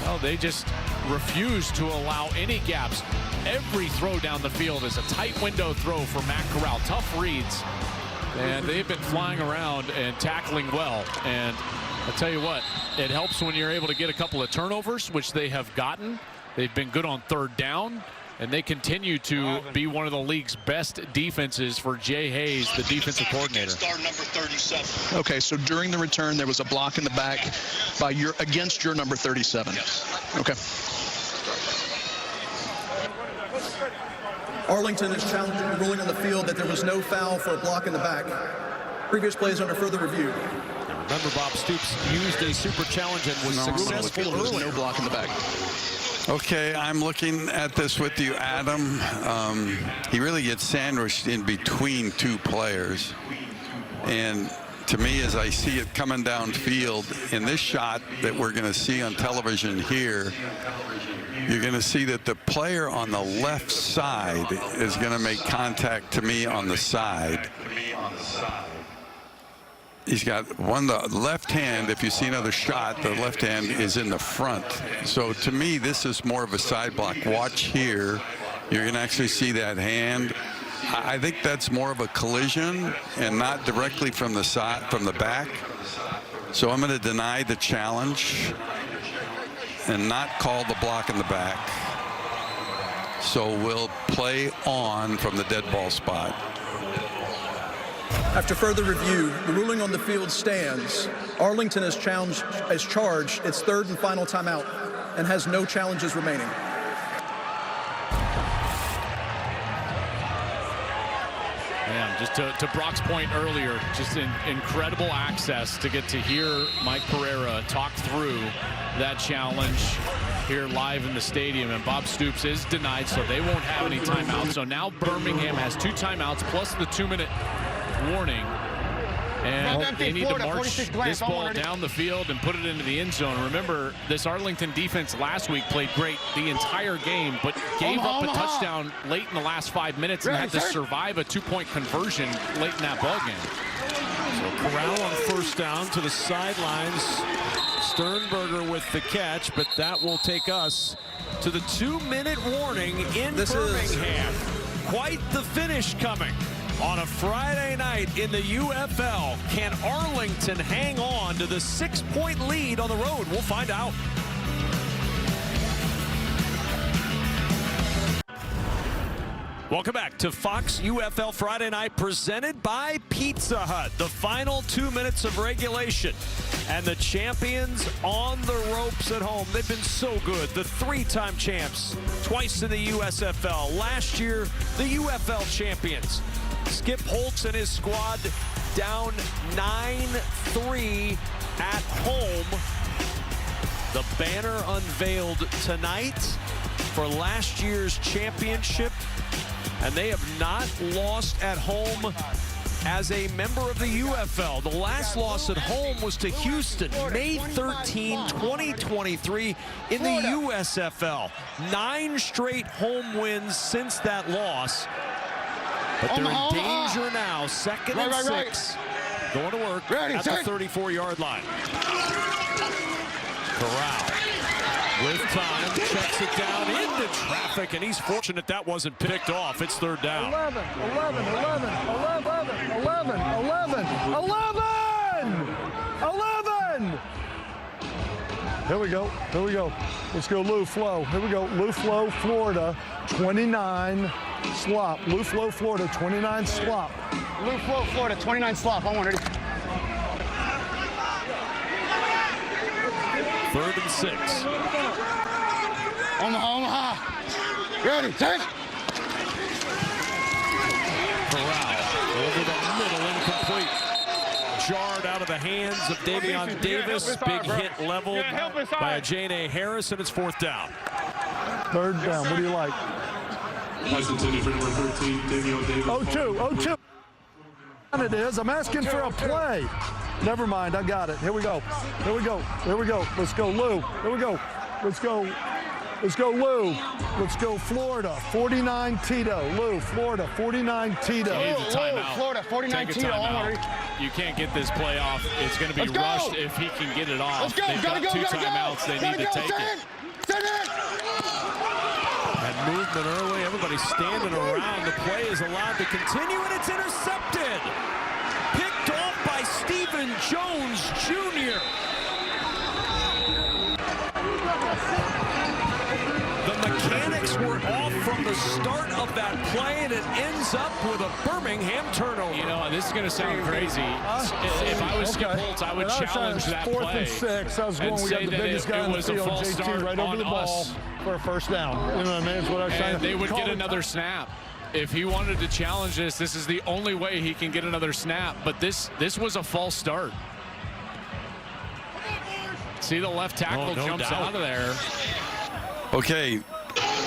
Well, they just refuse to allow any gaps. Every throw down the field is a tight window throw for Matt Corral. Tough reads. And they've been flying around and tackling well. And I'll tell you what, it helps when you're able to get a couple of turnovers, which they have gotten. They've been good on 3rd down. And they continue to be one of the league's best defenses for Jay Hayes, the defensive coordinator. Okay, so during the return, there was a block in the back by against your number 37. Yes. Okay. Arlington is challenging the ruling on the field that there was no foul for a block in the back. Previous plays under further review. Remember, Bob Stoops used a super challenge and was successful. There was no block in the back. Okay, I'm looking at this with you, Adam. He really gets sandwiched in between two players. And to me, as I see it coming downfield, in this shot that we're going to see on television here, you're going to see that the player on the left side is going to make contact to me on the side. He's got the left hand. If you see another shot, the left hand is in the front. So to me, this is more of a side block. Watch here. You're going to actually see that hand. I think that's more of a collision and not directly from the side, from the back. So I'm going to deny the challenge and not call the block in the back. So we'll play on from the dead ball spot. After further review, the ruling on the field stands. Arlington has charged its third and final timeout and has no challenges remaining. Man, just to Brock's point earlier, just incredible access to get to hear Mike Pereira talk through that challenge here live in the stadium. And Bob Stoops is denied, so they won't have any timeouts. So now Birmingham has 2 timeouts plus the 2-minute warning. And they need to march this ball down the field and put it into the end zone. Remember, this Arlington defense last week played great the entire game, but gave up a touchdown late in the last 5 minutes and had to survive a 2-point conversion late in that ball game. So Corral on first down to the sidelines. Sternberger with the catch, but that will take us to the 2-minute warning in Birmingham. Quite the finish coming on a Friday night in the UFL. Can Arlington hang on to the 6-point lead on the road? We'll find out. Welcome back to Fox UFL Friday Night, presented by Pizza Hut. The final 2 minutes of regulation, and the champions on the ropes at home. They've been so good. The 3-time champs, twice in the USFL. Last year, the UFL champions. Skip Holtz and his squad down 9-3 at home. The banner unveiled tonight for last year's championship, and they have not lost at home as a member of the UFL. The last loss at home was to Houston, May 13, 2023 in the USFL. 9 straight home wins since that loss. But they're in danger now. 2nd and 6. Going to work at the 34-yard line. Corral with time, checks it down into traffic, and he's fortunate that wasn't picked off. It's 3rd down. 11. Here we go. Let's go Lou Flo. Here we go. Lou Flo, Florida, 29 slop. Lou Flo, Florida, 29 slop. Lou Flo, Florida, 29 slop. I want it. 3rd and 6. Omaha. Ready, take. Corral over the middle, incomplete. Jarred out of the hands of Davion Davis. Big hit leveled by Ajane Harris, and it's 4th down. 3rd down. What do you like? Pass intended for number 13, Davion Davis. 0-2. It is. I'm asking for a play. Never mind. I got it. Here we go. Let's go, Lou. Here we go. Let's go, Lou. Let's go, Florida. 49 Tito. Lou, Florida. 49 Tito. He needs a timeout. Florida, 49 Take a Tito. timeout. You can't get this play off. It's going to be rushed if he can get it off. Let's go. They've got 2 timeouts. They need to take it. Send it. That movement early. Everybody's standing around. The play is allowed to continue, and it's intercepted. Picked off by Stephen Jones Jr. The mechanics were off from the start of that play, and it ends up with a Birmingham turnover. You know, this is going to sound crazy. If I was Skip Holtz, I would challenge that play. 4th and 6. I was going, and we got the biggest guy in the field, JT, right over the ball for a first down. You know what I mean? That's what I was saying. And they would get another snap. If he wanted to challenge this is the only way he can get another snap. But this was a false start. See, the left tackle jumps out of there. Okay,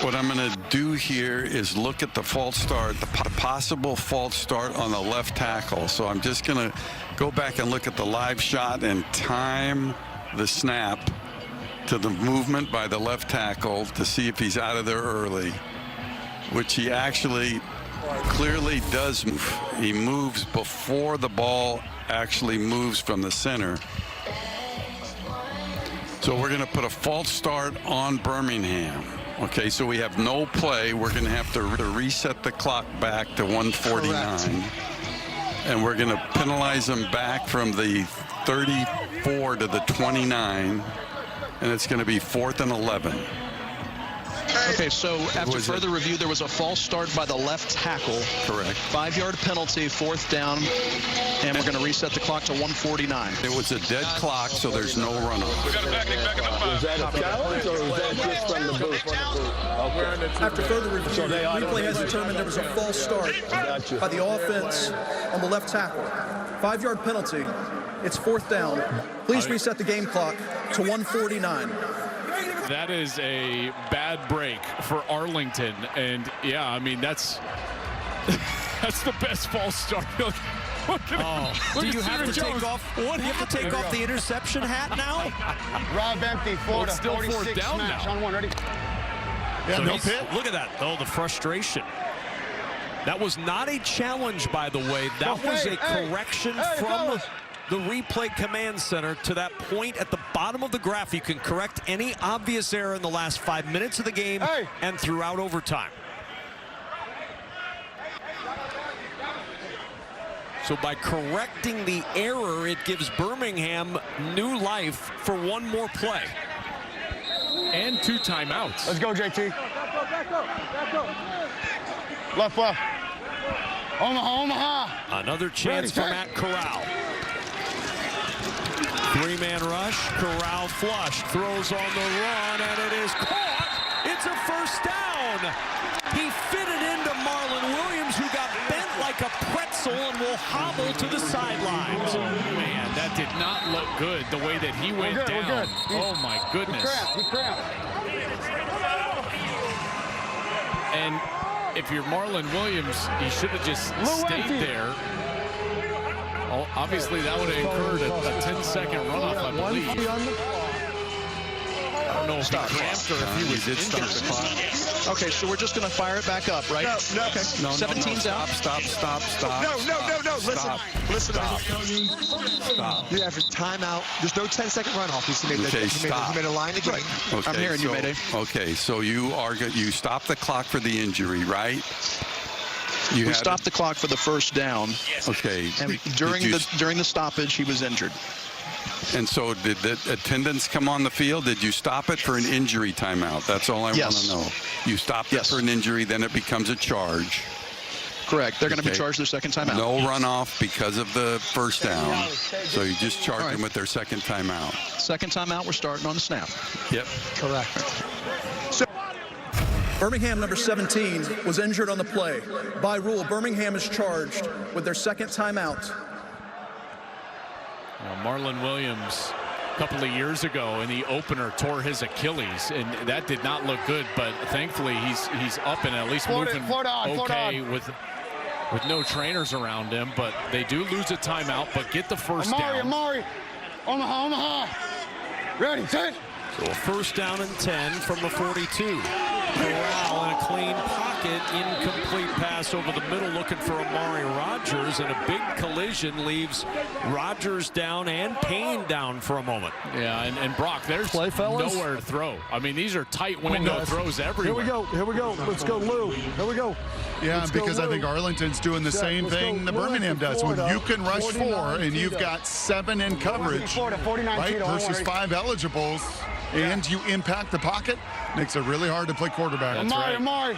what I'm going to do here is look at the false start, the possible false start on the left tackle. So I'm just going to go back and look at the live shot and time the snap to the movement by the left tackle to see if he's out of there early, which he actually clearly does move. He moves before the ball actually moves from the center. So we're going to put a false start on Birmingham. Okay, so we have no play. We're going to have to reset the clock back to 1:49. Correct. And we're going to penalize them back from the 34 to the 29. And it's going to be 4th and 11. Okay, so after further review, there was a false start by the left tackle. Correct. 5-yard penalty, 4th down, and we're going to reset the clock to 1:49. It was a dead clock, so there's no runoff. We got it back in the 5. Was that a challenge or was that just from the booth? Okay. After further review, the replay has determined there was a false start by the offense on the left tackle. 5-yard penalty. It's 4th down. Please reset the game clock to 1:49. That is a bad break for Arlington, and yeah, I mean that's the best false start. Do you have to take off? What do you have to take off the interception hat now? Rob empty, Florida. It's still 46 4th down smash. now. On 1, ready? Yeah, so no pit. Look at that, though, the frustration. That was not a challenge, by the way. That was a correction from the replay command center to that point at the bottom of the graph. You can correct any obvious error in the last 5 minutes of the game and throughout overtime. So by correcting the error, it gives Birmingham new life for one more play. And 2 timeouts. Let's go, JT. Left. Omaha. Another chance for Matt Corral. 3-man rush. Corral flush. Throws on the run, and it is caught. It's a first down. He fitted into Marlon Williams, who got bent like a pretzel and will hobble to the sidelines. Man, that did not look good, the way that he went down. We're good. Oh, my goodness. He cramped. And if you're Marlon Williams, he should have just stayed there. Oh, obviously, that would have incurred a 10-second runoff, I believe. I don't know if he cramped or if he was injured. Okay, so we're just going to fire it back up, right? No. Okay. No, 17's out. Stop. No. Listen. Stop. You have a timeout. There's no 10-second runoff. He made a line of game. Okay, I'm hearing you, Mayday. Okay, so you stop the clock for the injury, right? We stopped the clock for the first down. Okay. And during the stoppage, he was injured. And so did the attendants come on the field? Did you stop it for an injury timeout? That's all I want to know. You stopped it for an injury, then it becomes a charge. Correct. They're going to be charged their second timeout. No runoff because of the first down. So you just charge them with their second timeout. Second timeout, we're starting on the snap. Yep. Correct. Birmingham number 17 was injured on the play. By rule, Birmingham is charged with their second timeout. Marlon Williams, a couple of years ago in the opener, tore his Achilles, and that did not look good. But thankfully, he's up and at least moving okay with no trainers around him. But they do lose a timeout, but get the first down. Amari, Omaha. Ready, set. So a first down and 10 from the 42. Corral in a clean pocket, incomplete pass over the middle, looking for Amari Rogers, and a big collision leaves Rogers down and Payne down for a moment. Yeah, and Brock, there's nowhere to throw. I mean, these are tight window throws everywhere. Here we go. Let's go, Lou. Here we go. Yeah, because I think Arlington's doing the same thing that Birmingham does. When you can rush 4 and you've got 7 in coverage, right, versus 5 eligibles, and you impact the pocket, Makes it really hard to play quarterback. That's right. Amari.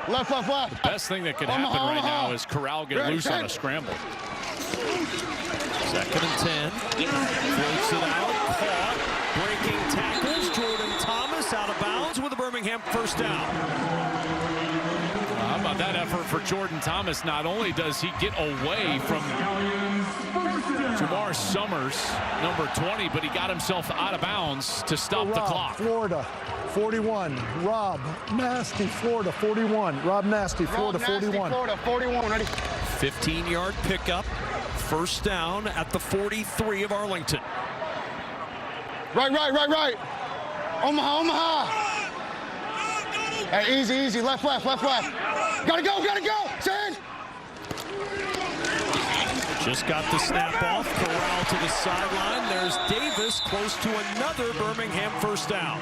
Left. The best thing that could happen right now is Corral get loose on a scramble. 2nd and 10. Floats it out. Caught. Breaking tackles. Jordan Thomas out of bounds with a Birmingham first down. How about that effort for Jordan Thomas? Not only does he get away from Jamar Summers, number 20, but he got himself out of bounds to stop the clock. Florida, 41. Rob Nasty, Florida, 41. Rob Nasty, Florida, 41. Florida, 41. Ready? 15-yard pickup. First down at the 43 of Arlington. Right. Omaha. Hey, easy. Left. Gotta go. Send. Just got the snap off. Corral to the sideline. There's Davis close to another Birmingham first down.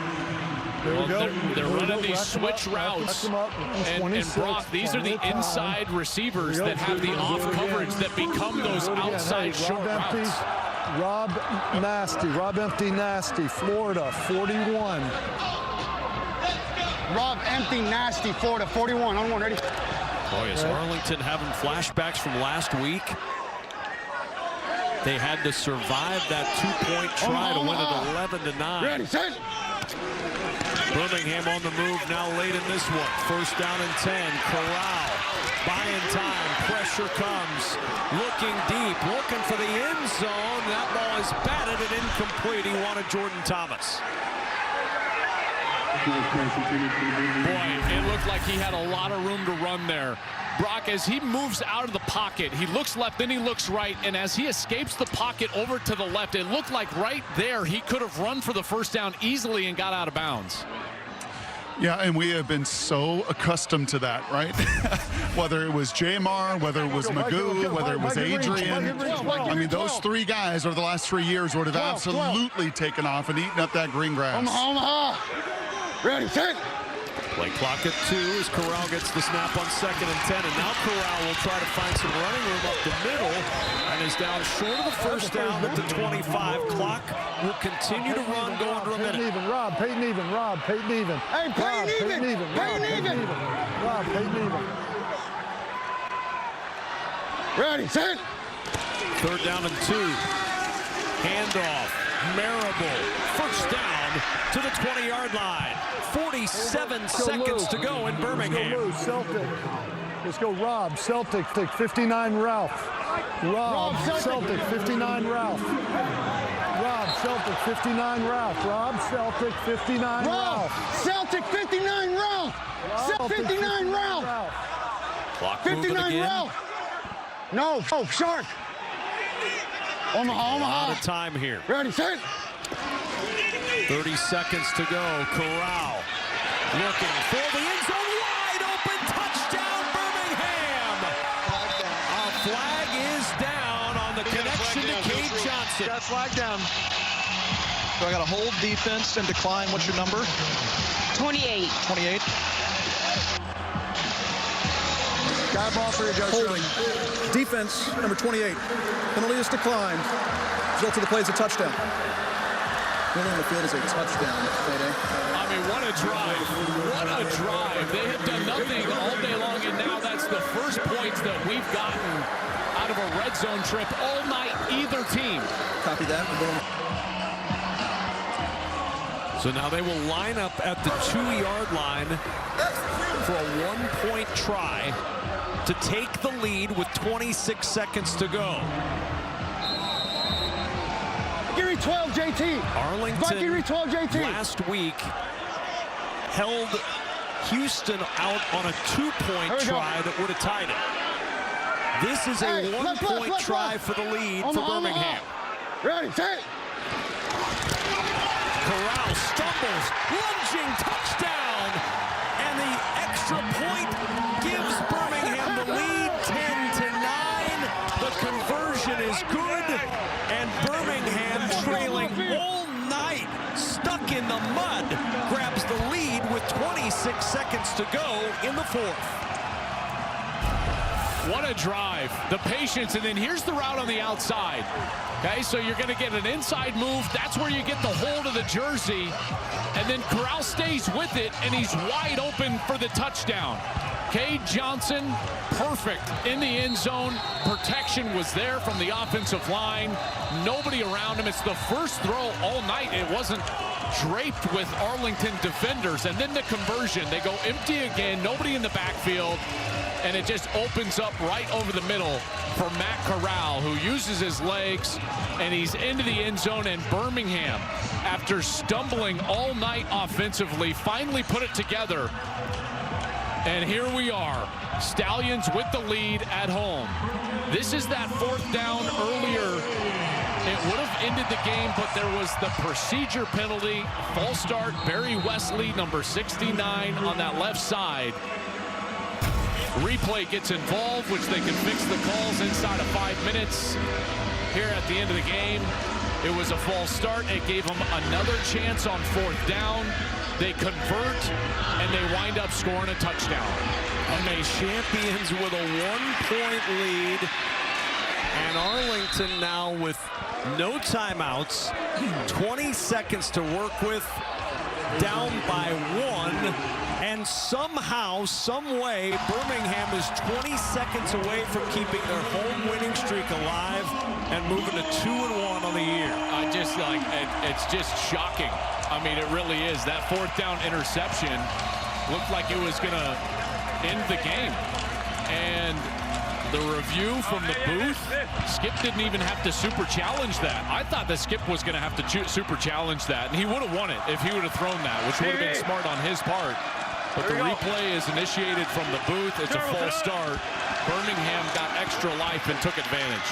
Well, they're running these switch routes. And Brock, these are the inside receivers that have the off coverage that become those outside short routes. Rob Empty Nasty, Florida, 41. Rob Empty Nasty, Florida, 41. On one, ready? Boy, is Arlington having flashbacks from last week? They had to survive that 2-point try to win it 11-9. Ready, set. Birmingham on the move now late in this one. First down and 10. Corral buying time. Pressure comes. Looking deep. Looking for the end zone. That ball is batted and incomplete. He wanted Jordan Thomas. Boy, it looked like he had a lot of room to run there. Brock, as he moves out of the pocket, he looks left, then he looks right, and as he escapes the pocket over to the left, it looked like right there he could have run for the first down easily and got out of bounds. Yeah, and we have been so accustomed to that, right? Whether it was Jamar, whether it was Magoo, whether it was Adrian. I mean, those three guys over the last 3 years would have absolutely taken off and eaten up that green grass. Omaha. Ready, set. Play clock at 2 as Corral gets the snap on 2nd and 10. And now Corral will try to find some running room up the middle and is down short of the first down at the 25. Clock will continue to run going to a minute. Peyton even. Hey, Peyton even. Rob, Peyton even. Ready, set. 3rd down and 2. Handoff. Marable. First down to the 20-yard line. 47 seconds to go in Birmingham. Let's go Rob. Celtic, 59 Ralph. Rob Celtic, 59 Ralph. Rob Celtic, 59 Ralph. Rob Celtic, 59 Ralph. Celtic, 59 Ralph. 59 Ralph. Clock moving again. Ralph. No, Shark. Omaha. Out of time here. Ready, set. 30 seconds to go. Corral looking for the end zone. Wide open touchdown, Birmingham. A flag is down on the connection to Cade Johnson. Got a flag down. So I got to hold defense and decline. What's your number? 28. 28. Got ball for you, Joe. Holding. Defense, number 28. Penalty is declined. Result of the play is a touchdown. Really on the field is a touchdown. I mean, what a drive. What a drive. They have done nothing all day long, and now that's the first points that we've gotten out of a red zone trip all night, either team. Copy that. So now they will line up at the 2-yard line for a 1-point try to take the lead with 26 seconds to go. Victory 12, JT. Arlington Victory 12, JT. Last week held Houston out on a 2-point try that would have tied it. This is a 1-point try for the lead for Birmingham. Ready, set. Corral stumbles, lunging touchdown, and the extra point gives Birmingham the lead 10-9. The conversion is good, and Birmingham trailing all night, stuck in the mud, grabs the lead with 26 seconds to go in the 4th. What a drive. The patience, and then here's the route on the outside. Okay, so you're going to get an inside move. That's where you get the hold of the jersey. And then Corral stays with it, and he's wide open for the touchdown. Cade Johnson, perfect in the end zone. Protection was there from the offensive line. Nobody around him. It's the first throw all night. It wasn't draped with Arlington defenders. And then the conversion. They go empty again. Nobody in the backfield. And it just opens up right over the middle for Matt Corral, who uses his legs, and he's into the end zone. And Birmingham, after stumbling all night offensively, finally put it together. And here we are, Stallions with the lead at home. This is that fourth down earlier. It would have ended the game, but there was the procedure penalty. False start, Barry Wesley, number 69 on that left side. Replay gets involved, which they can fix the calls inside of 5 minutes. Here at the end of the game, it was a false start. It gave them another chance on fourth down. They convert, and they wind up scoring a touchdown. And they champions with a 1-point lead. And Arlington now with no timeouts, 20 seconds to work with, down by 1. And somehow, some way, Birmingham is 20 seconds away from keeping their home winning streak alive and moving to 2-1 on the year. It's just shocking. I mean, it really is. That fourth down interception looked like it was going to end the game. And the review from the booth, Skip didn't even have to super challenge that. I thought that Skip was going to have to super challenge that, and he would have won it if he would have thrown that, which would have been smart on his part. But the replay is initiated from the booth. It's a false start. Birmingham got extra life and took advantage.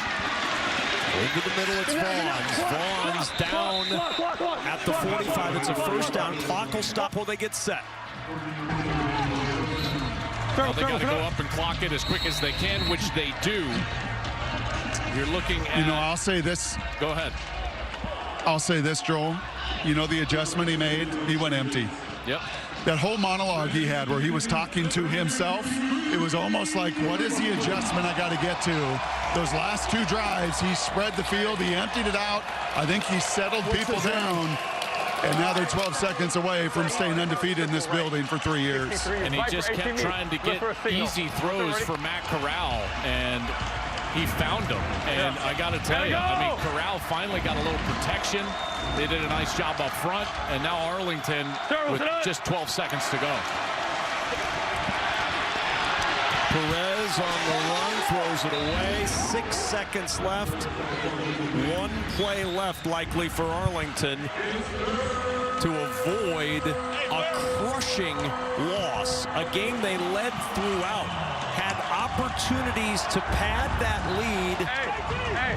Into the middle, it's Vaughn's. Vaughn's down at the 45. It's a first down. Clock will stop while they get set. Well, they got to go up and clock it as quick as they can, which they do. You're looking at... I'll say this. Go ahead. I'll say this, Joel. The adjustment he made, he went empty. Yep. That whole monologue he had where he was talking to himself, it was almost like, what is the adjustment I got to get to? Those last 2 drives, he spread the field, he emptied it out. I think he settled people down. And now they're 12 seconds away from staying undefeated in this building for 3 years. And he just kept trying to get easy throws for Matt Corral, and he found them. And I got to tell you, Corral finally got a little protection. They did a nice job up front, and now Arlington with just 12 seconds to go. Perez on the run, throws it away. 6 seconds left. 1 play left likely for Arlington to avoid a crushing loss. A game they led throughout. Had opportunities to pad that lead,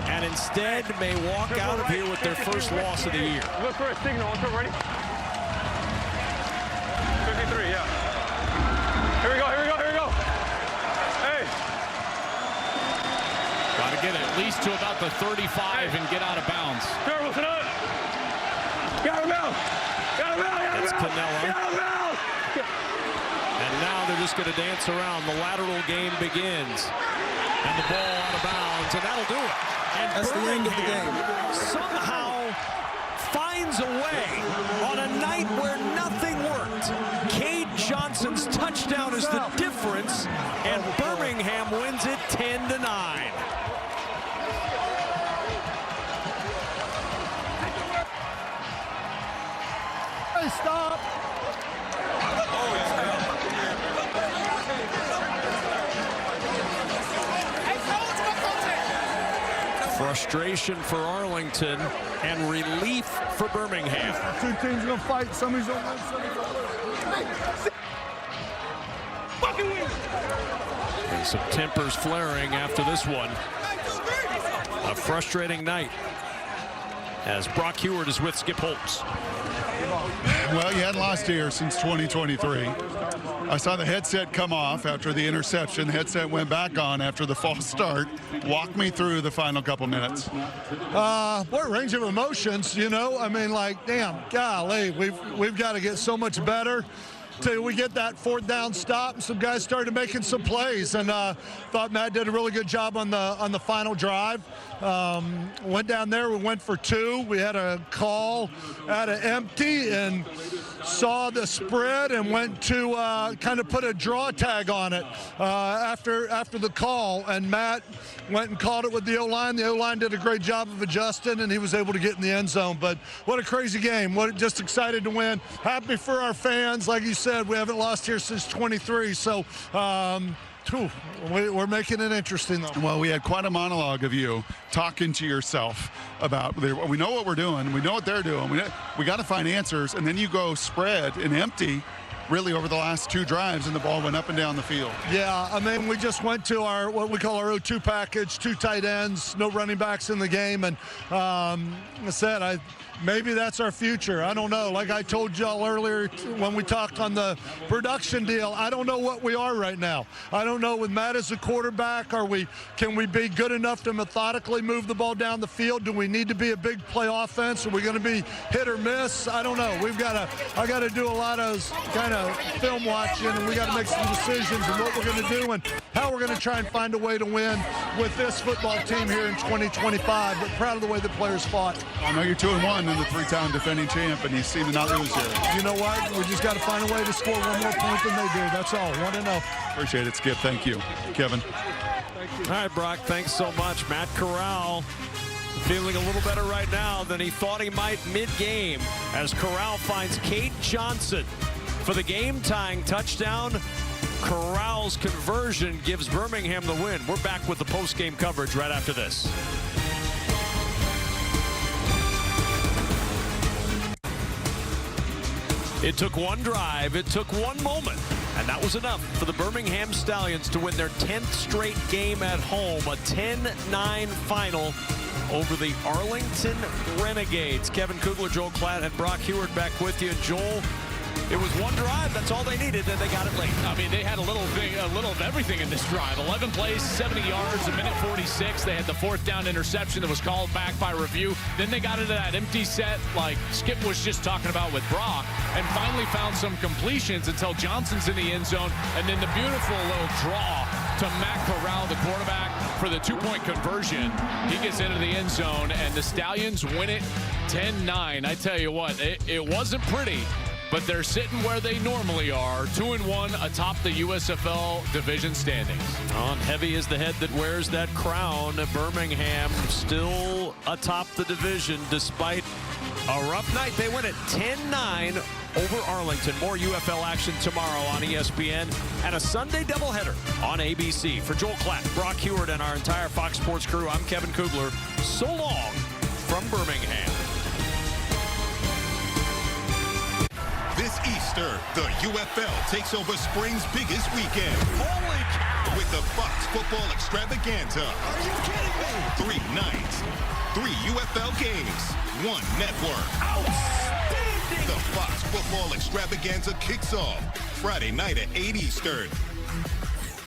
and instead may walk out of here with their first loss of the year. Look for a signal. Let's go, ready? 53, yeah. Here we go, here we go, here we go. Hey. Got to get at least to about the 35 and get out of bounds. Sure, listen up. Get out of bounds. Get out of bounds. That's Canella. Get out of bounds. And now they're just going to dance around. The lateral game begins. And the ball out of bounds, and that'll do it. And that's the end of the game. Somehow finds a way on a night where nothing worked. Cade Johnson's touchdown is the difference, and Birmingham wins it 10-9. Hey, stop. Frustration for Arlington and relief for Birmingham. 2 teams gonna fight. Somebody's gonna win. Somebody's gonna win. And some tempers flaring after this one. A frustrating night as Brock Heward is with Skip Holtz. Well, you hadn't lost here since 2023. I saw the headset come off after the interception. The headset went back on after the false start. Walk me through the final couple minutes. What range of emotions, damn, golly, we've got to get so much better. till we get that 4th down stop. And some guys started making some plays, and thought Matt did a really good job on the final drive. Went down there, we went for 2. We had a call at an empty and saw the spread and went to kind of put a draw tag on it after the call, and Matt went and called it with the O-line. The O-line did a great job of adjusting, and he was able to get in the end zone. But what a crazy game. Just excited to win. Happy for our fans. Like you said, we haven't lost here since 23, so we're making it interesting, though. Well, we had quite a monologue of you talking to yourself about, we know what we're doing, we know what they're doing, we got to find answers, and then you go spread and empty really over the last 2 drives, and the ball went up and down the field. Yeah, I mean, we just went to our what we call our O2 package, 2 tight ends, no running backs in the game, and I said, maybe that's our future. I don't know. Like I told y'all earlier when we talked on the production deal, I don't know what we are right now. I don't know with Matt as a quarterback, can we be good enough to methodically move the ball down the field? Do we need to be a big play offense? Are we going to be hit or miss? I don't know. I got to do a lot of kind of film watching, and we got to make some decisions on what we're going to do and how we're going to try and find a way to win with this football team here in 2025. But proud of the way the players fought. I know you're 2-1 and the 3-time defending champ, and you seem to not lose here. You know what? We just got to find a way to score 1 more point than they do. That's all. 1-0. Appreciate it, Skip. Thank you. Kevin. All right, Brock, thanks so much. Matt Corral feeling a little better right now than he thought he might mid-game as Corral finds Kate Johnson for the game-tying touchdown. Corral's conversion gives Birmingham the win. We're back with the post-game coverage right after this. It took 1 drive, it took 1 moment, and that was enough for the Birmingham Stallions to win their 10th straight game at home, a 10-9 final over the Arlington Renegades. Kevin Kugler, Joel Klatt, and Brock Heward back with you. Joel, it was 1 drive, that's all they needed, and they got it late. I mean, they had a little of everything in this drive. 11 plays, 70 yards, 1:46. They had the 4th down interception that was called back by review. Then they got into that empty set like Skip was just talking about with Brock, and finally found some completions until Johnson's in the end zone, and then the beautiful little draw to Matt Corral, the quarterback, for the 2-point conversion. He gets into the end zone, and the Stallions win it 10-9. I tell you what, it wasn't pretty, but they're sitting where they normally are, 2-1 atop the USFL division standings. On heavy is the head that wears that crown. Birmingham still atop the division despite a rough night. They win it 10-9 over Arlington. More UFL action tomorrow on ESPN and a Sunday doubleheader on ABC. For Joel Klatt, Brock Heward, and our entire Fox Sports crew, I'm Kevin Kugler. So long from Birmingham. This Easter, the UFL takes over spring's biggest weekend. Holy cow! With the Fox Football Extravaganza. Are you kidding me? 3 nights, 3 UFL games, 1 network. Outstanding! The Fox Football Extravaganza kicks off Friday night at 8 Eastern.